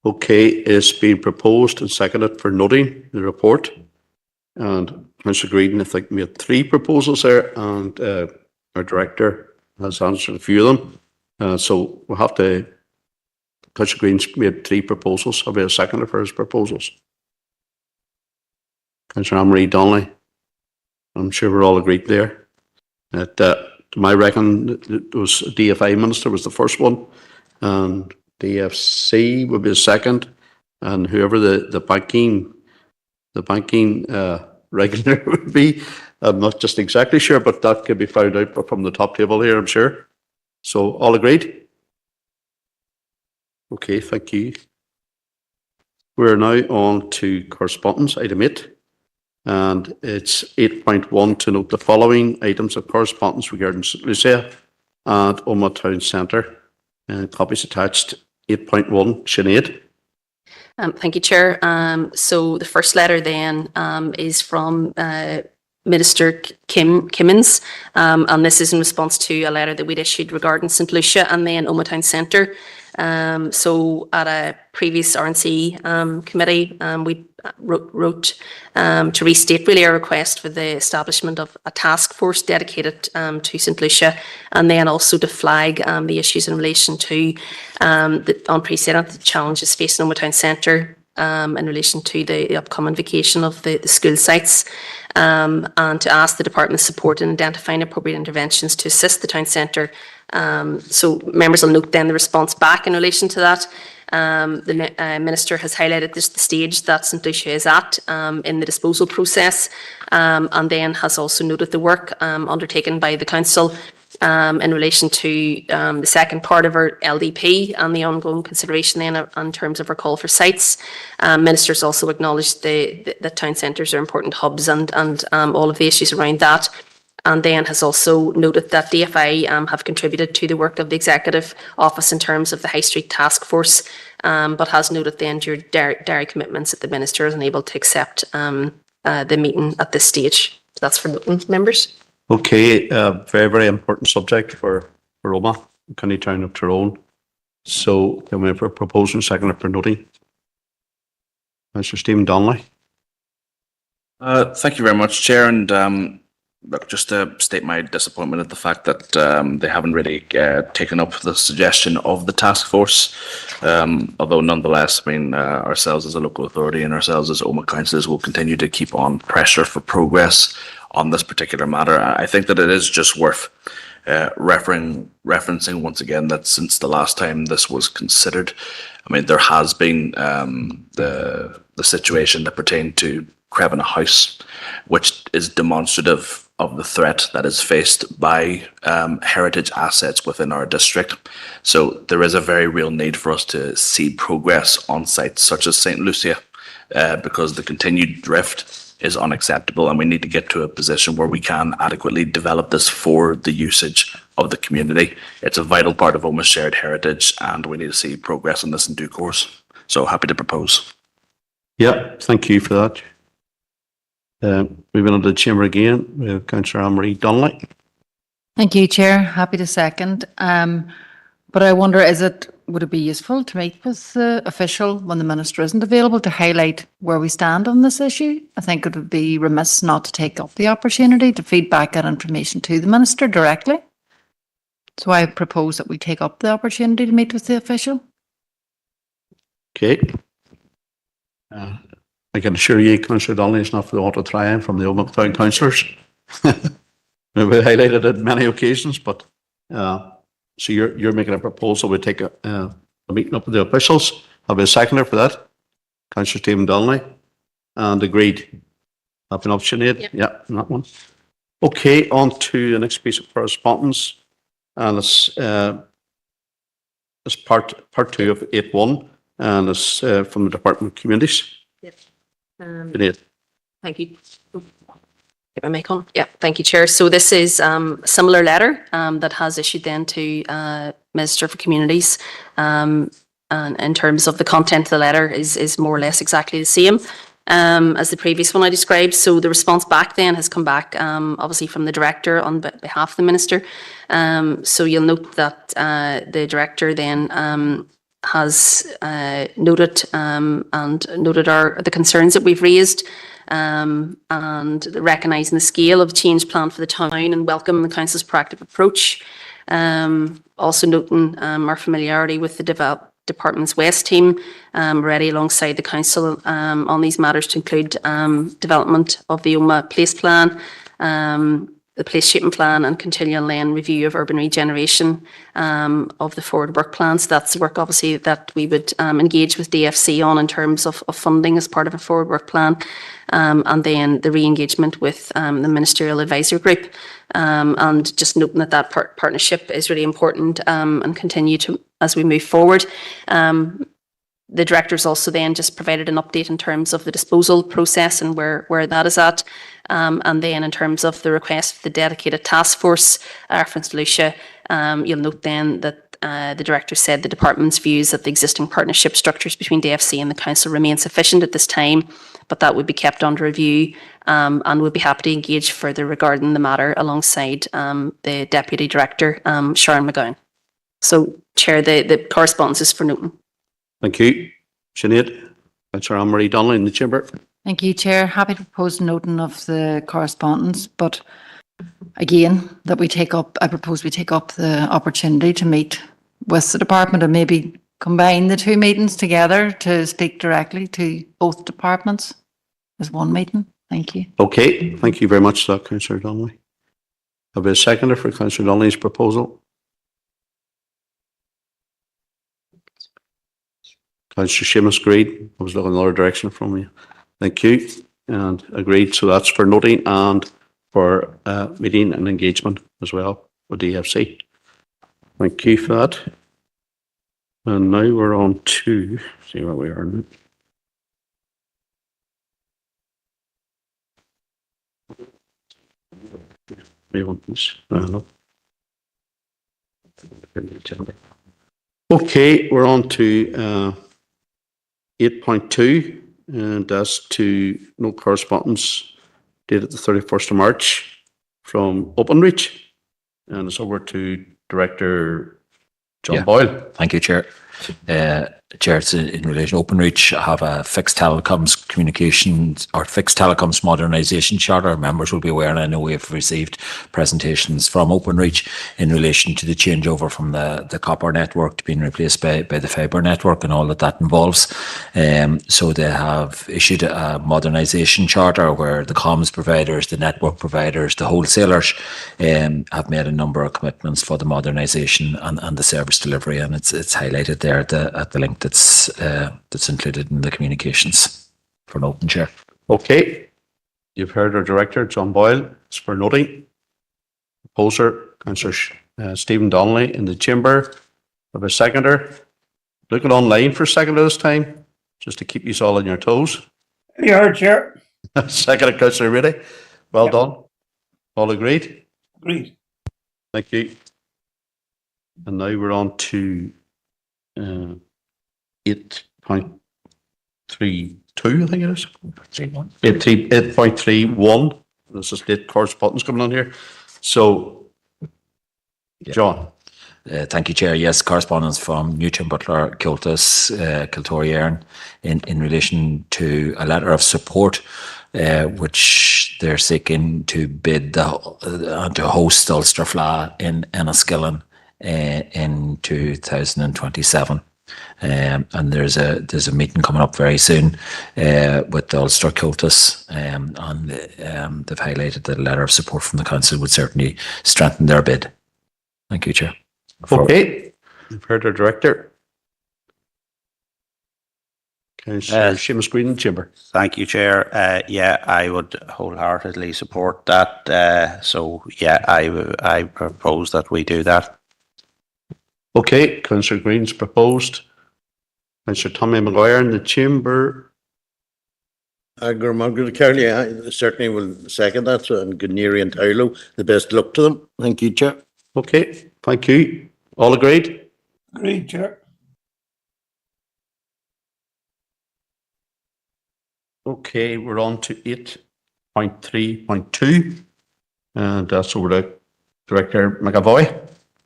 Okay, it's been proposed and seconded for noting the report. And Councillor Greedon, I think, made 3 proposals there, and our director has answered a few of them. So we'll have to. Councillor Green's made 3 proposals. I'll be a seconder for his proposals. Councillor Anne-Marie Donnelly, I'm sure we're all agreed there. That to my reckon, it was DFI Minister was the first one, and DFC would be the second, and whoever the banking regulator would be, I'm not just exactly sure, but that could be found out from the top table here, I'm sure. So all agreed? Okay, thank you. We're now on to correspondence, item 8. And it's 8.1 to note the following items of correspondence regarding St. Lucia and Omagh Town Centre. And copies attached. 8.1, Sinead. Thank you, Chair. So the first letter then is from Minister Kimmins, and this is in response to a letter that we'd issued regarding St. Lucia and then Omagh Town Centre. So at a previous RNC committee, we wrote to restate really a request for the establishment of a task force dedicated to St. Lucia, and then also to flag the issues in relation to the unprecedented challenges facing Omagh Town Centre in relation to the upcoming vacation of the school sites, and to ask the department's support in identifying appropriate interventions to assist the town centre. So members will note then the response back in relation to that. The Minister has highlighted the stage that St. Lucia is at in the disposal process, and then has also noted the work undertaken by the Council in relation to the second part of our LDP and the ongoing consideration then in terms of our call for sites. Ministers also acknowledged that town centres are important hubs and all of the issues around that. And then has also noted that DFI have contributed to the work of the Executive Office in terms of the High Street Task Force, but has noted then your dairy commitments that the Minister is unable to accept the meeting at this stage. So that's for noting, members. Okay, very, very important subject for Omagh, County Town of Tyrone. So can we have a proposal second for noting? Mr. Stephen Donnelly. Thank you very much, Chair, and look, just to state my disappointment at the fact that they haven't really taken up the suggestion of the task force. Although nonetheless, I mean, ourselves as a local authority and ourselves as Omagh councillors will continue to keep on pressure for progress on this particular matter. I think that it is just worth referencing once again that since the last time this was considered, I mean, there has been the situation that pertained to Crevenagh House, which is demonstrative of the threat that is faced by heritage assets within our district. So there is a very real need for us to see progress on sites such as St. Lucia, because the continued drift is unacceptable, and we need to get to a position where we can adequately develop this for the usage of the community. It's a vital part of Omagh's shared heritage, and we need to see progress on this in due course. So happy to propose. Yeah, thank you for that. Moving on to the chamber again, we have Councillor Anne-Marie Donnelly. Thank you, Chair. Happy to second. But I wonder, would it be useful to meet with the official when the Minister isn't available to highlight where we stand on this issue? I think it would be remiss not to take up the opportunity to feed back that information to the Minister directly. So I propose that we take up the opportunity to meet with the official. Okay. I can assure you, Councillor Donnelly is not for the auto triumph from the Omagh Town councillors. We've highlighted it on many occasions, but so you're making a proposal. We take a meeting up with the officials. I'll be a seconder for that. Councillor Stephen Donnelly, and agreed. Have an option, Sinead? Yep. Yeah, that one. Okay, on to the next piece of correspondence, and it's part 2 of 8.1, and it's from the Department of Communities. Yes. Thank you. Get my mic on. Yeah, thank you, Chair. So this is a similar letter that has issued then to Minister for Communities. And in terms of the content of the letter is more or less exactly the same as the previous one I described. So the response back then has come back obviously from the Director on behalf of the Minister. So you'll note that the Director then has noted the concerns that we've raised and recognising the scale of change plan for the town and welcome the council's proactive approach. Also noting our familiarity with the Department's West team, ready alongside the council on these matters to include development of the Omagh Place Plan, the place shaping plan, and continual land review of urban regeneration of the forward work plans. That's the work obviously that we would engage with DFC on in terms of funding as part of a forward work plan, and then the re-engagement with the Ministerial Advisory Group, and just noting that partnership is really important and continue to as we move forward. The directors also then just provided an update in terms of the disposal process and where that is at. And then in terms of the request for the dedicated task force, reference to Lucia, you'll note then that the director said the department's views that the existing partnership structures between DFC and the council remain sufficient at this time, but that would be kept under review, and would be happy to engage further regarding the matter alongside the deputy director, Sharon McGowan. So, Chair, the correspondence is for noting. Thank you. Sinead, Councillor Anne-Marie Donnelly in the chamber. Thank you, Chair. Happy to propose noting of the correspondence, but again, that I propose we take up the opportunity to meet with the department and maybe combine the two meetings together to speak directly to both departments as one meeting. Thank you. Okay, thank you very much for that, Councillor Donnelly. Have a seconder for Councillor Donnelly's proposal. Councillor Seamus agreed. I was looking in another direction from you. Thank you. And agreed. So that's for noting and for meeting and engagement as well with DFC. Thank you for that. And now we're on to see where we are now. Okay, we're on to 8.2, and that's to no correspondence dated the 31st of March from Openreach, and it's over to Director John Boyle. Thank you, Chair. Chair, it's in relation to Openreach, have a fixed telecoms communications or fixed telecoms modernisation charter. Members will be aware, and I know we have received presentations from Openreach in relation to the changeover from the copper network to being replaced by the fibre network and all that involves. So they have issued a modernisation charter where the comms providers, the network providers, the wholesalers have made a number of commitments for the modernisation and the service delivery, and it's highlighted there at the link that's included in the communications for an open chair. Okay, you've heard our director John Boyle. It's for noting. Proposer Councillor Stephen Donnelly in the chamber. Of a seconder. Looking online for a seconder this time, just to keep you all on your toes. You heard, Chair. Second, Councillor Reedy. Well done. All agreed. Agreed. Thank you. And now we're on to 8.32, I think it is. 8.31. This is the correspondence coming on here. So, John. Thank you, Chair. Yes, correspondence from Newton Butler, Kiltus, Kiltory Aaron in relation to a letter of support which they're seeking to bid to host Ulster Fleadh in Enniskillen in 2027. And there's a meeting coming up very soon with the Ulster Kiltus, and they've highlighted that a letter of support from the council would certainly strengthen their bid. Thank you, Chair. Okay, you've heard our director. Councillor Seamus Green in the chamber. Thank you, Chair. Yeah, I would wholeheartedly support that. So, yeah, I propose that we do that. Okay, Councillor Green's proposed. Councillor Tommy Maguire in the chamber. Currently, I certainly will second that. So, and Gudneri and Tylo, the best luck to them. Thank you, Chair. Okay, thank you. All agreed? Agreed, Chair. Okay, we're on to 8.3.2, and that's over to Director McAvoy.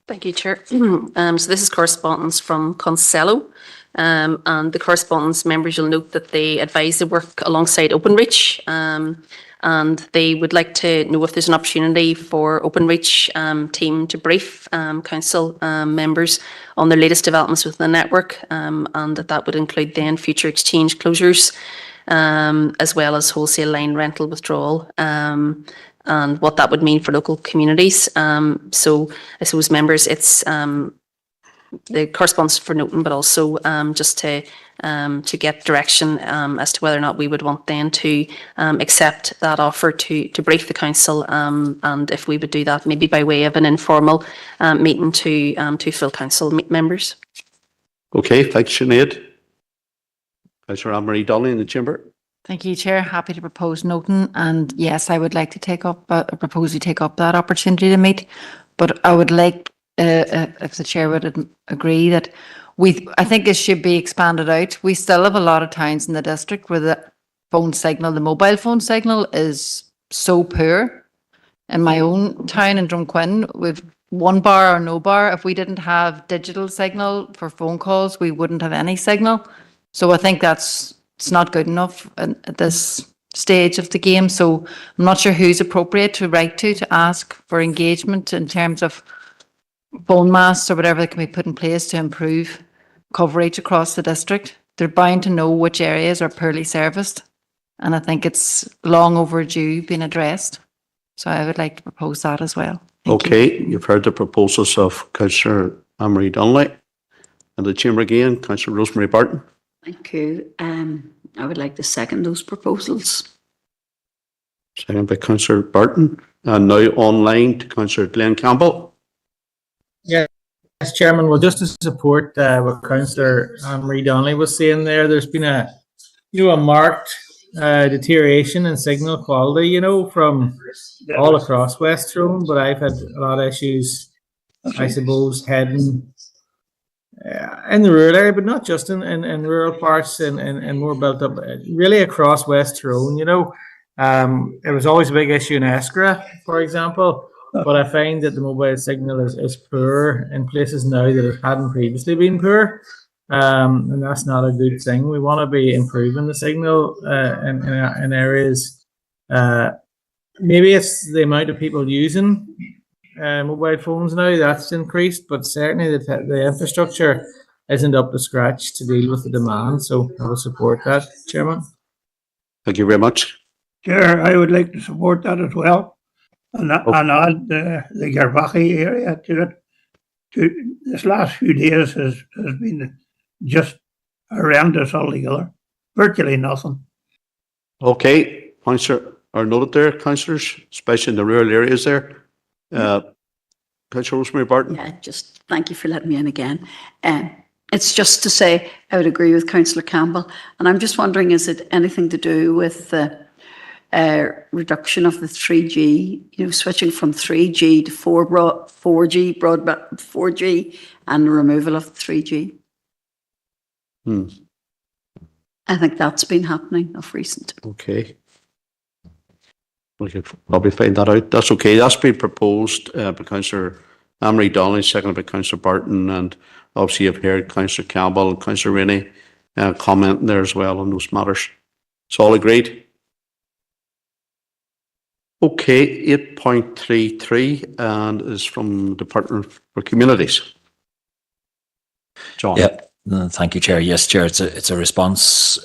Thank you, Chair. So this is correspondence from Consello And the correspondence members, you'll note that they advise they work alongside Openreach, and they would like to know if there's an opportunity for Openreach team to brief council members on their latest developments within the network, and that would include then future exchange closures, as well as wholesale line rental withdrawal, and what that would mean for local communities. So I suppose members, it's the correspondence for noting, but also just to get direction as to whether or not we would want then to accept that offer to brief the council, and if we would do that maybe by way of an informal meeting to full council members. Okay, thanks, Sinead. Councillor Anne-Marie Donnelly in the chamber. Thank you, Chair. Happy to propose noting, and yes, I would like to propose you take up that opportunity to meet, but I would like, if the Chair would agree, that I think it should be expanded out. We still have a lot of towns in the district where the phone signal, the mobile phone signal, is so poor. In my own town in Drumquin, we've 1 bar or no bar. If we didn't have digital signal for phone calls, we wouldn't have any signal. So I think it's not good enough at this stage of the game. So I'm not sure who's appropriate to write to ask for engagement in terms of phone masts or whatever that can be put in place to improve coverage across the district. They're bound to know which areas are poorly serviced, and I think it's long overdue being addressed. So I would like to propose that as well. Okay, you've heard the proposals of Councillor Anne-Marie Donnelly. And the chamber again, Councillor Rosemary Barton. Thank you. I would like to second those proposals. Second by Councillor Barton. And now online to Councillor Glenn Campbell. Yes, Chairman. Well, just to support what Councillor Anne-Marie Donnelly was saying there, there's been a marked deterioration in signal quality, from all across West Tyrone, but I've had a lot of issues, I suppose, heading in the rural area, but not just in rural parts and more built up, really across West Tyrone, It was always a big issue in Eskra, for example, but I find that the mobile signal is poor in places now that it hadn't previously been poor. And that's not a good thing. We want to be improving the signal in areas. Maybe it's the amount of people using mobile phones now that's increased, but certainly the infrastructure isn't up to scratch to deal with the demand. So I will support that, Chairman. Thank you very much. Chair, I would like to support that as well, and add the Garbaki area to it. This last few days has been just horrendous altogether. Virtually nothing. Okay, points are noted there, councillors, especially in the rural areas there. Councillor Rosemary Barton. Yeah, just thank you for letting me in again. It's just to say I would agree with Councillor Campbell, and I'm just wondering, is it anything to do with the reduction of the 3G, switching from 3G to 4G broadband, 4G, and the removal of 3G? I think that's been happening of recent. Okay. We could probably find that out. That's okay. That's been proposed by Councillor Anne-Marie Donnelly, seconded by Councillor Barton, and obviously you've heard Councillor Campbell and Councillor Rainey commenting there as well on those matters. It's all agreed. Okay, 8.33 and is from the Department for Communities. John. Yeah. Thank you, Chair. Yes, Chair, it's a response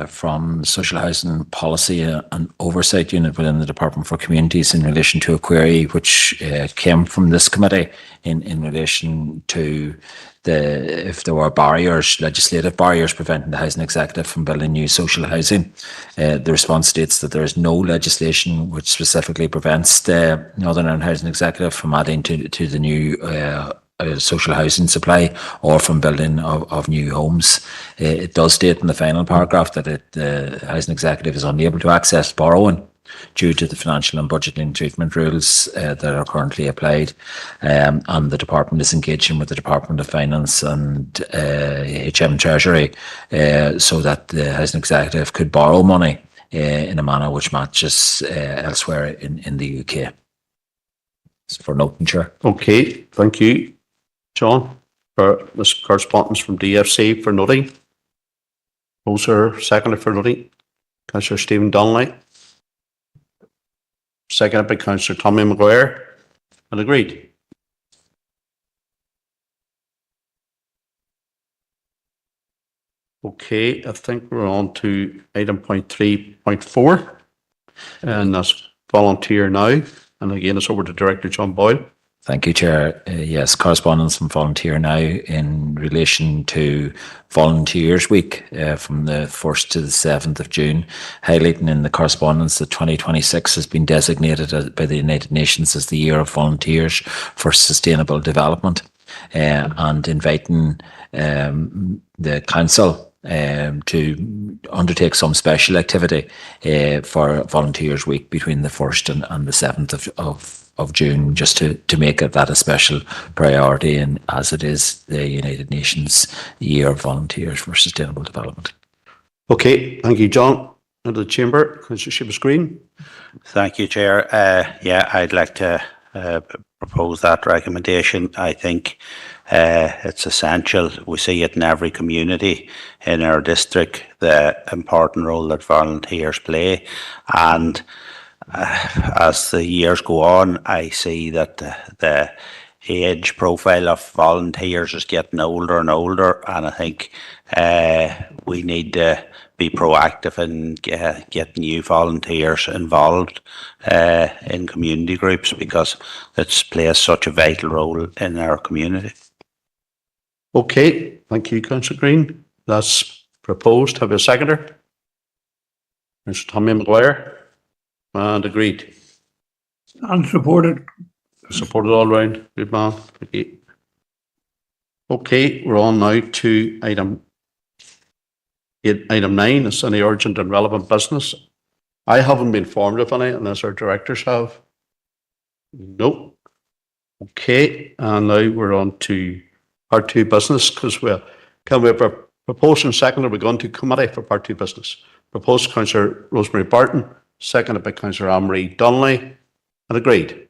from Social Housing Policy and Oversight Unit within the Department for Communities in relation to a query which came from this committee in relation to if there were legislative barriers preventing the Housing Executive from building new social housing. The response states that there is no legislation which specifically prevents the Northern Ireland Housing Executive from adding to the new social housing supply or from building of new homes. It does state in the final paragraph that the Housing Executive is unable to access borrowing due to the financial and budgeting treatment rules that are currently applied, and the department is engaging with the Department of Finance and HM Treasury so that the Housing Executive could borrow money in a manner which matches elsewhere in the UK. It's for noting, Chair. Okay, thank you. John? for this correspondence from DFC for noting. Proposer, seconded for noting. Councillor Stephen Donnelly. Seconded by Councillor Tommy Maguire. And agreed. Okay, I think we're on to item point 3.4, and that's volunteer now. And again, it's over to Director John Boyle. Thank you, Chair. Yes, correspondence from Volunteer Now in relation to Volunteers Week from the 1st to the 7th of June, highlighting in the correspondence that 2026 has been designated by the United Nations as the Year of Volunteers for Sustainable Development, and inviting the Council to undertake some special activity for Volunteers Week between the 1st and the 7th of June, just to make it that a special priority, and as it is the United Nations Year of Volunteers for Sustainable Development. Okay, thank you, John. Into the Chamber, Councillor Seamus Green. Thank you, Chair. Yeah, I'd like to propose that recommendation. I think it's essential. We see it in every community in our district, the important role that volunteers play. And as the years go on, I see that the age profile of volunteers is getting older and older, and I think we need to be proactive in getting new volunteers involved in community groups, because it plays such a vital role in our community. Okay, thank you, Councillor Green. That's proposed. Have a seconder? Mr. Tommy Maguire. And agreed. And supported. Supported all round. Good man. Okay. Okay, we're on now to item 9. It's any urgent and relevant business. I haven't been informed of any unless our directors have. No. Okay, and now we're on to part 2 business, because can we have a proposed and seconded? We're going to committee for part 2 business. Proposed Councillor Rosemary Barton, seconded by Councillor Anne-Marie Donnelly, and agreed.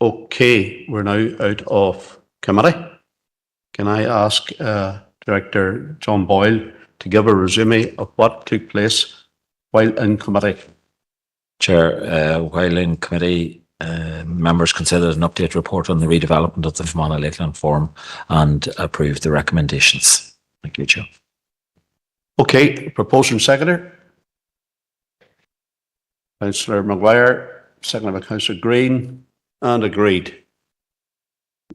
Okay, we're now out of committee. Can I ask Director John Boyle to give a resume of what took place while in committee? Chair, while in committee, members considered an update report on the redevelopment of the Fermanagh Lakeland Forum and approved the recommendations. Thank you, Chair. Okay, proposal and seconder. Councillor Maguire, seconded by Councillor Green, and agreed.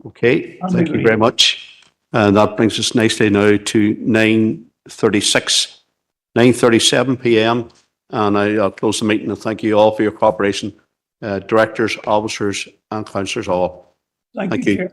Okay, thank you very much. And that brings us nicely now to 9:37 p.m. And I'll close the meeting and thank you all for your cooperation, directors, officers, and councillors all. Thank you, Chair.